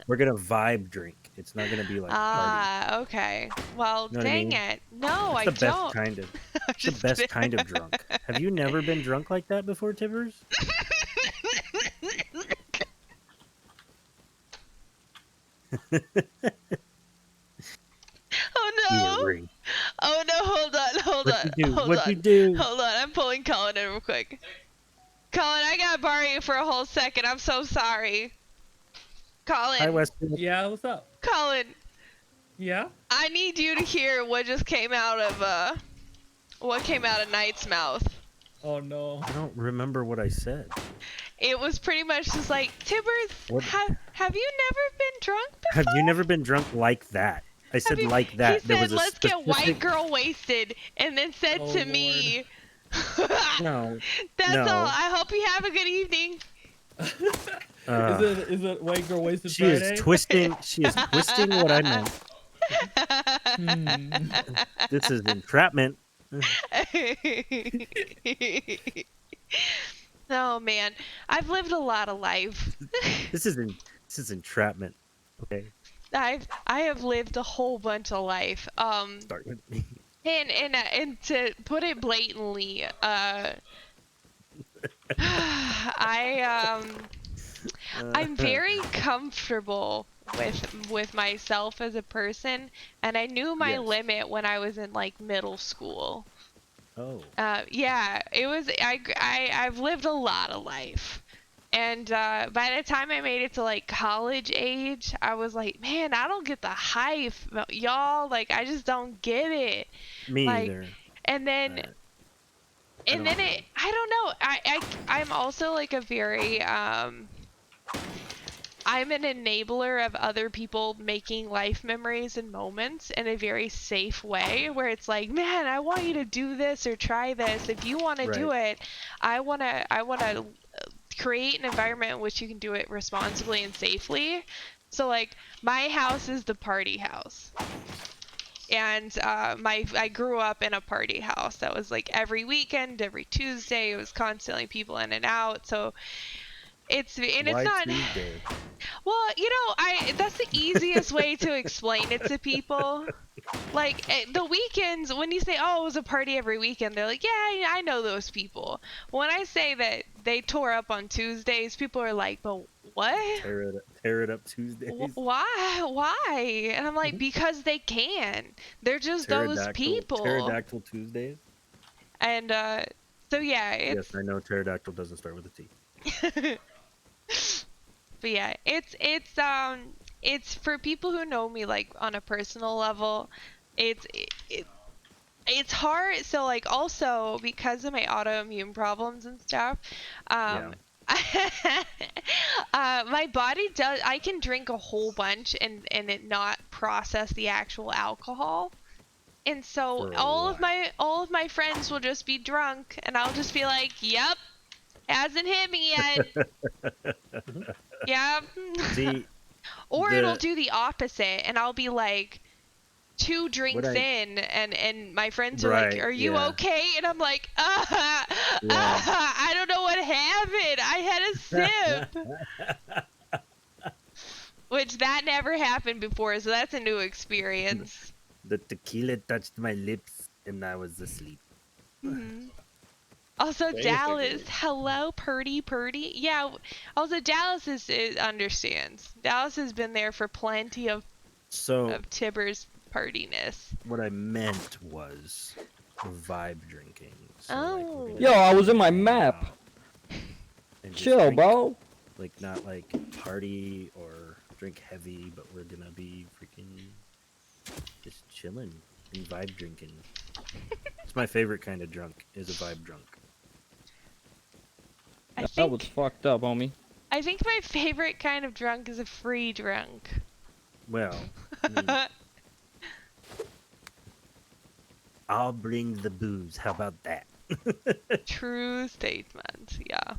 we're gonna vibe drink. It's not gonna be party. Okay. Well, You know what I dang mean? it. No, It's I the don't. best kind of. It's the Just best kidding. kind of drunk. Have you never been drunk like that before, Tibbers? Oh no! Oh no! Hold on! What'd you do? Hold on! I'm pulling Colin in real quick. Colin, I gotta borrow you for a whole second. I'm so sorry. Colin. Hi, Weston. Yeah, what's up? Colin, Yeah? I need you to hear what just came out of Knight's mouth. Oh no. I don't remember what I said. It was pretty much just like, Tibbers, have you never been drunk before? Have you never been drunk like that? I said like that. He There said, was a let's get white specific- girl wasted, and then said Oh, to me, No. That's No. all. I hope you have a good evening. Is it White Girl Wasted She Friday? is twisting. She is twisting what I meant. Hmm. This is entrapment. Oh man, I've lived a lot of life. This is entrapment. Okay, I have lived a whole bunch of life. start with me. And to put it blatantly, I I'm very comfortable with myself as a person, and I knew my Yes. limit when I was in like middle school. Oh, Yeah, it was I've lived a lot of life. And by the time I made it to like college age, I was like, man, I don't get the hype, y'all. Like, I just don't get it. me Like, either. and then I and don't then it, I don't know. I'm also like a very I'm an enabler of other people making life memories and moments in a very safe way where it's like, man, I want you to do this or try this. If you want to do it, I want to create an environment in which you can do it responsibly and safely. So like my house is the party house. And I grew up in a party house that was like every weekend, every Tuesday, it was constantly people in and out. So it's Why not Tuesday? well, that's the easiest way to explain it to people. Like the weekends, when you say, "Oh, it was a party every weekend," they're like, "Yeah, I know those people." When I say that they tore up on Tuesdays, people are like, "But what? Tear it up Tuesdays. Why? Why?" And I'm like, "Because they can. They're just those people." Pterodactyl Tuesdays. And so yeah, Yes, I know pterodactyl doesn't start with a T. but yeah, it's for people who know me like on a personal level. It's hard. So like also because of my autoimmune problems and stuff, Yeah. my body does. I can drink a whole bunch and it not process the actual alcohol. And so For a all of while. my friends will just be drunk, and I'll just be like, "Yep, hasn't hit me yet." Yep. See, Or it'll the do the opposite, and I'll be like two what drinks I in, and my friends are like, right, "Are you yeah, okay?" And I'm like, yeah. I don't know what happened. I had a sip." Which that never happened before, so that's a new experience. The tequila touched my lips and I was asleep. Mhm. Also, Dallas, Basically. hello, Purdy. Yeah, also Dallas understands. Dallas has been there for plenty So of Tibbers partiness. what I meant was vibe drinking. So like we're Oh. gonna Yo, I was just in my hang map. out and just Chill, drink. bro. Like not like party or drink heavy, but we're gonna be freaking just chilling and vibe drinking. It's my favorite kind of drunk is a vibe drunk. That was fucked up, homie. I think my favorite kind of drunk is a free drunk. Well, I mean, I'll bring the booze. How about that? True statement. Yeah.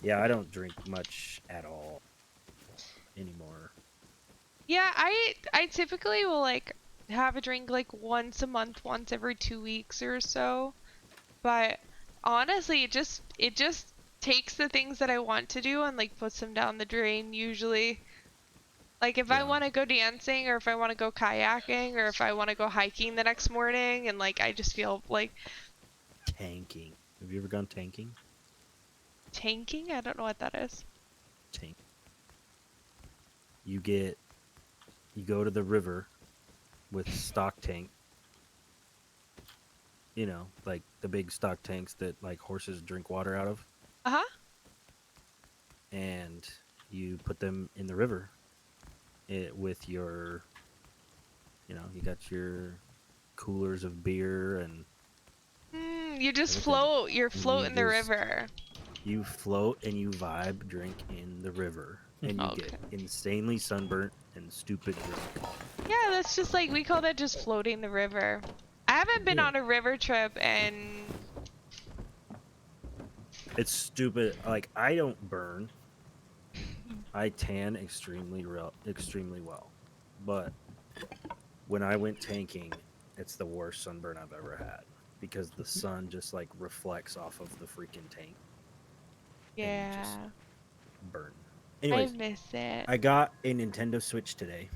Yeah, I don't drink much at all anymore. Yeah, I typically will like have a drink like once a month, once every 2 weeks or so. But honestly, it just takes the things that I want to do and like puts them down the drain usually. Like if I Yeah. want to go dancing or if I want to go kayaking or if I want to go hiking the next morning and like I just feel like Tanking. Have you ever gone tanking? tanking, I don't know what that is. Tank. You go to the river with stock tank. You know, like the big stock tanks that like horses drink water out of. Uh-huh. And you put them in the river with your, you got your coolers of beer and You just everything. float. You're And floating the river. you float and you vibe drink in the river. and you Okay. get insanely sunburnt and stupid drunk. Yeah, that's just like, we call that just floating the river. I haven't been Yeah. on a river trip and It's stupid. Like, I don't burn. I tan extremely well. But when I went tanking, it's the worst sunburn I've ever had because the sun just like reflects off of the freaking tank and you just yeah, burn. I Anyways, miss it. I got a Nintendo Switch today.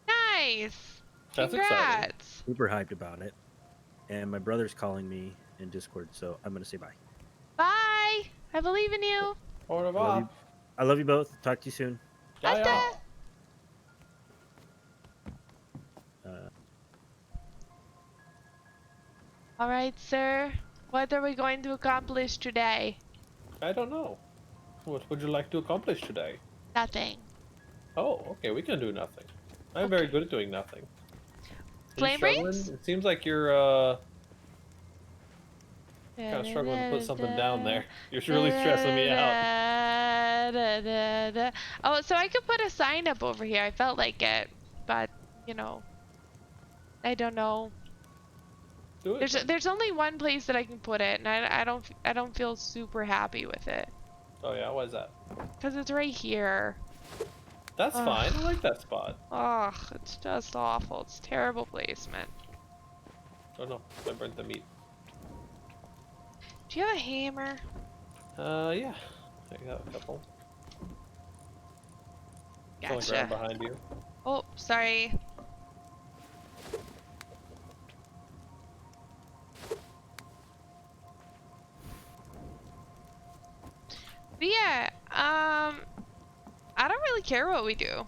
Nice. That's exciting. Congrats. Super hyped about it. And my brother's calling me in Discord, so I'm gonna say bye. Bye. I believe in you. Au I love revoir. you. I love you both. Talk to you soon. Yeah, yeah. Bye. Uh, All right, sir. What are we going to accomplish today? I don't know. What would you like to accomplish today? Nothing. Oh, okay, we can do nothing. I'm very Okay. good at doing nothing. Are you Flame struggling? rings? It seems like you're kind of struggling to put something down there. You're really stressing me out. Oh, so I could put a sign up over here. I felt like it, but you know, I don't know. Do it. Then. There's only one place that I can put it, and I don't feel super happy with it Oh yeah, why is that? because it's right here. That's Ugh. fine. I like that spot. Ugh, it's just awful. It's terrible placement. Oh no, I burnt the meat. Do you have a hammer? Yeah. I got a couple. It's on the ground Gotcha. behind you. Oh, sorry. But yeah, I don't really care what we do.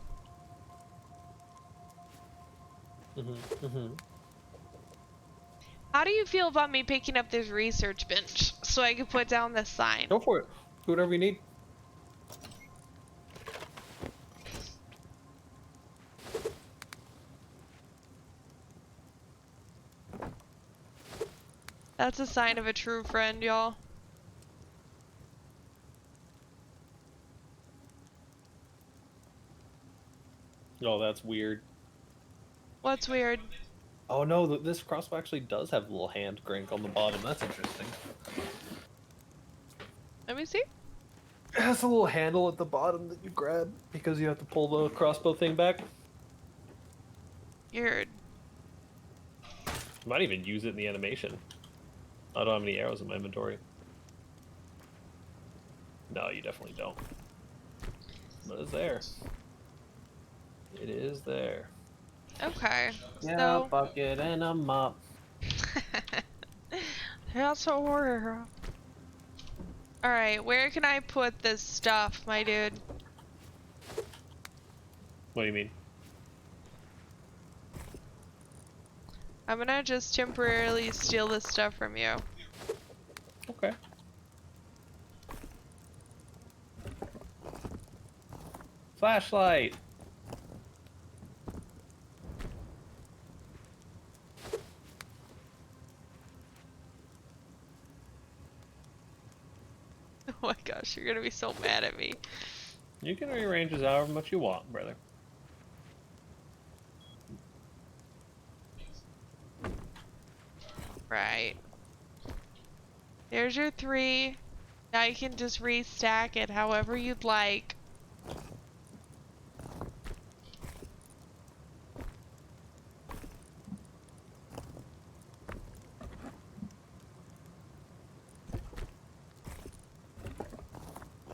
How do you feel about me picking up this research bench so I can put down this sign? Go for it. Do whatever you need. That's a sign of a true friend, y'all. Oh, that's weird. What's weird? Oh no, this crossbow actually does have a little hand crank on the bottom. That's interesting. Let me see. It has a little handle at the bottom that you grab because you have to pull the crossbow thing back. Weird. You might even use it in the animation. I don't have any arrows in my inventory. No, you definitely don't. But it's there. It is there. Okay. Yeah, So bucket and a mop. that's a order. All right, where can I put this stuff, my dude? What do you mean? I'm gonna just temporarily steal this stuff from you. Okay. Flashlight. Oh my gosh, you're gonna be so mad at me. You can rearrange this however much you want, brother. Right. There's your 3. Now you can just restack it however you'd like.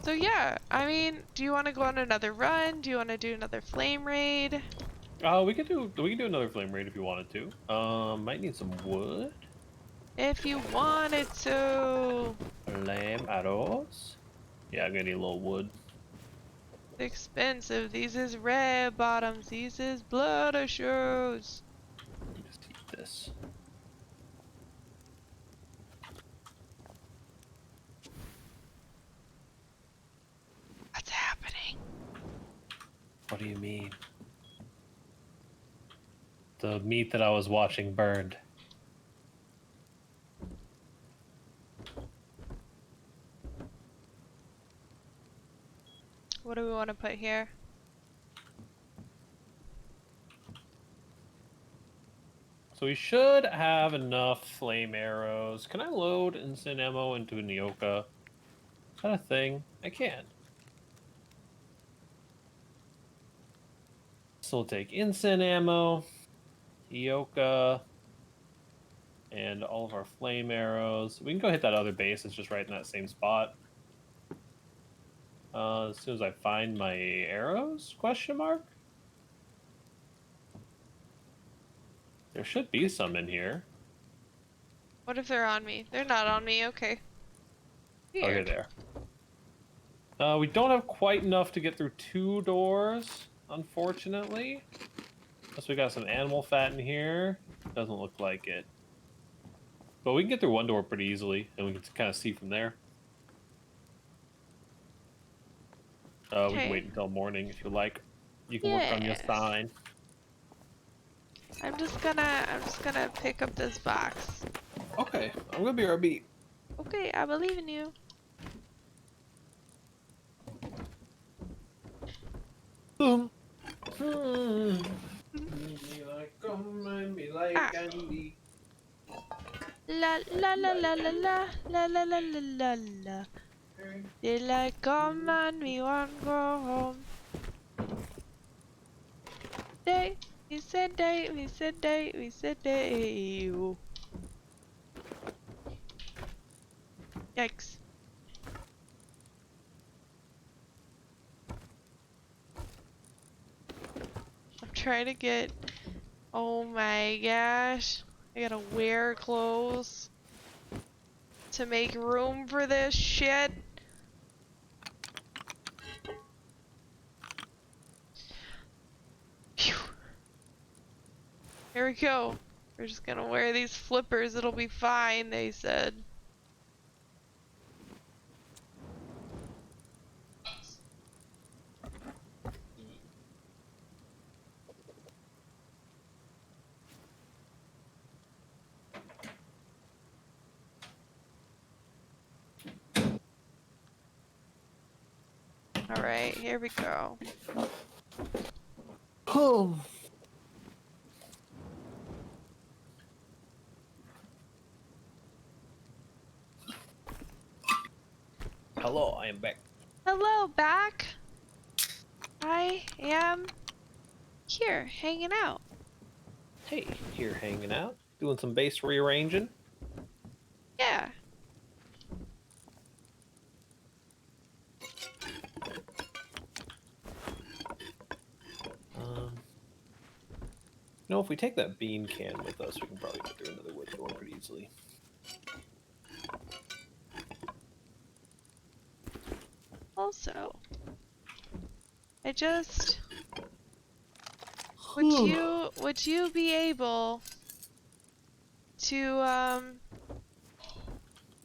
So yeah, I mean, do you want to go on another run? Do you want to do another flame raid? We can do another flame raid if you wanted to. Might need some wood. If you wanted to. Flame arrows. Yeah, I'm gonna need a little wood. It's expensive. These is red bottoms. These is blood shoes. Just eat this. What's happening? What do you mean? The meat that I was watching burned. What do we want to put here? So we should have enough flame arrows. Can I load instant ammo into a Nyoka? Is that a thing? I can. So we'll take instant ammo, Nyoka, and all of our flame arrows. We can go hit that other base. It's just right in that same spot. As soon as I find my arrows? Question mark. There should be some in here. What if they're on me? They're not on me. Okay. Okay, Weird. there. We don't have quite enough to get through 2 doors, unfortunately. Unless we got some animal fat in here. Doesn't look like it. But we can get through 1 door pretty easily, and we can kind of see from there. We can wait until morning if you like. You can work on your Yes. sign. I'm just gonna pick up this box. Okay, I'm gonna be RB. Okay, I believe in you. Boom. Me like come, me like Ah. candy. La la la la la la la la la la la la. Daylight come and we want go home. Day, we said day, we said day, we said day. Ooh. Yikes. I'm trying to get. Oh my gosh. I gotta wear clothes to make room for this shit. Phew. Here we go. We're just gonna wear these flippers. It'll be fine, they said. Alright, here we go. Boom. Hello, I am back. Hello, back. I am here, hanging out. Hey, here hanging out, doing some base rearranging. Yeah. You know, if we take that bean can with us, we can probably get through another wood door pretty easily. Also, I just would you be able to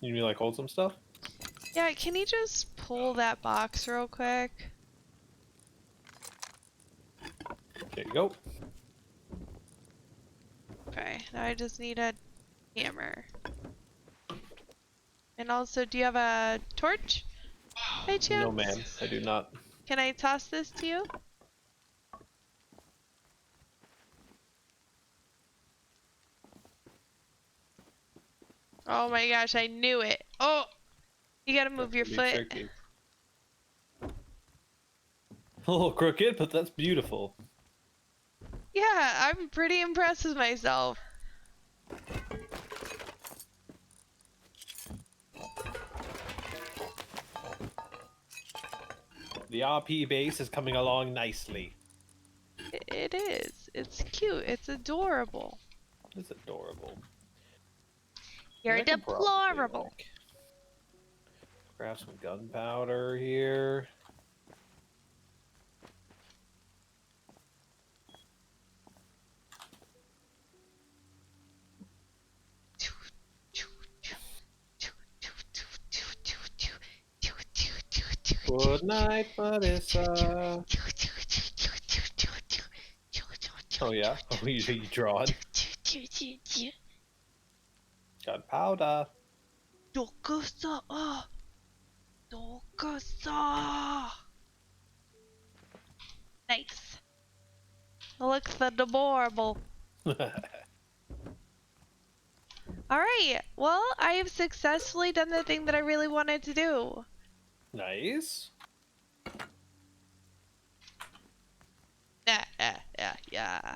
You mean like hold some stuff? yeah, can you just pull that box real quick? There you go. Okay, now I just need a hammer. And also, do you have a torch by chance? No, ma'am, I do not. Can I toss this to you? Oh my gosh, I knew it. Oh, you gotta move your foot. Tricky. A little crooked, but that's beautiful. Yeah, I'm pretty impressed with myself. The RP base is coming along nicely. It is. It's cute. It's adorable. It's adorable. You're I can probably, deplorable. like, grab some gunpowder here. Good night, Melissa. Oh yeah? Oh, you drawing? Gunpowder. Dokusa. Dokusa. Nice. Looks adorable. Alright, well, I have successfully done the thing that I really wanted to do. Nice. Yeah.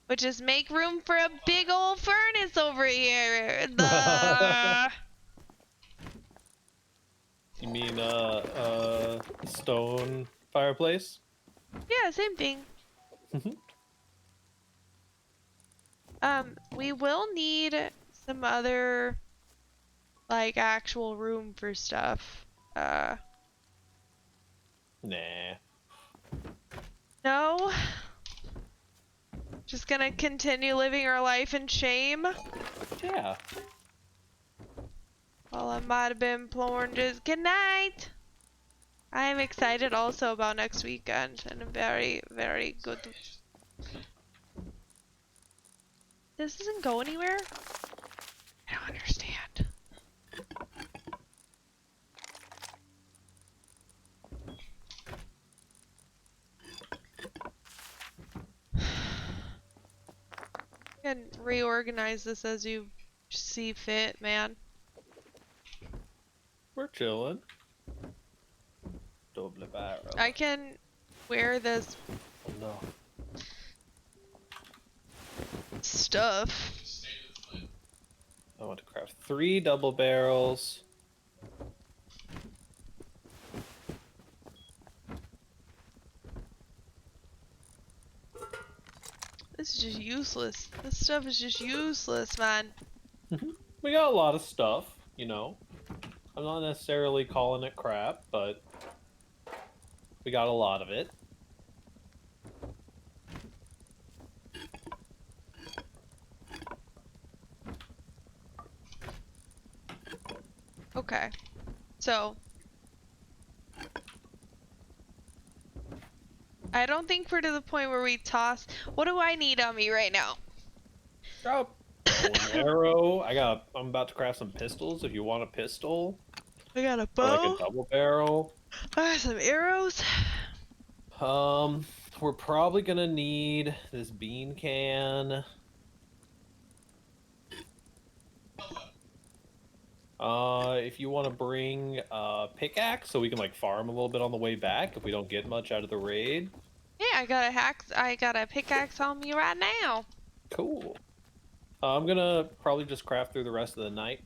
Which is make room for a big old furnace over here. The... You mean stone fireplace? Yeah, same thing. We will need some other, like, actual room for stuff. Nah. No? Just gonna continue living our life in shame? Yeah. Well, I might have been imploring just good night. I am excited also about next weekend and a very, very good. This doesn't go anywhere? I don't understand. You can reorganize this as you see fit, man. We're chilling. Double barrel. I can wear this Oh no. stuff. I want to craft 3 double barrels. This is just useless. This stuff is just useless, man. We got a lot of stuff, you know. I'm not necessarily calling it crap, but we got a lot of it. Okay. So, I don't think we're to the point where we toss. What do I need on me right now? Drop an arrow. I'm about to craft some pistols if you want a pistol. I got a Or like bow. a double barrel. I got some arrows. We're probably gonna need this bean can. If you want to bring a pickaxe so we can like farm a little bit on the way back if we don't get much out of the raid. Yeah, I got a pickaxe on me right now. Cool. I'm gonna probably just craft through the rest of the night.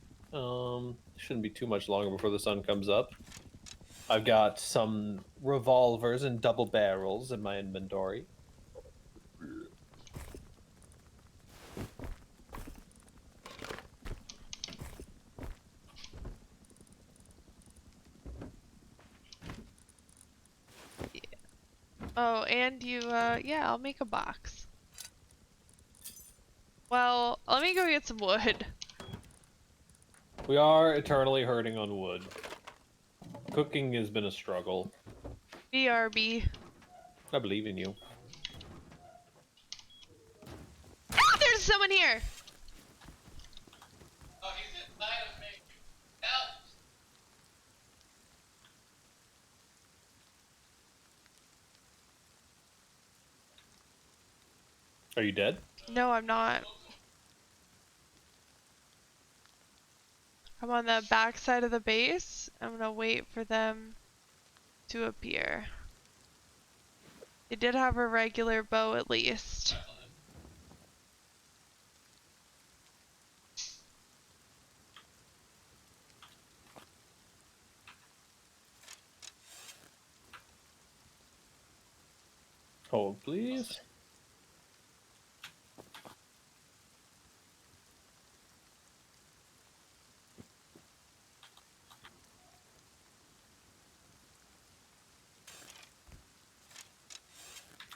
Shouldn't be too much longer before the sun comes up. I've got some revolvers and double barrels in my inventory. Oh, and you, yeah, I'll make a box. Well, let me go get some wood. We are eternally hurting on wood. Cooking has been a struggle. BRB. I believe in you. Ah, there's someone here! Are you dead? No, I'm not. I'm on the back side of the base. I'm gonna wait for them to appear. They did have a regular bow at least. Hold, please.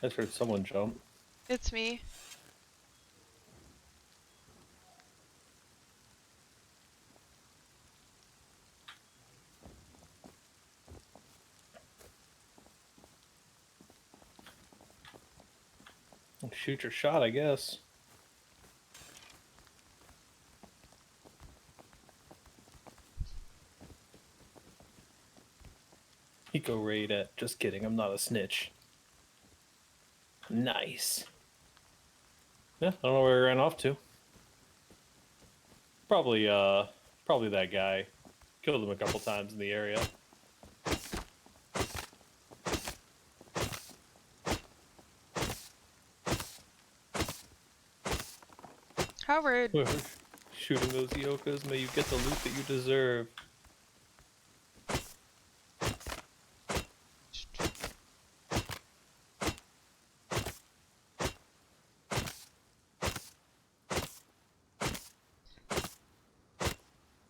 I just heard someone jump. It's me. Shoot your shot, I guess. Eco raid at. Just kidding, I'm not a snitch. Nice. Yeah, I don't know where he ran off to. Probably that guy. Killed him a couple times in the area. How rude. Shooting those Yokas, may you get the loot that you deserve.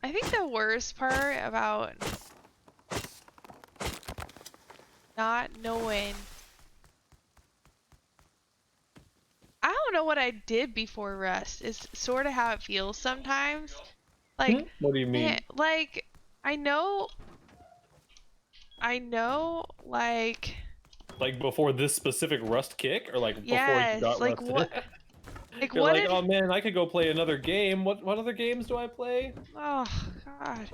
I think the worst part about not knowing, I don't know what I did before Rust, is sort of how it feels sometimes. Like, What do you mean? like, I know, like, Like before this specific Rust kick, or like before you yes, got like rusted? like You're what like, if, oh man, I could go play another game. What other games do I play? oh, God.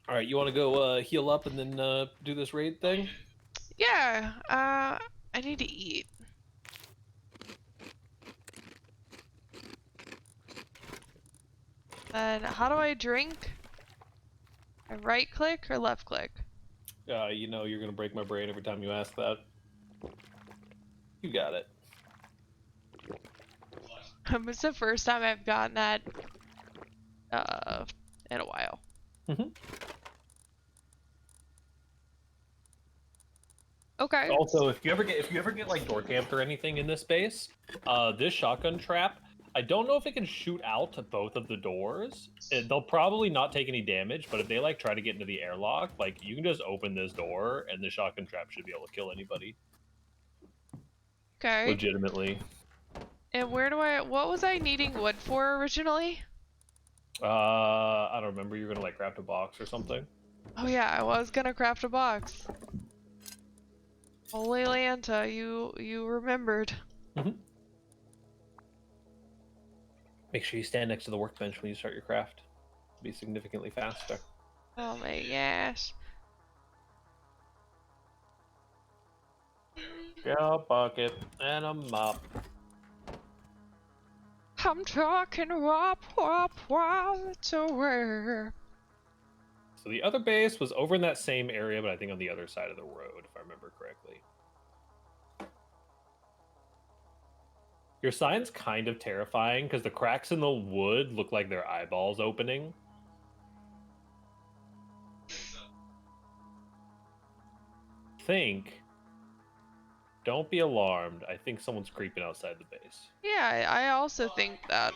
All right, you want to go heal up and then do this raid thing? Yeah, I need to eat. Then how do I drink? I right click or left click? You know you're gonna break my brain every time you ask that. You got it. It's the first time I've gotten that in a while. Okay. Also, if you ever get like door camped or anything in this base, this shotgun trap, I don't know if it can shoot out to both of the doors. They'll probably not take any damage, but if they like try to get into the airlock, like you can just open this door and the shotgun trap should be able to kill anybody. Okay. Legitimately. And what was I needing wood for originally? I don't remember. You're gonna like craft a box or something. Oh yeah, I was gonna craft a box. Holy Lanta, you remembered. Make sure you stand next to the workbench when you start your craft. It'll be significantly faster. Oh my gosh. Get a bucket and a mop. I'm talking wop to where. So the other base was over in that same area, but I think on the other side of the road, if I remember correctly. Your sign's kind of terrifying because the cracks in the wood look like their eyeballs opening. Don't be alarmed. I think someone's creeping outside the base. Yeah, I also think that.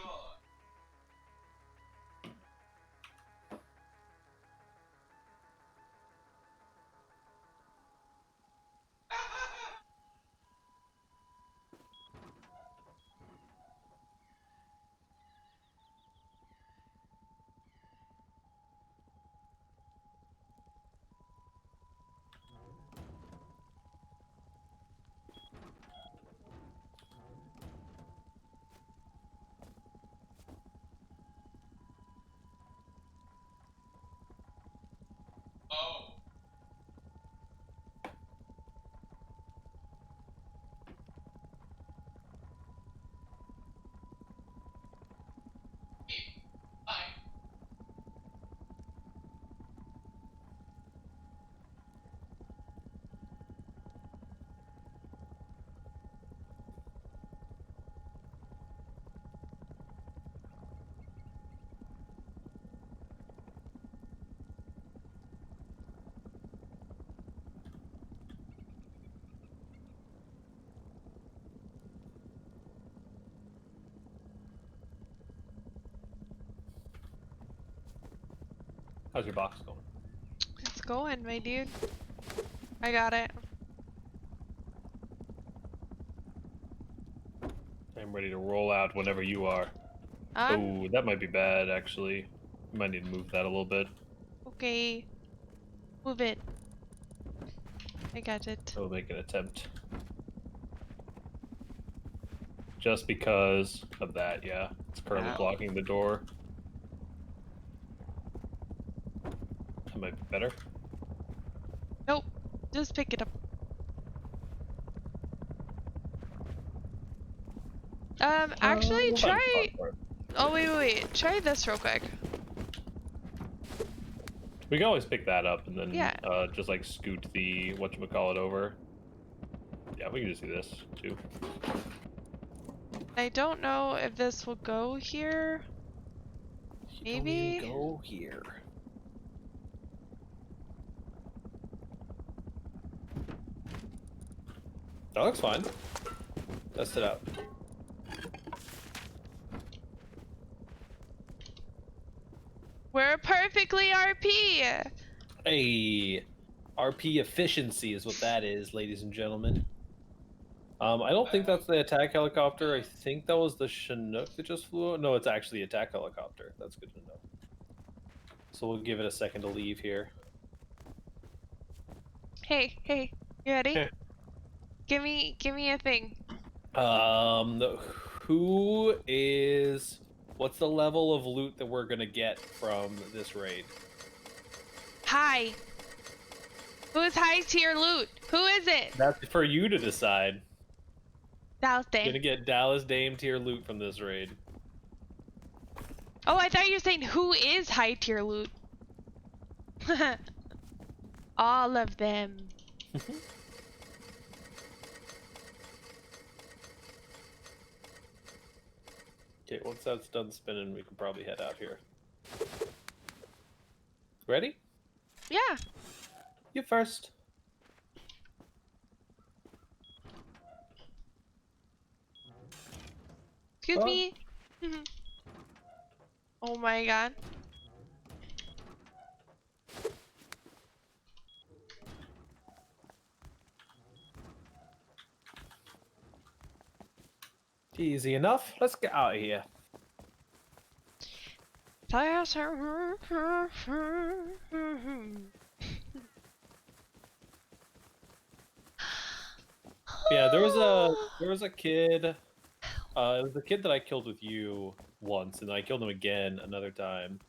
How's your box going? It's going, my dude. I got it. I'm ready to roll out whenever you are. I'm Oh, that might be bad, actually. You might need to move that a little bit. okay. Move it. I got it. I'll make an attempt. Just because of that, yeah. It's currently Ow. blocking the door. That might be better. Nope. Just pick it up. Actually, We'll find a try. spot for it. Oh wait. Try this real quick. We can always pick that up and then Yeah. just like scoot the whatchamacallit over. Yeah, we can just do this too. I don't know if this will go here. Maybe. Go here. That looks fine. Test it out. We're perfectly RP. Hey, RP efficiency is what that is, ladies and gentlemen. I don't think that's the attack helicopter. I think that was the Chinook that just flew. No, it's actually the attack helicopter. That's good to know. So we'll give it a second to leave here. Hey, you ready? Yeah. Give me a thing. Who is? What's the level of loot that we're gonna get from this raid? Hi. Who's high tier loot? Who is it? That's for you to decide. Dallas You're gonna Dame. get Dallas Dame tier loot from this raid. Oh, I thought you were saying who is high tier loot. All of them. Okay, once that's done spinning, we can probably head out here. Ready? Yeah. You first. Excuse Oh. me. Oh my god. Easy enough. Let's get out of here. Yeah, there was a kid. It was the kid that I killed with you once, and I killed him again another time.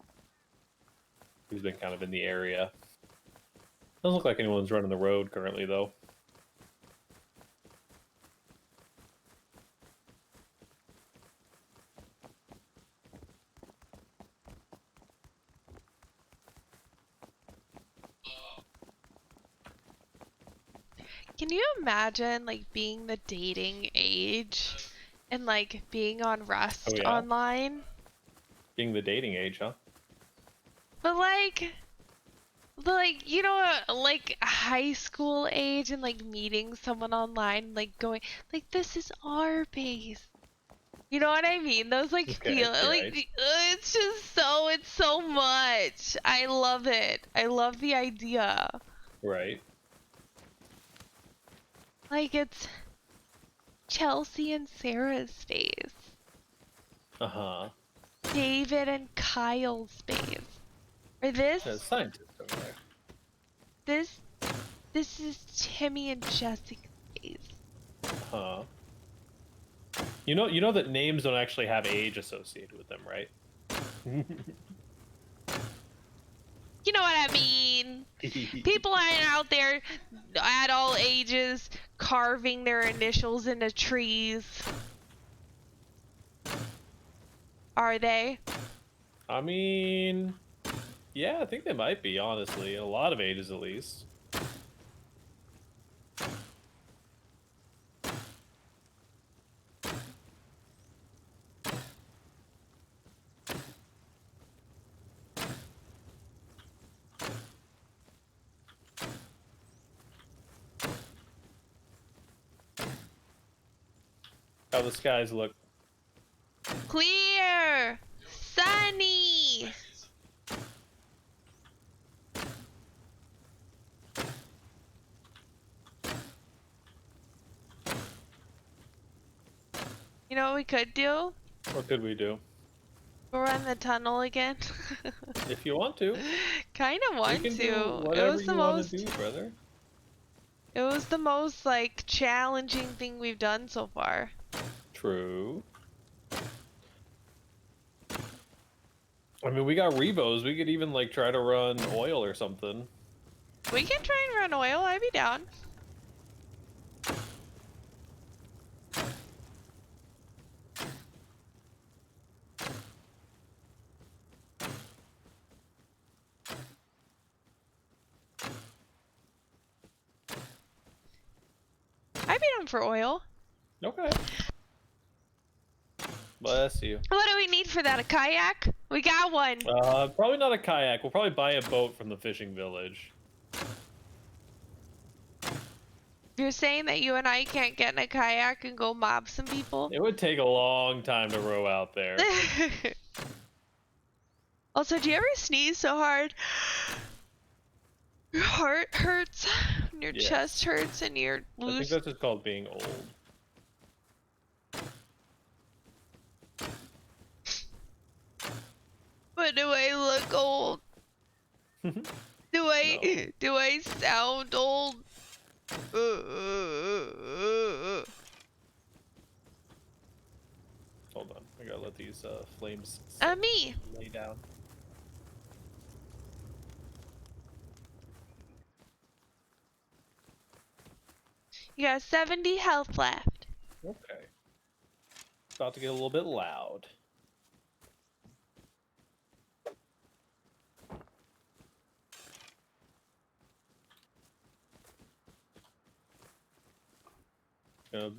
Who's been kind of in the area. Doesn't look like anyone's running the road currently, though. Can you imagine like being the dating age and like being on Rust Oh, yeah? online? Being the dating age, huh? But like you know, like high school age and like meeting someone online, like going like this is our base. You know what I mean? Those like Okay, feel like right. it's just it's so much. I love it. I love the idea. Right. Like it's Chelsea and Sarah's space. Uh-huh. David and Kyle's space. Or There's a scientist over there. this is Timmy and Jessica's space. Uh-huh. You know that names don't actually have age associated with them, right? You know what I mean? People aren't out there at all ages carving their initials into trees. Are they? I mean, yeah, I think they might be, honestly. In a lot of ages, at least. How the skies look. Clear! Sunny! You know what we could do? What could we do? Go run the tunnel again. If you want to. Kind of We want can to. do It whatever was the you want most. to do, brother. It was the most like challenging thing we've done so far. True. I mean, we got Revos. We could even, like, try to run oil or something. We can try and run oil. I'd be down. trade them for oil. Okay. Bless you. What do we need for that? A kayak? We got one. Probably not a kayak. We'll probably buy a boat from the fishing village. You're saying that you and I can't get in a kayak and go mob some people? It would take a long time to row out there. Also, do you ever sneeze so hard? Your heart hurts, and your Yes. chest hurts, and you're I think loose. that's just called being old. But do I look old? Do I do I sound old? Hold on, I gotta let these flames Me. lay down. You got 70 health left. Okay. About to get a little bit loud.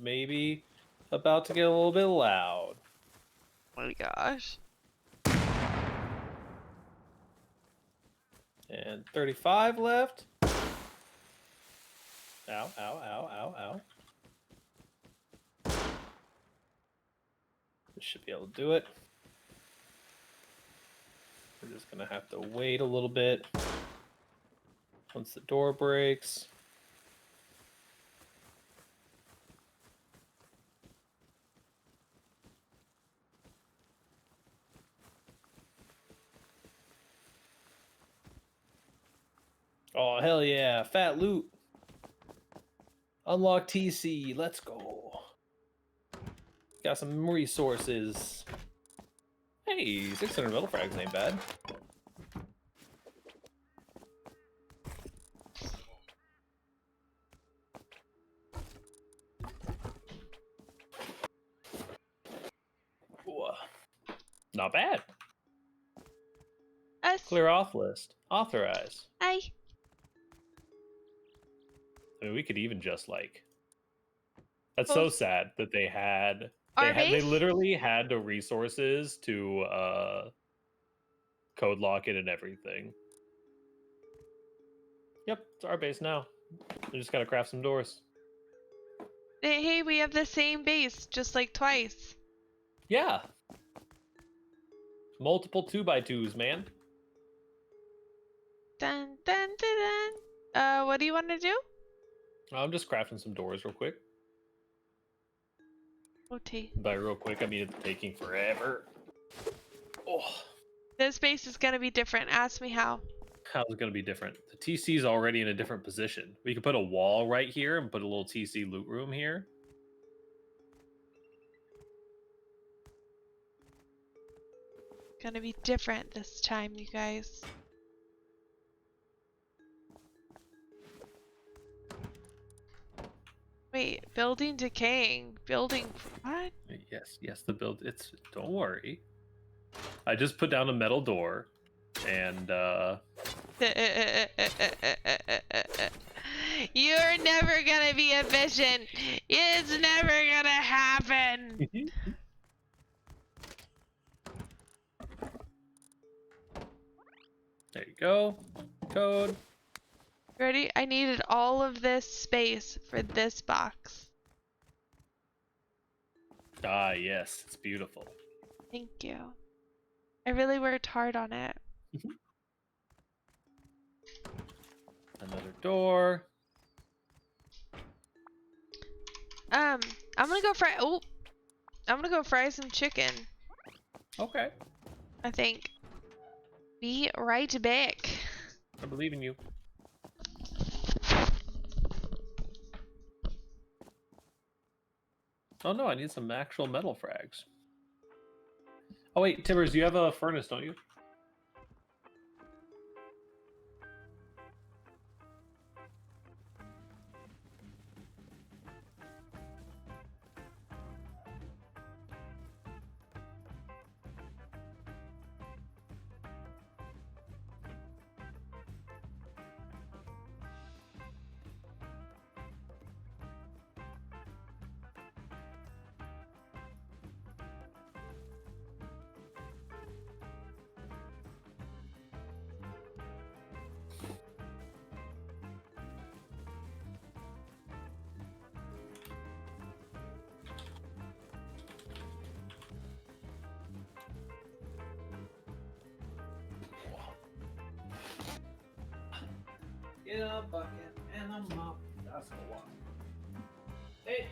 Maybe about to get a little bit loud. Oh my gosh. And 35 left. Ow, ow, ow, ow, ow. This should be able to do it. We're just gonna have to wait a little bit. Once the door breaks. Oh, hell yeah. Fat loot. Unlock TC. Let's go. Got some resources. Hey, 600 metal frags ain't bad. Ooh, not bad. Us. Clear off list. Authorize. Hi. I mean, we could even just like. That's so sad that they had. They base? literally had the resources to code lock it and everything. Yep, it's our base now. We just gotta craft some doors. Hey, we have the same base, just like twice. Yeah. Multiple 2x2s, man. Dun dun dun dun. What do you want to do? I'm just crafting some doors real quick. OT. By real quick, I mean it's taking forever. Oh, This base is gonna be different. Ask me how. how's it gonna be different? The TC is already in a different position. We could put a wall right here and put a little TC loot room here. Gonna be different this time, you guys. Wait, building decaying. Building what? Yes, the build. It's don't worry. I just put down a metal door, and You're never gonna be efficient. It's never gonna happen. there you go. Code. Ready? I needed all of this space for this box. Ah, yes, it's beautiful. Thank you. I really worked hard on it. Another door. I'm gonna go fry. Oh, I'm gonna go fry some chicken. Okay, I think. Be right back. I believe in you. Oh no, I need some actual metal frags. Oh wait, Timbers, you have a furnace, don't you? get a bucket and a mop. That's a lot. Hey.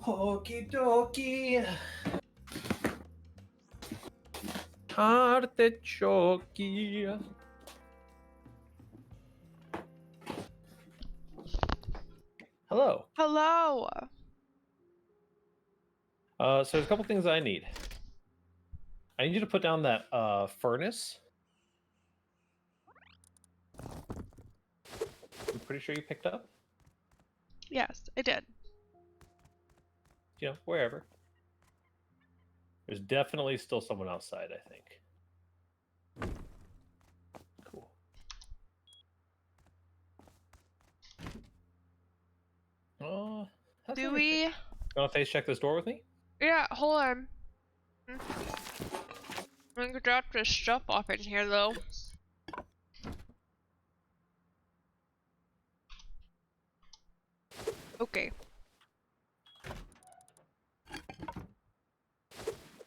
Okie dokie. Artichoke. Hello. Hello. So there's a couple things I need. I need you to put down that furnace. I'm pretty sure you picked up. Yes, I did. You know, wherever. There's definitely still someone outside, I think. Cool. How's Do everything? we? You want to face check this door with me? Yeah, hold on. I'm gonna drop this stuff off in here though. Okay.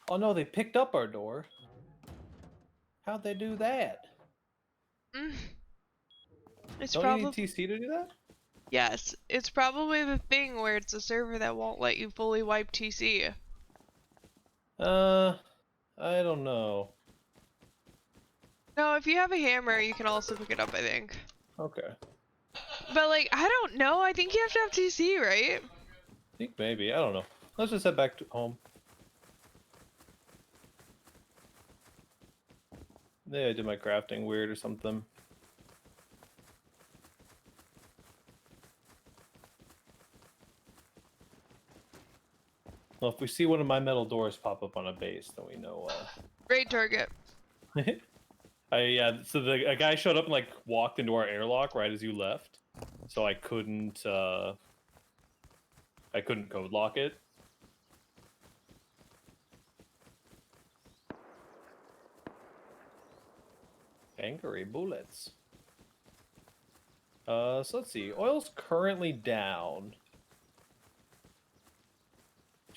Oh no, they picked up our door. How'd they do that? Mm. It's Don't you need probably TC to do that? yes. It's probably the thing where it's a server that won't let you fully wipe TC. I don't know. No, if you have a hammer, you can also pick it up. I think. Okay. But like, I don't know. I think you have to have TC, right? I think maybe. I don't know. Let's just head back to home. Maybe I did my crafting weird or something. Well, if we see one of my metal doors pop up on a base, then we know. Raid target. Yeah. So a guy showed up and like walked into our airlock right as you left, so I couldn't code lock it. Angry bullets. So let's see. Oil's currently down.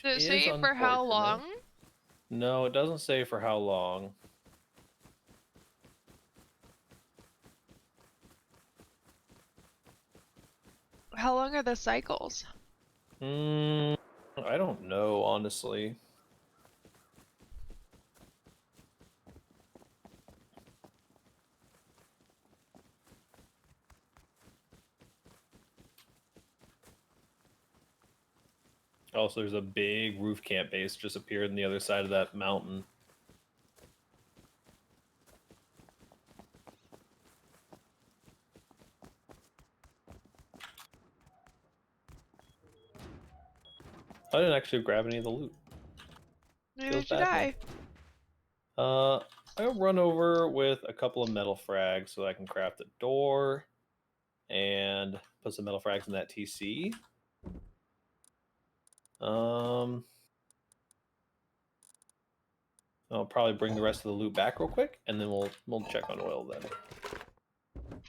Does it Is say for how unfortunate. long? No, it doesn't say for how long. How long are the cycles? I don't know, honestly. Also, there's a big roof camp base just appeared on the other side of that mountain. I didn't actually grab any of the loot. Neither Feels should bad, I. man. I'll run over with a couple of metal frags so I can craft a door and put some metal frags in that TC. I'll probably bring the rest of the loot back real quick, and then we'll check on oil then.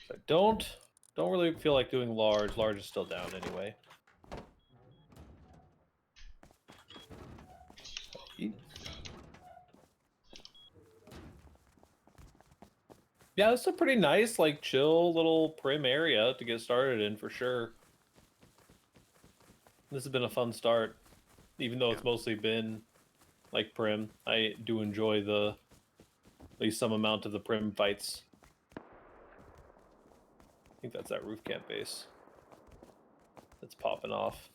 So I don't really feel like doing large. Large is still down anyway. Yeah, it's a pretty nice, like, chill little prim area to get started in for sure. This has been a fun start, even though it's mostly been like prim. I do enjoy at least some amount of the prim fights. I think that's that roof camp base that's popping off.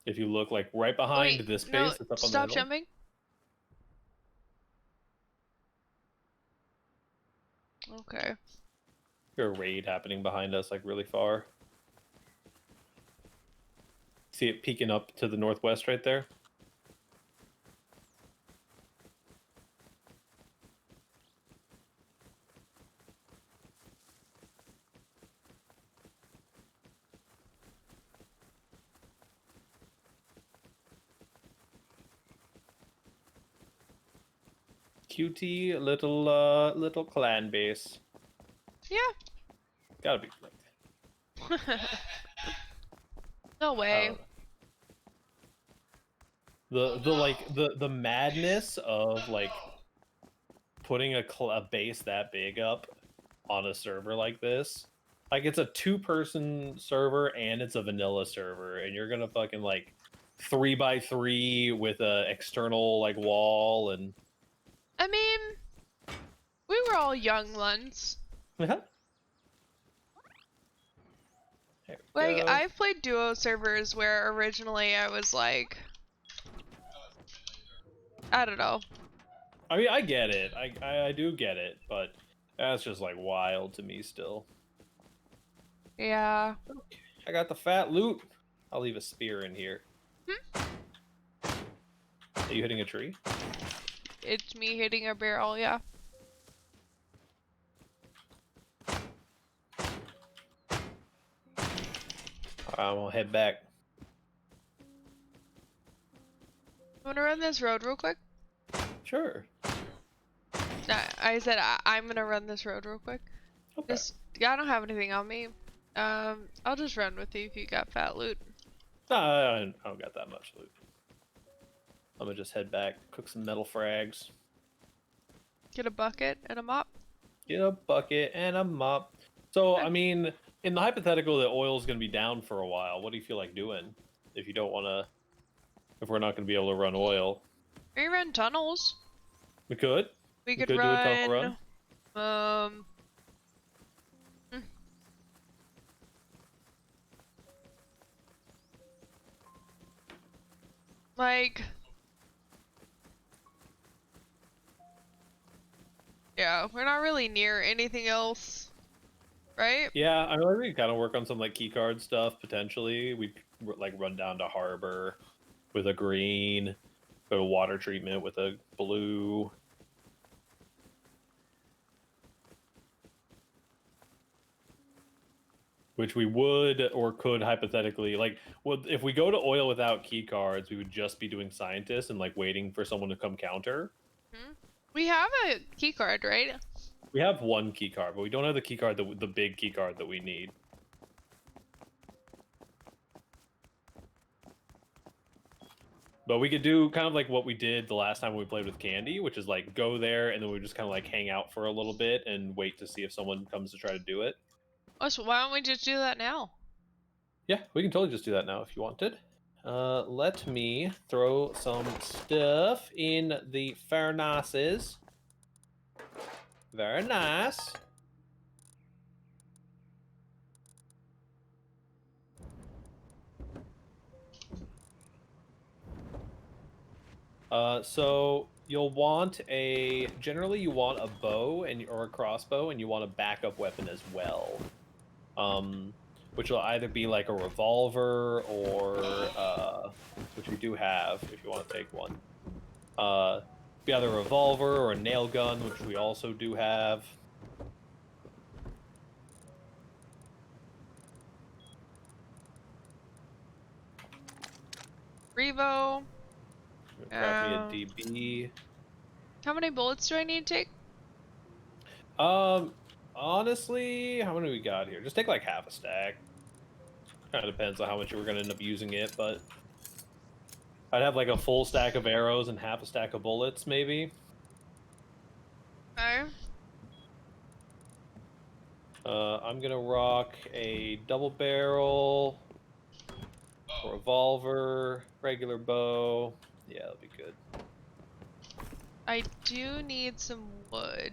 If you look like right behind Wait, this no, base, it's up on the stop hill. jumping. Okay. There's a raid happening behind us, like really far. See it peeking up to the northwest right there? Cutie little clan base. Yeah. Gotta be. No way. The madness of like putting a base that big up on a server like this Like it's a 2-person server and it's a vanilla server, and you're gonna fucking like 3x3 with a external like wall and. I mean, we were all young ones. There we Like, go. I've played duo servers where originally I was like, I don't know. I mean, I get it. I do get it, but that's just like wild to me still. Yeah. Okay, I got the fat loot. I'll leave a spear in here. Are you hitting a tree? It's me hitting a barrel, yeah. I'm gonna head back. Wanna run this road real quick? Sure. I said I'm gonna run this road real quick. Okay. Yeah, I don't have anything on me. I'll just run with you if you got fat loot. No, I don't got that much loot. I'm gonna just head back, cook some metal frags, Get a bucket and a mop. get a bucket and a mop. So, Okay. I mean, in the hypothetical that oil's gonna be down for a while, what do you feel like doing if you don't wanna, if we're not gonna be able to run oil? We run tunnels. We could. We We could could do a tunnel run. Hmm. Like, yeah, we're not really near anything else, right? Yeah, I mean, we could kind of work on some like keycard stuff potentially. We'd like run down to harbor with a green, go to water treatment with a blue. Which we would or could hypothetically like. Well, if we go to oil without key cards, we would just be doing scientists and like waiting for someone to come counter. We have a key card, right? We have one key card, but we don't have the key card, the big key card that we need. But we could do kind of like what we did the last time we played with Candy, which is like go there and then we just kind of like hang out for a little bit and wait to see if someone comes to try to do it. Oh, so why don't we just do that now? Yeah, we can totally just do that now if you wanted. Let me throw some stuff in the furnaces. Very nice. So you'll want generally you want a bow or a crossbow, and you want a backup weapon as well. Which will either be like a revolver or which we do have if you want to take one. Be either a revolver or a nail gun, which we also do have. Revo. Grab me a DB. How many bullets do I need to take? Honestly, how many we got here? Just take like half a stack. Kind of depends on how much we're gonna end up using it, but I'd have like a full stack of arrows and half a stack of bullets, maybe. Okay. I'm gonna rock a double barrel, revolver, regular bow. Yeah, that'll be good. I do need some wood.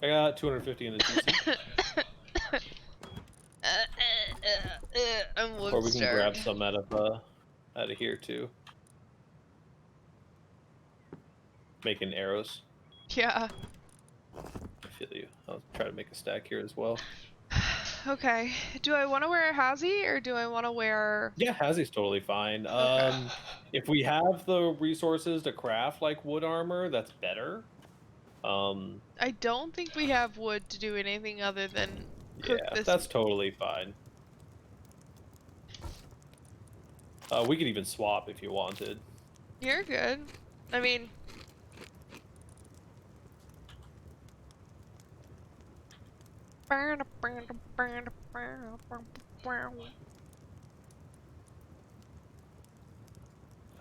I got 250 in the TC. I'm wood Or we can grab starved. some out of here too. Making arrows. Yeah. I feel you. I'll try to make a stack here as well. Okay. Do I want to wear a hazy or do I want to wear? Yeah, Hazi's totally fine. Okay. If we have the resources to craft like wood armor, that's better. I don't think we have wood to do anything other than cook Yeah, this. that's totally fine. We could even swap if you wanted. You're good. I mean,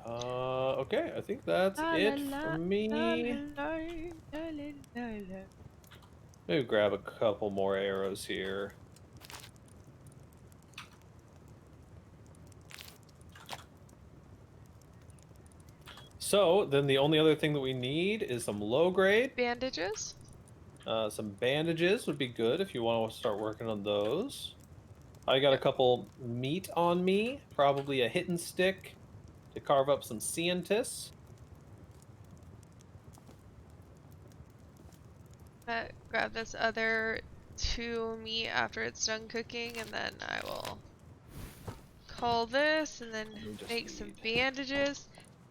Okay, I think that's it for me. Maybe grab a couple more arrows here. So then the only other thing that we need is some low grade. Bandages? Some bandages would be good if you want to start working on those. I got a couple meat on me, probably a hidden stick to carve up some scientists. Grab this other 2 meat after it's done cooking, and then I will call this, and then We just make some need- bandages.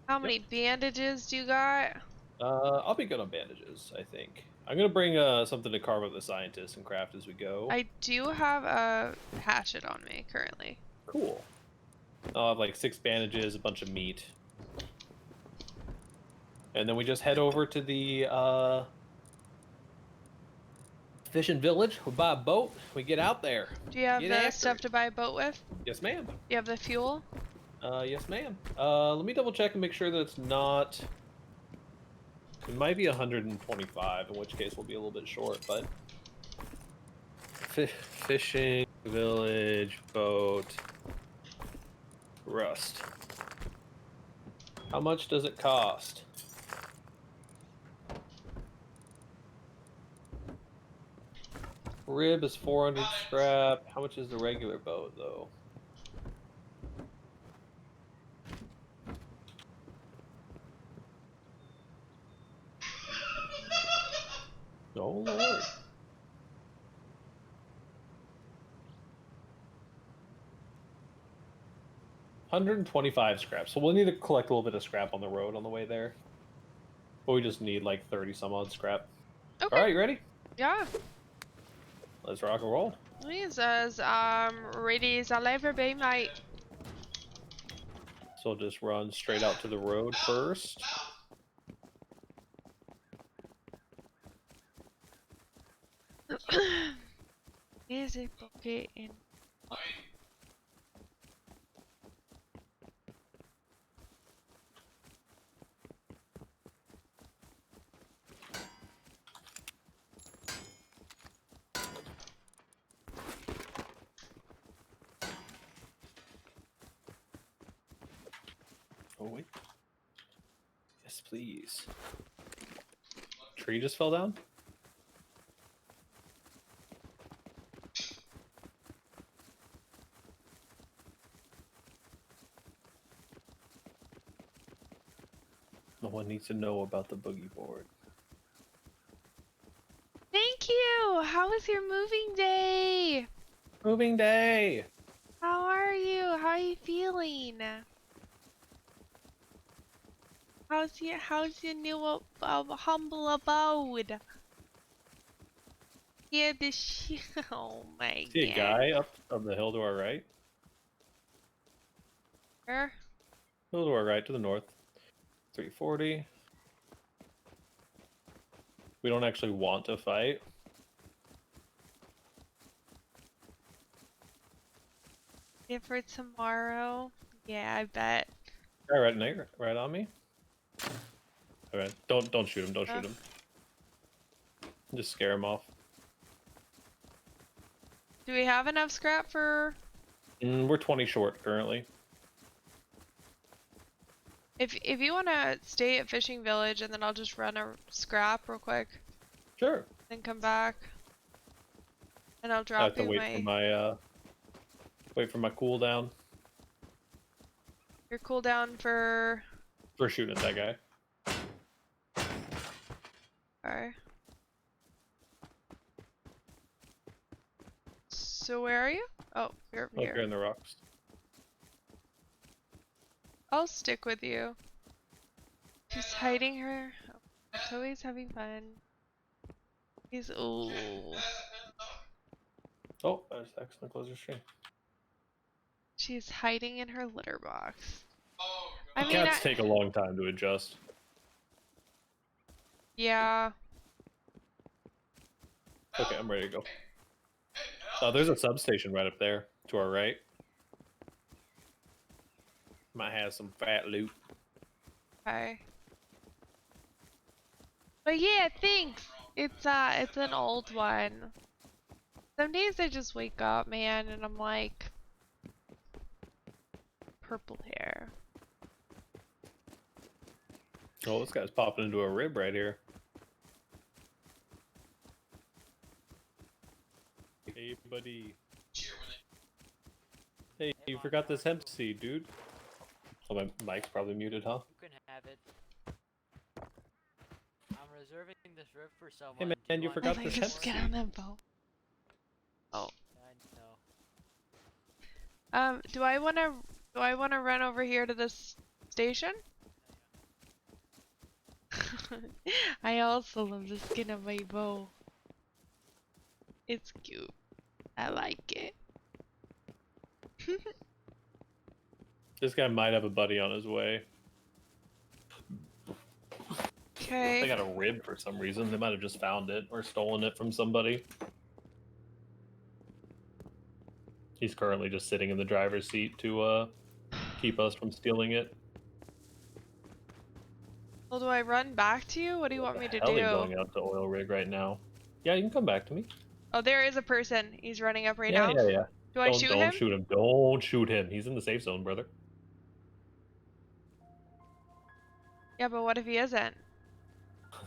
How many bandages do you got? I'll be good on bandages, I think. I'm gonna bring something to carve up the scientists and craft as we go. I do have a hatchet on me currently. Cool. I'll have like 6 bandages, a bunch of meat. And then we just head over to the fishing village. We buy a boat. We get out there. Do you have Get the after stuff it. to buy a boat with? Yes, ma'am. Do you have the fuel? Yes, ma'am. Let me double check and make sure that it's not. It might be 125, in which case we'll be a little bit short, but. Fishing village boat. Rust. How much does it cost? Rib is 400 scrap. How much is the regular boat, though? Oh, Lord. $125 scrap. So we'll need to collect a little bit of scrap on the road on the way there. But we just need like 30 some odd scrap. Okay. All right, you ready? Yeah. Let's rock and roll. Please, as ready as I'll ever be, mate. So we'll just run straight out to the road first. Is it okay in? Oh, wait. Yes, please. Tree just fell down? No one needs to know about the boogie board. Thank you. How was your moving day? Moving day! How are you? How are you feeling? How's your new humble abode? Yeah, oh my See a god. guy up on the hill to our right? Where? Hill to our right, to the north. 340. We don't actually want to fight. Yeah, for tomorrow. Yeah, I bet. All right, Nate, right on me. All right, don't shoot him. Don't shoot him. Just scare him off. Do we have enough scrap for? We're 20 short currently. If you wanna stay at Fishing Village and then I'll just run a scrap real quick, Sure. then come back, and I'll I drop have to you wait for my cooldown your cooldown for. for shooting at that guy. Alright. So where are you? Oh, you're over Up here here. in the rocks. I'll stick with you. She's hiding her. Oh, Chloe's having fun. He's ooh. Oh, I just accidentally closed your stream. She's hiding in her litter box. I mean, Cats take a long time to adjust. yeah. Okay, I'm ready to go. Oh, there's a substation right up there to our right. Might have some fat loot. Okay. But yeah, thanks. It's an old one. Some days I just wake up, man, and I'm like, purple hair. Oh, this guy's popping into a rib right here. Hey, buddy. Hey, you forgot this hemp seed, dude. Oh, my mic's probably muted, huh? You can have it. I'm reserving this rib for someone. Hey, man, you want forgot Like, this just hemp get seed. on the boat. Oh. I know. Do I wanna run over here to this station? I also love the skin of my bow. It's cute. I like it. This guy might have a buddy on his way. They Okay. got a rib for some reason. They might have just found it or stolen it from somebody. He's currently just sitting in the driver's seat to keep us from stealing it. Well, do I run back to you? What do you want me to Hell, do? he's going out to oil rig right now. Yeah, you can come back to me. Oh, there is a person. He's running up right Yeah, now. yeah. Do I shoot him? Don't shoot him. Don't shoot him. He's in the safe zone, brother. Yeah, but what if he isn't?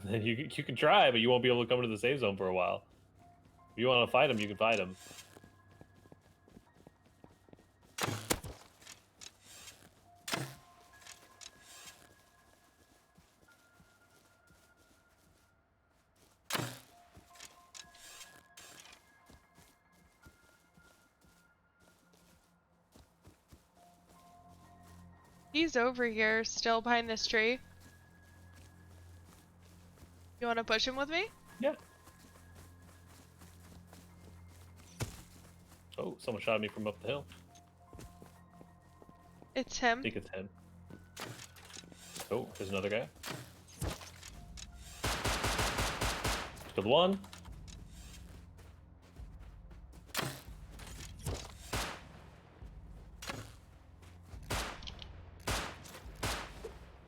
Then you can try, but you won't be able to come to the safe zone for a while. If you want to fight him, you can fight him. He's over here, still behind this tree. You want to push him with me? Yeah. Oh, someone shot at me from up the hill. It's him. I think it's him. Oh, there's another guy. Killed one.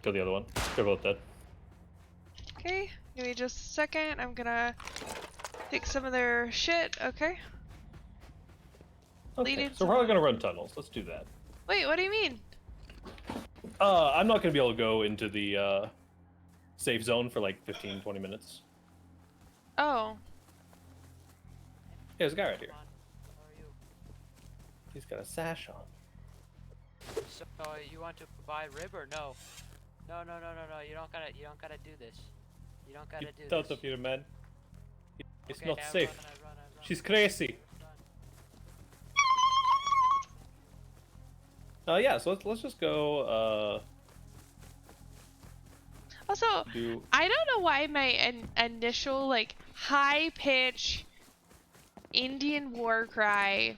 Kill the other one. They're both dead. Okay, give me just a second. I'm gonna take some of their shit. Okay. Okay, Leading so we're probably someone. gonna run tunnels. Let's do that. Wait, what do you mean? I'm not gonna be able to go into the safe zone for like 15-20 minutes. Oh, Yeah, there's a guy right here. How are you? He's got a sash on. So you want to buy rib or no? No. You don't gotta do this. You don't gotta do Don't this. of you, man. It's Okay, not I safe. run. She's crazy. Run. Yeah, so let's just go also, do I don't know why my initial like high pitch Indian war cry.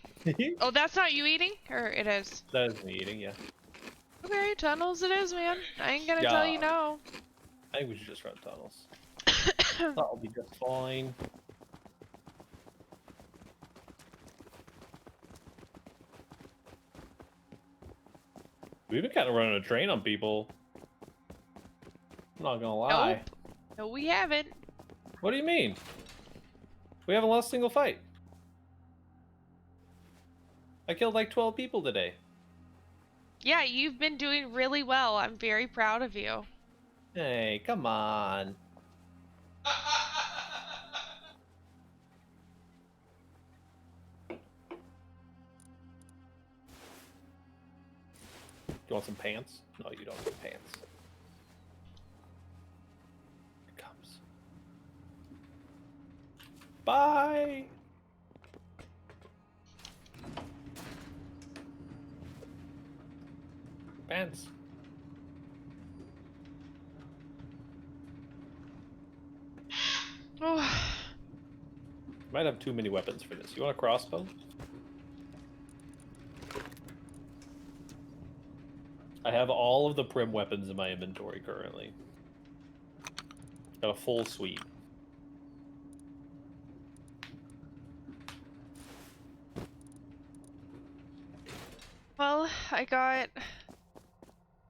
Oh, that's not you eating, or it is? that is me eating, yeah. Okay, tunnels it is, man. I ain't gonna tell you Yeah. no. I think we should just run tunnels. That'll be just fine. We've been kind of running a train on people. I'm not gonna lie. Nope. No, we haven't. What do you mean? We haven't lost a single fight. I killed like 12 people today. Yeah, you've been doing really well. I'm very proud of you. Hey, come on. You want some pants? No, you don't need pants. Here it comes. Bye! Pants. Oh, Might have too many weapons for this. You want a crossbow? I have all of the prim weapons in my inventory currently. Got a full suite. well, I got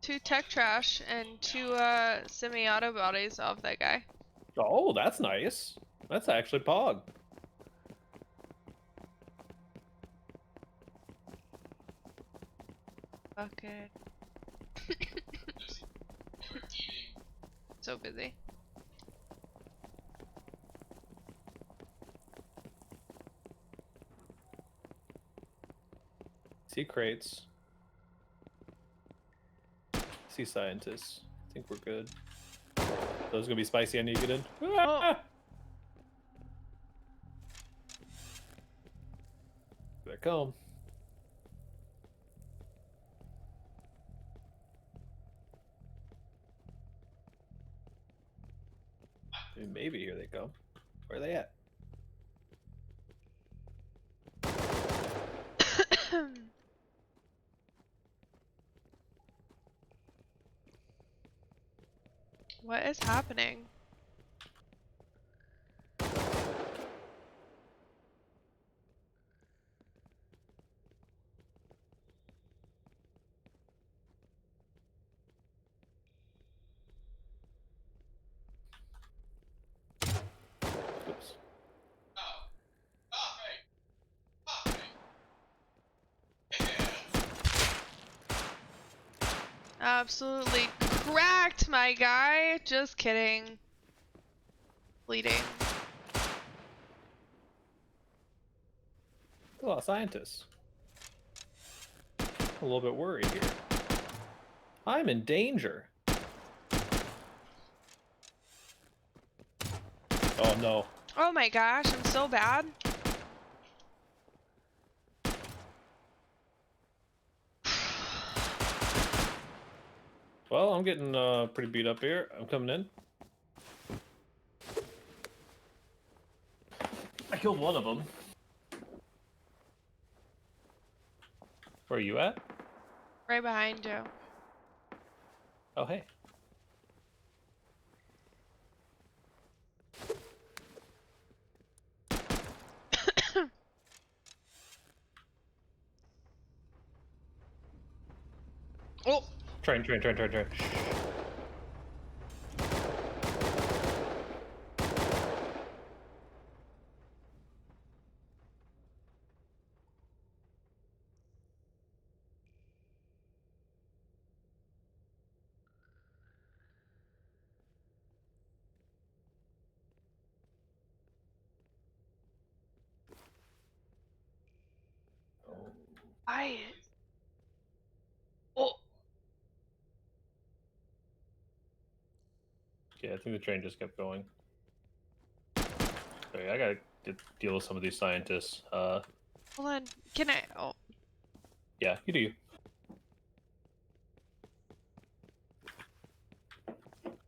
2 tech trash and 2 semi-auto bodies off that guy. Oh, that's nice. That's actually Pog. Fuck it. So busy. See crates. See scientists. I think we're good. Those gonna be spicy. I need to get in. Oh. There I come. Maybe here they come. Where are they at? What is happening? Oops. Absolutely cracked, my guy. Just kidding. Bleeding. A lot of scientists. I'm a little bit worried here. I'm in danger. Oh no. Oh my gosh, I'm so bad. Well, I'm getting pretty beat up here. I'm coming in. I killed one of them. Where are you at? Right behind you. Oh, hey. Oh! Train. I... Oh! Yeah, I think the train just kept going. Okay, I gotta deal with some of these scientists. Hold on. Can I... Oh. Yeah, you do you.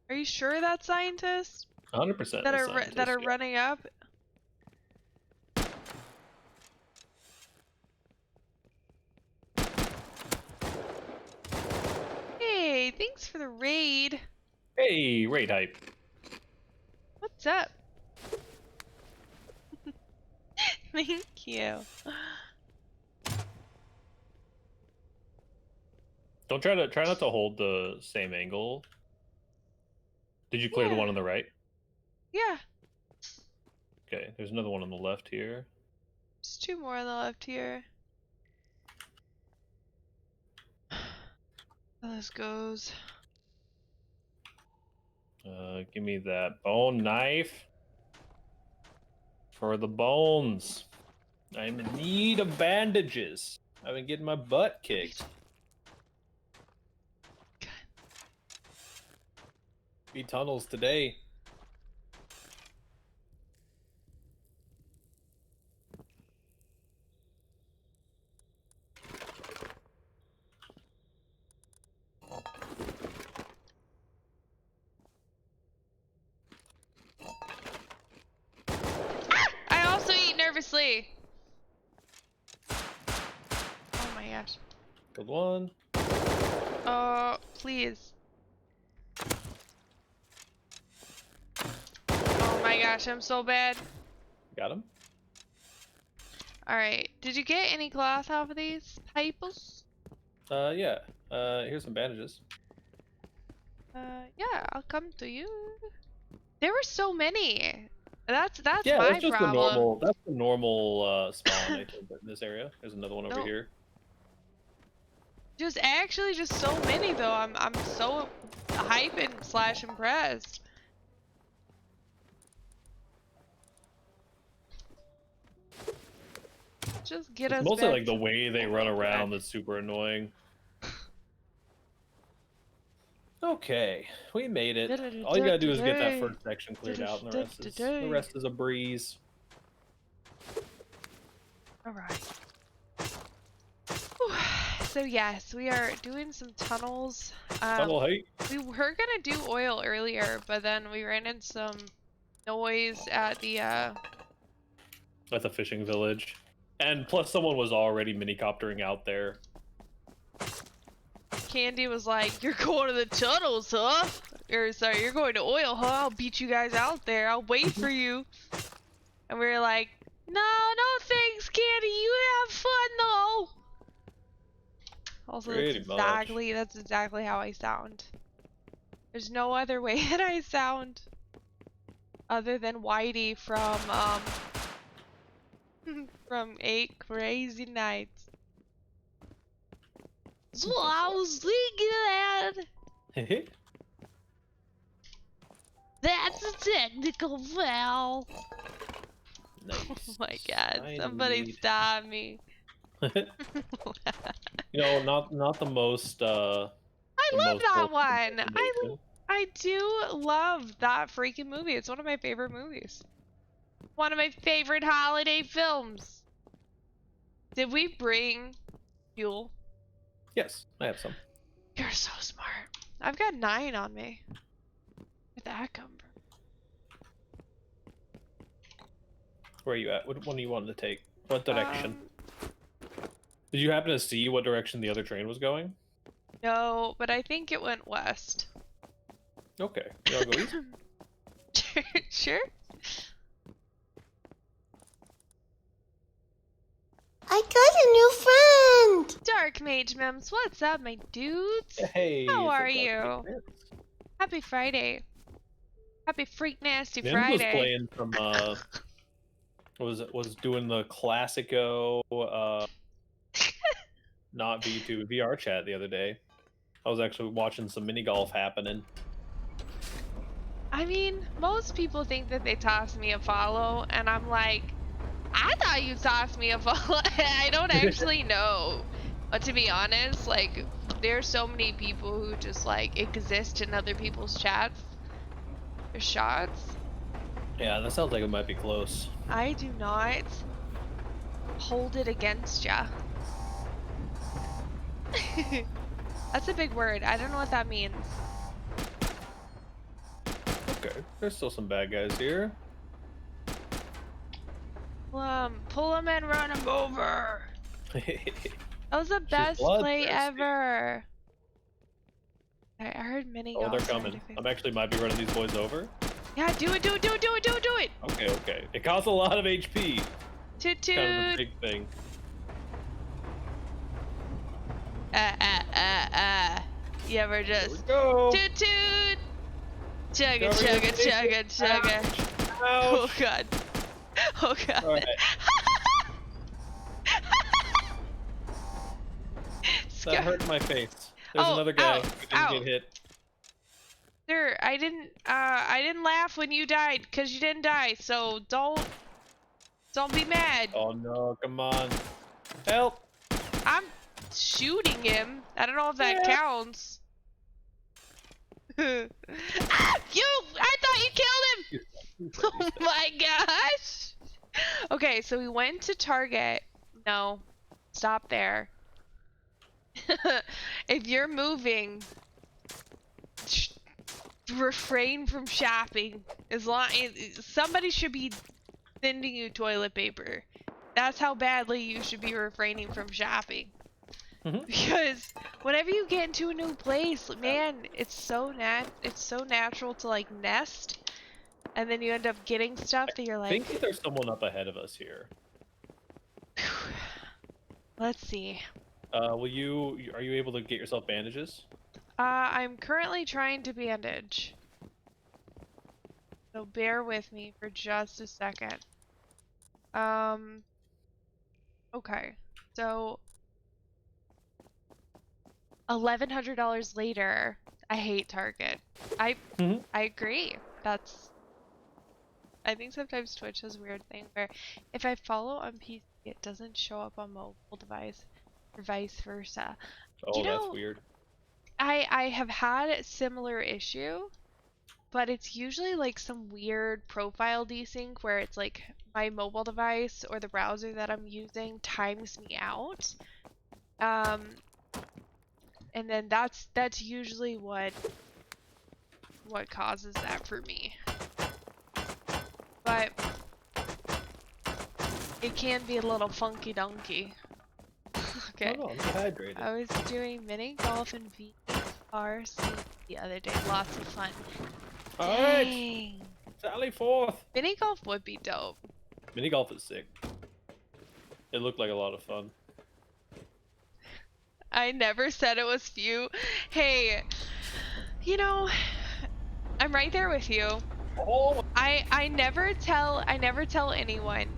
Are you sure that's scientists? 100% That is are scientists, that are yeah. running up? Hey, thanks for the raid. Hey, raid hype. What's up? Thank you. Try not to hold the same angle. Did you clear the Yeah. one on the right? Yeah. Okay, there's another one on the left here. There's two more on the left here. How this goes. Give me that bone knife for the bones. I'm in need of bandages. I've been getting my butt kicked. Beat tunnels today. I also eat nervously. Oh my gosh. Good one. Oh, please. Oh my gosh, I'm so bad. Got him. Alright, did you get any cloth off of these types? Yeah. Here's some bandages. Yeah, I'll come to you. There were so many. That's Yeah, my that's just the problem. normal. That's the normal spawn. I think in this area. There's another one over No. here. Just actually just so many though. I'm so hyping slash impressed. Just get It's us mostly back like the to way they run around that's super annoying. Okay, we made it. All you gotta do is get that first section cleared out, and the rest is a breeze. All right. So yes, we are doing some tunnels. Tunnel height. We were gonna do oil earlier, but then we ran into some noise at the At the fishing village, and plus someone was already minicoptering out there. Candy was like, "You're going to the tunnels, huh?" Or sorry, "You're going to oil, huh? I'll beat you guys out there. I'll wait for you." And we were like, "No, no thanks, Candy. You have fun though." Also, Pretty that's exactly how I sound. There's no other way that I sound other than Whitey from from 8 Crazy Nights. So I was thinking that that's a technical foul. Nice. Oh my god, I somebody need- stop me. You know, not the most I love that one. recommendation. I do love that freaking movie. It's one of my favorite movies. One of my favorite holiday films. Did we bring fuel? Yes, I have some. You're so smart. I've got 9 on me. Where'd that come from? Where are you at? What one do you want to take? What direction? Did you happen to see what direction the other train was going? No, but I think it went west. Okay, you wanna go east? Sure. I got a new friend! Dark Mage Mems, what's up, my dudes? Hey, How it's a are Dark you? Mage. Happy Friday. Happy Freak Nasty Mims Friday. was playing some was doing the Classico not V2 VR chat the other day. I was actually watching some mini golf happening. I mean, most people think that they toss me a follow, and I'm like, I thought you tossed me a follow. I don't actually know. But to be honest, like, there's so many people who just, like, exist in other people's chats. Their shots. Yeah, that sounds like it might be close. I do not hold it against ya. That's a big word. I don't know what that means. Okay, there's still some bad guys here. Pull him and run him over. That was the best play ever. I heard mini. Oh, they're coming. I'm actually might be running these boys over. Yeah, do it. Okay, okay. It costs a lot of HP. Toot toot. Kind of a big thing. You ever just go. toot toot. Chugga chugga chugga chugga. Oh god. Oh god. All right. That hurt my face. There's another guy who didn't get hit. Sir, I didn't laugh when you died because you didn't die. So don't be mad. Oh no! Come on, help! I'm shooting him. I don't know if that counts. Ah, I thought you killed him. Oh my gosh. Okay, so we went to Target. No, stop there. If you're moving, refrain from shopping. As long somebody should be sending you toilet paper. That's how badly you should be refraining from shopping. Because whenever you get into a new place, man, it's so natural to like nest, and then you end up getting stuff that you're like. I think there's someone up ahead of us here. Let's see. Are you able to get yourself bandages? I'm currently trying to bandage. So bear with me for just a second. Okay. So, $1,100 later, I hate Target. I agree. I think sometimes Twitch has a weird thing where if I follow on PC, it doesn't show up on mobile device, or vice versa. Oh, that's weird. I have had a similar issue, but it's usually like some weird profile desync where it's like my mobile device or the browser that I'm using times me out. And then that's usually what causes that for me. But it can be a little funky dunky. Okay. Oh no, I'm dehydrated. I was doing mini golf and VRC the other day. Lots of fun. Alright! Dang. Sally forth! Mini golf would be dope. Mini golf is sick. It looked like a lot of fun. I never said it was few. Hey, you know, I'm right there with you. Oh. I never tell anyone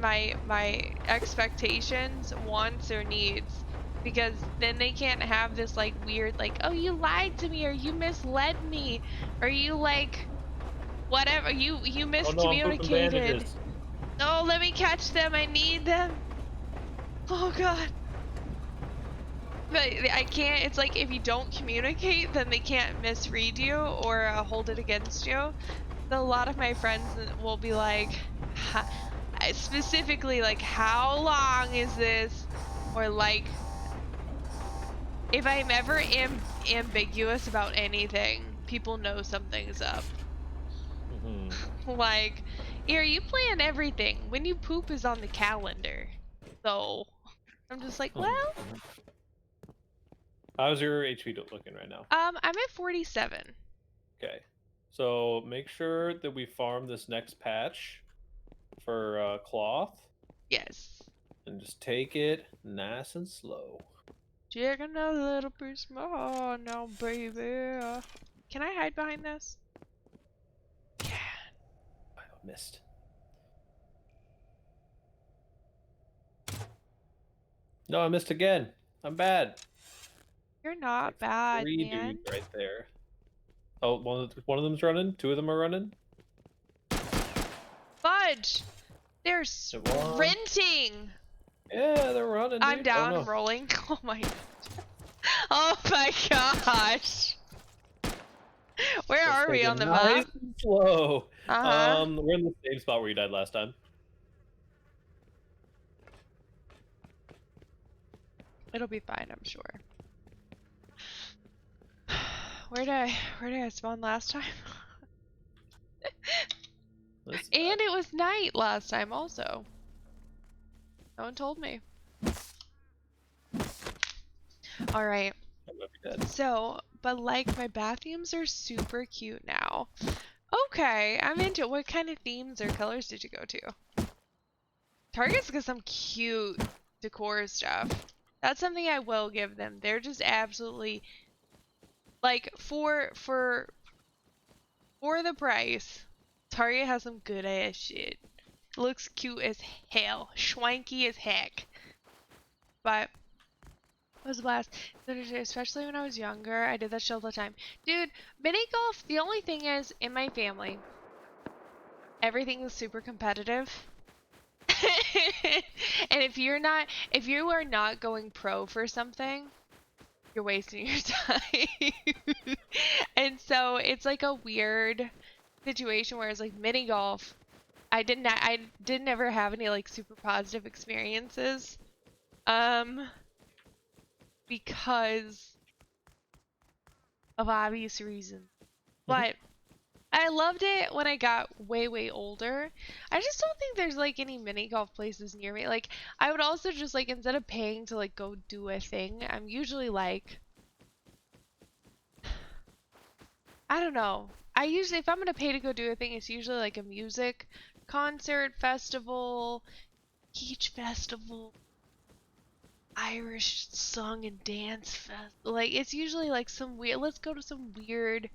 my expectations, wants, or needs, because then they can't have this like weird like, oh, you lied to me, or you misled me, or you like whatever, you miscommunicated. Oh, let me catch them, I need them. Oh god. But I can't, it's like if you don't communicate, then they can't misread you or hold it against you. So a lot of my friends will be like, specifically like, how long is this? Or like, if I'm ever ambiguous about anything, people know something's up. Like, here, you plan everything. When you poop is on the calendar. So, I'm just like, well... How's your HP looking right now? I'm at 47. Okay. So make sure that we farm this next patch for cloth. Yes. And just take it nice and slow. Taking a little piece more now, baby. Can I hide behind this? Yeah. I missed. No, I missed again. I'm bad. You're not bad, Three man. dudes right there. Oh, one of them's running. Two of them are running. Fudge! They're sprinting! Yeah, they're running. I'm dude. down, Oh, no. I'm rolling. Oh my god. Oh my gosh! Where are we on the nice map? and slow. Uh-huh. We're in the same spot where you died last time. It'll be fine, I'm sure. Where did I spawn last time? And it was night last time also. No one told me. Alright. So, but like my bathrooms are super cute now. Okay, I'm into it. What kind of themes or colors did you go to? Target's got some cute decor stuff. That's something I will give them. They're just absolutely like for the price. Target has some good ass shit. Looks cute as hell, schwanky as heck. But it was a blast, especially when I was younger. I did that shit all the time, dude. Mini golf. The only thing is, in my family, everything is super competitive. And if you are not going pro for something, you're wasting your time. And so it's like a weird situation where it's like mini golf. I didn't ever have any like super positive experiences. Because of obvious reasons. But I loved it when I got way older. I just don't think there's like any mini golf places near me. Like I would also just like, instead of paying to like go do a thing, I'm usually like, I don't know. I usually, if I'm gonna pay to go do a thing, it's usually like a music concert, festival, beach festival, Irish song and dance fest. Like it's usually like some weird, let's go to some weird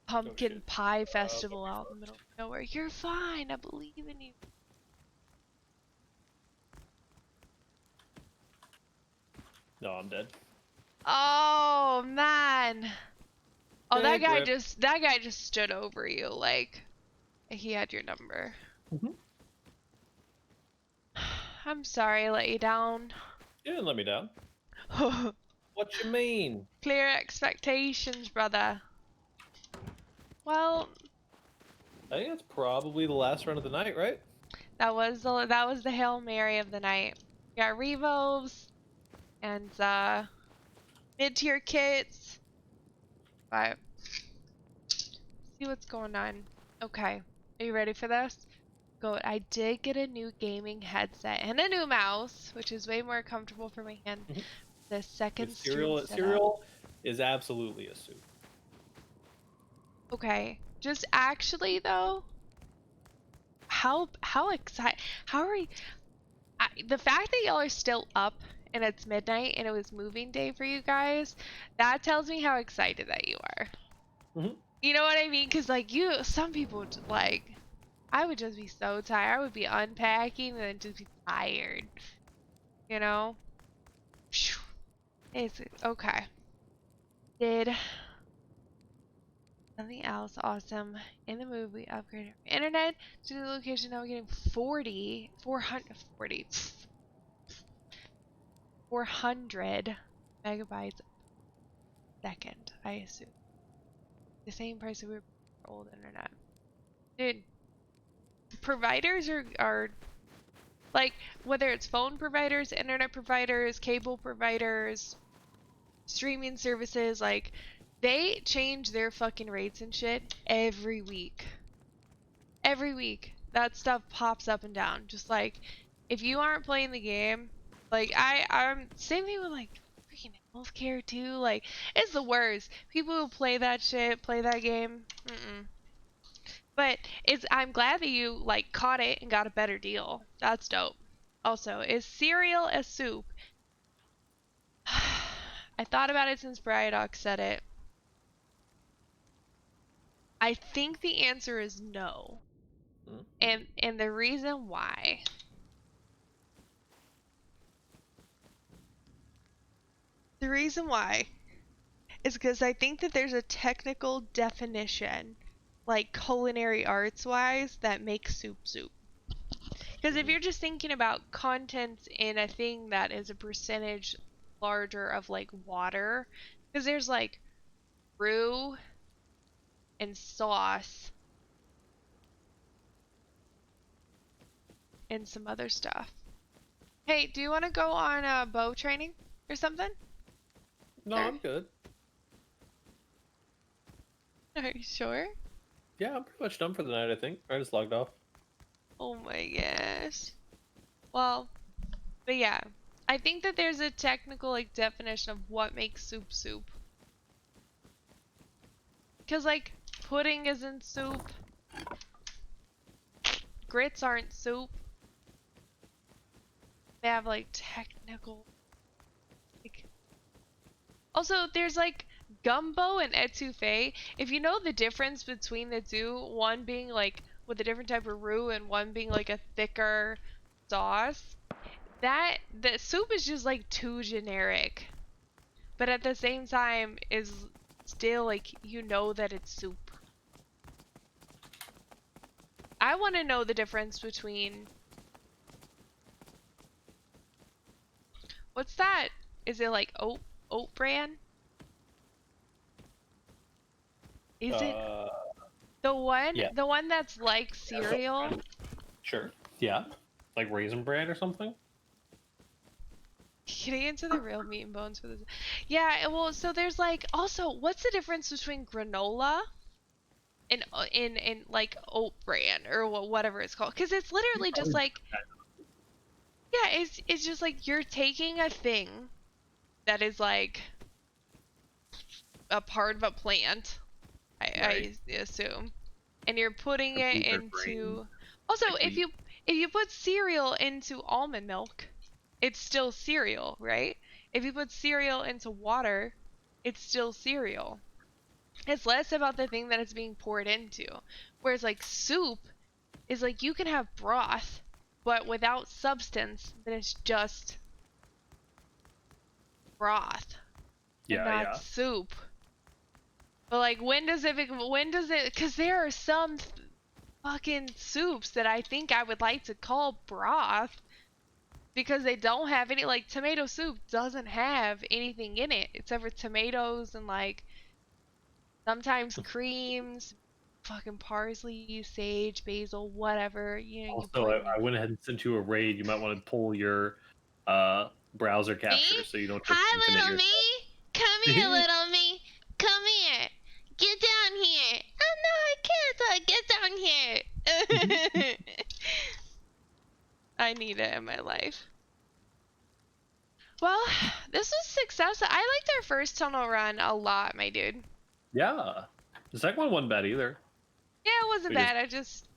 pumpkin pie festival out in the middle of nowhere. You're fine, I believe in you. No, I'm dead. Oh man. Oh, Big rip. that guy just stood over you like he had your number. Mhm. I'm sorry I let you down. You didn't let me down. What you mean? Clear expectations, brother. Well, I think it's probably the last run of the night, right? that was the Hail Mary of the night. We got Revos and mid-tier kits. But see what's going on. Okay. Are you ready for this? Go. I did get a new gaming headset and a new mouse, which is way more comfortable for my hand. Mhm. The second Because stream setup. cereal is absolutely a soup. Okay. Just actually though, how excited? How are you? The fact that y'all are still up and it's midnight and it was moving day for you guys, that tells me how excited that you are. Mhm. You know what I mean? Because like some people like, I would just be so tired. I would be unpacking and then just be tired. You know? Phew. It's okay. Did something else awesome in the movie upgrade our internet to the location. Now we're getting 400 megabytes a second, I assume. The same price that we were paying for old internet. Dude, providers are like, whether it's phone providers, internet providers, cable providers, streaming services, like, they change their fucking rates and shit every week. Every week. That stuff pops up and down. Just like, if you aren't playing the game, like, I'm, same thing with, like, freaking healthcare, too. Like, it's the worst. People who play that shit, play that game, But I'm glad that you, like, caught it and got a better deal. That's dope. Also, is cereal a soup? I thought about it since Bryodoc said it. I think the answer is no. And the reason why. The reason why is because I think that there's a technical definition, like culinary arts wise, that makes soup soup. Because if you're just thinking about contents in a thing that is a percentage larger of like water, because there's like roux and sauce and some other stuff. Hey, do you want to go on bow training or something? No, I'm good. Are you sure? Yeah, I'm pretty much done for the night, I think. I just logged off. Oh my gosh. Well, but yeah, I think that there's a technical like definition of what makes soup soup. Because like pudding isn't soup. Grits aren't soup. They have like technical like... Also, there's like gumbo and etouffee. If you know the difference between the two, one being like with a different type of roux and one being like a thicker sauce, that the soup is just like too generic. But at the same time is still like, you know that it's soup. I want to know the difference between... What's that? Is it like oat bran? Is it Yeah. the one that's like cereal? Sure. Yeah. Like Raisin Bran or something? Can I answer the real meat and bones for this? Yeah, well, so there's like, also, what's the difference between granola and in like oat bran or whatever it's called? Because it's literally just like, yeah, it's just like you're taking a thing that is like a part of a plant, I assume, and you're putting it into. Also, if you put cereal into almond milk, it's still cereal, right? If you put cereal into water, it's still cereal. It's less about the thing that it's being poured into. Whereas like soup is like you can have broth, but without substance, then it's just broth. and Yeah, not yeah. soup. But like, when does it? Because there are some fucking soups that I think I would like to call broth because they don't have any. Like, tomato soup doesn't have anything in it except for tomatoes and like sometimes creams, fucking parsley, sage, basil, whatever. You know, you Also, blend I it. went ahead and sent you a raid. You might want to pull your browser Me? capture so you don't try to Hi, infinite little me. yourself. Come here, little me. Come here. Get down here. Oh no, I can't. Get down here. I need it in my life. Well, this was success. I liked our first tunnel run a lot, my dude. Yeah. The second one wasn't bad either. Yeah, it wasn't We just bad. I just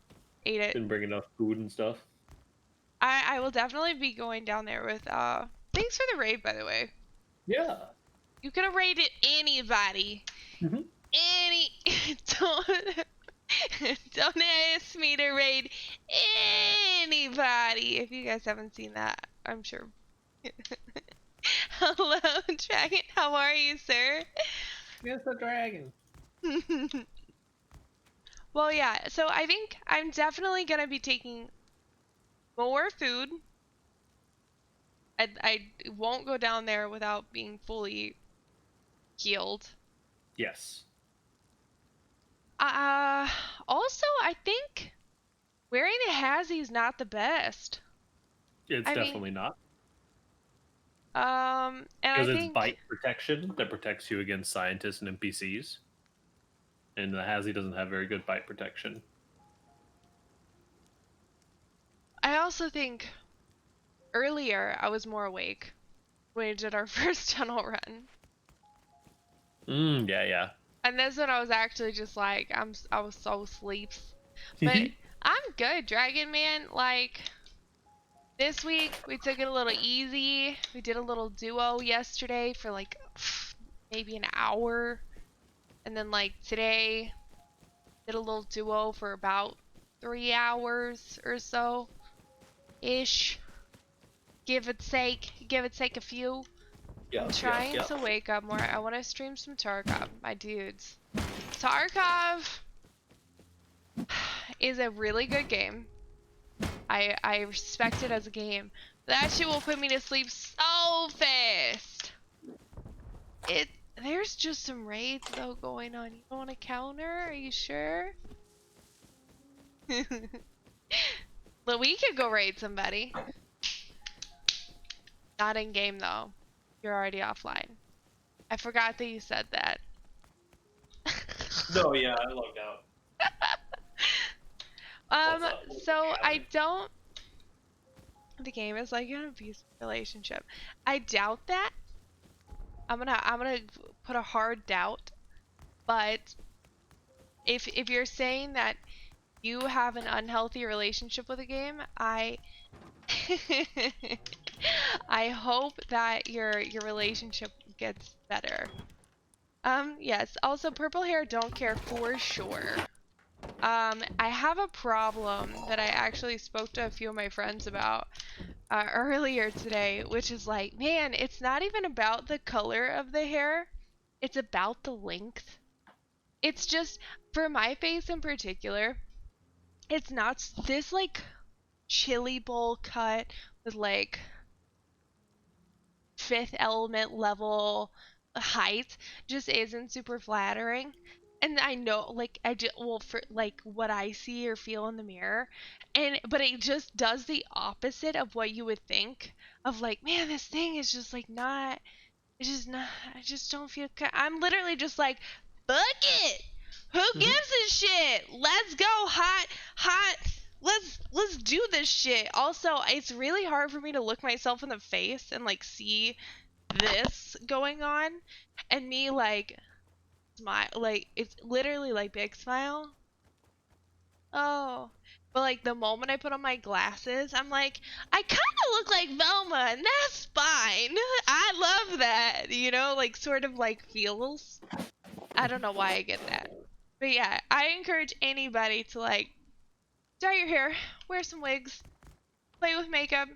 ate it. didn't bring enough food and stuff. I will definitely be going down there with thanks for the raid, by the way. Yeah. You could have raided anybody. Mhm. Don't don't ask me to raid anybody. If you guys haven't seen that, I'm sure. Hello, Dragon. How are you, sir? Yes, the dragon. Well, yeah. So I think I'm definitely gonna be taking more food. I won't go down there without being fully healed. Yes. Also, I think wearing a hazy is not the best. It's I mean, definitely not. and I Because it's think bite protection that protects you against scientists and NPCs. And the Hazy doesn't have very good bite protection. I also think earlier I was more awake when we did our first tunnel run. Yeah, yeah. And this one I was actually just like I was so sleeps. But I'm good, Dragon Man. Like this week we took it a little easy. We did a little duo yesterday for like maybe an hour. And then like today did a little duo for about 3 hours or so ish. Give it sake a few. I'm trying to wake up more. I want to stream some Tarkov, my dudes. Tarkov is a really good game. I respect it as a game. That shit will put me to sleep so fast. There's just some raids though going on. You don't want to counter? Are you sure? Well, we could go raid somebody. Not in game though. You're already offline. I forgot that you said that. No, yeah, I logged out. So I don't. The game is like an abusive relationship. I doubt that. I'm gonna put a hard doubt. But if you're saying that you have an unhealthy relationship with a game, I I hope that your relationship gets better. Yes. Also, purple hair don't care for sure. I have a problem that I actually spoke to a few of my friends about earlier today, which is like, man, it's not even about the color of the hair, it's about the length. It's just, for my face in particular, it's not this like chili bowl cut with like Fifth Element level height just isn't super flattering. And I know, like, well, for like what I see or feel in the mirror, but it just does the opposite of what you would think of, like, man, this thing is just like not, it's just not, I just don't feel, I'm literally just like, fuck it! Who gives a shit? Let's go, hot, let's do this shit. Also, it's really hard for me to look myself in the face and like see this going on and me like smile, like it's literally like big smile. Oh, but like the moment I put on my glasses, I'm like, I kind of look like Velma, and that's fine. I love that, you know, like sort of like feels. I don't know why I get that, but yeah, I encourage anybody to like dye your hair, wear some wigs, play with makeup,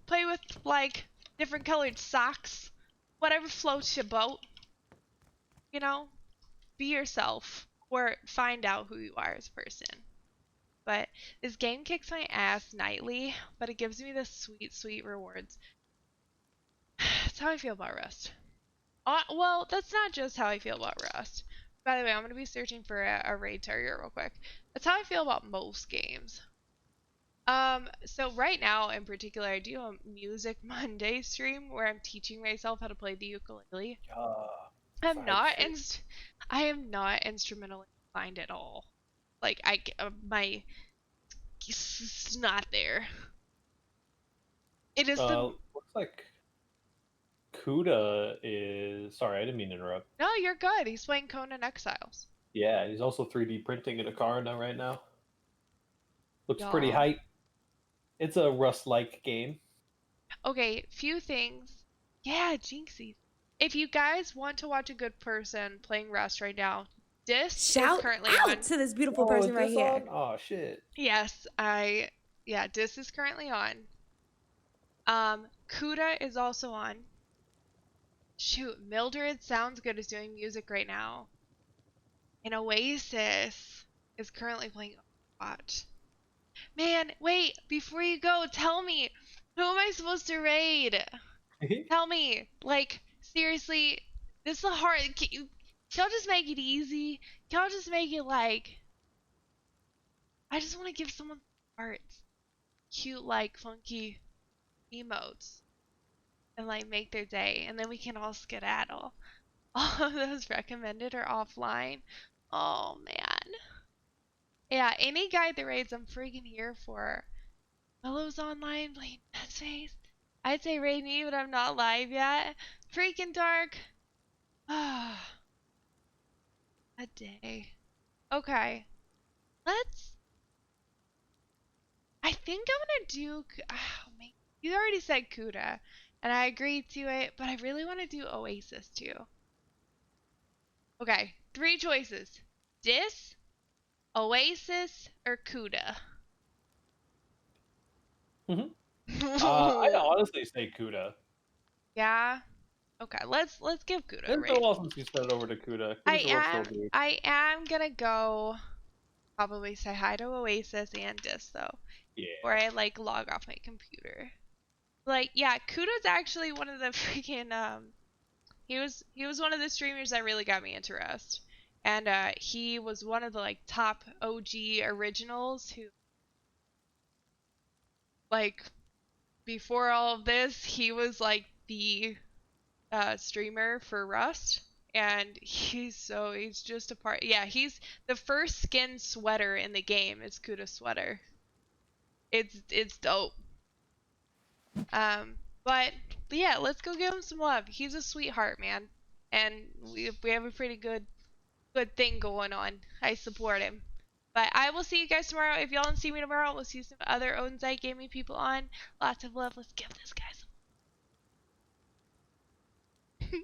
play with like different colored socks, whatever floats your boat. you know, be yourself or find out who you are as a person. But this game kicks my ass nightly, but it gives me the sweet, sweet rewards. That's how I feel about Rust. Well, that's not just how I feel about Rust. By the way, I'm going to be searching for a raid target real quick. That's how I feel about most games. So right now in particular, I do a Music Monday stream where I'm teaching myself how to play the ukulele. I'm Side not stream. I am not instrumentally inclined at all. Like my it's not there. It is the Looks like Kuda is. Sorry, I didn't mean to interrupt. No, you're good. He's playing Conan Exiles. Yeah, he's also 3D printing in a car now right now. Looks pretty Y'all. hype. It's a Rust-like game. Okay, few things. Yeah, Jinxies. If you guys want to watch a good person playing Rust right now, Dis is Shout currently out on. to this beautiful Oh, person is right this here. on? Oh shit. Yes, yeah, Dis is currently on. Kuda is also on. Shoot, Mildred Sounds Good is doing music right now. And Oasis is currently playing Overwatch. Man, wait, before you go, tell me, who am I supposed to raid? Tell me, like, seriously, this is a hard. Can y'all just make it easy? Can y'all just make it like. I just want to give someone hearts. Cute, like, funky emotes. And, like, make their day. And then we can all skedaddle. All of those recommended are offline. Oh, man. Yeah, any guide that raids, I'm freaking here for. Willow's online playing Dead Space. I'd say raid me, but I'm not live yet. Freaking dark. Ah. A day. Okay. Let's. I think I'm gonna do. Oh, man. You already said Kuda, and I agreed to it, but I really want to do Oasis too. Okay, 3 choices: Dis, Oasis, or Kuda. I'd honestly say Kuda. Yeah. Okay, let's give Kuda a It's been a raid. while since you started over to Kuda. Kuda's a real chill dude. I am gonna go probably say hi to Oasis and Dis though. Yeah. Or I like log off my computer. Like, yeah, Kuda's actually one of the freaking he was one of the streamers that really got me into Rust. And he was one of the like top OG originals who like before all of this, he was like the streamer for Rust. And he's just a part. Yeah, he's the first skin sweater in the game is Kuda sweater. It's dope. But yeah, let's go give him some love. He's a sweetheart, man, and we have a pretty good thing going on. I support him. But I will see you guys tomorrow. If y'all don't see me tomorrow, we'll see some other Onsite gaming people on. Lots of love. Let's give this guy some.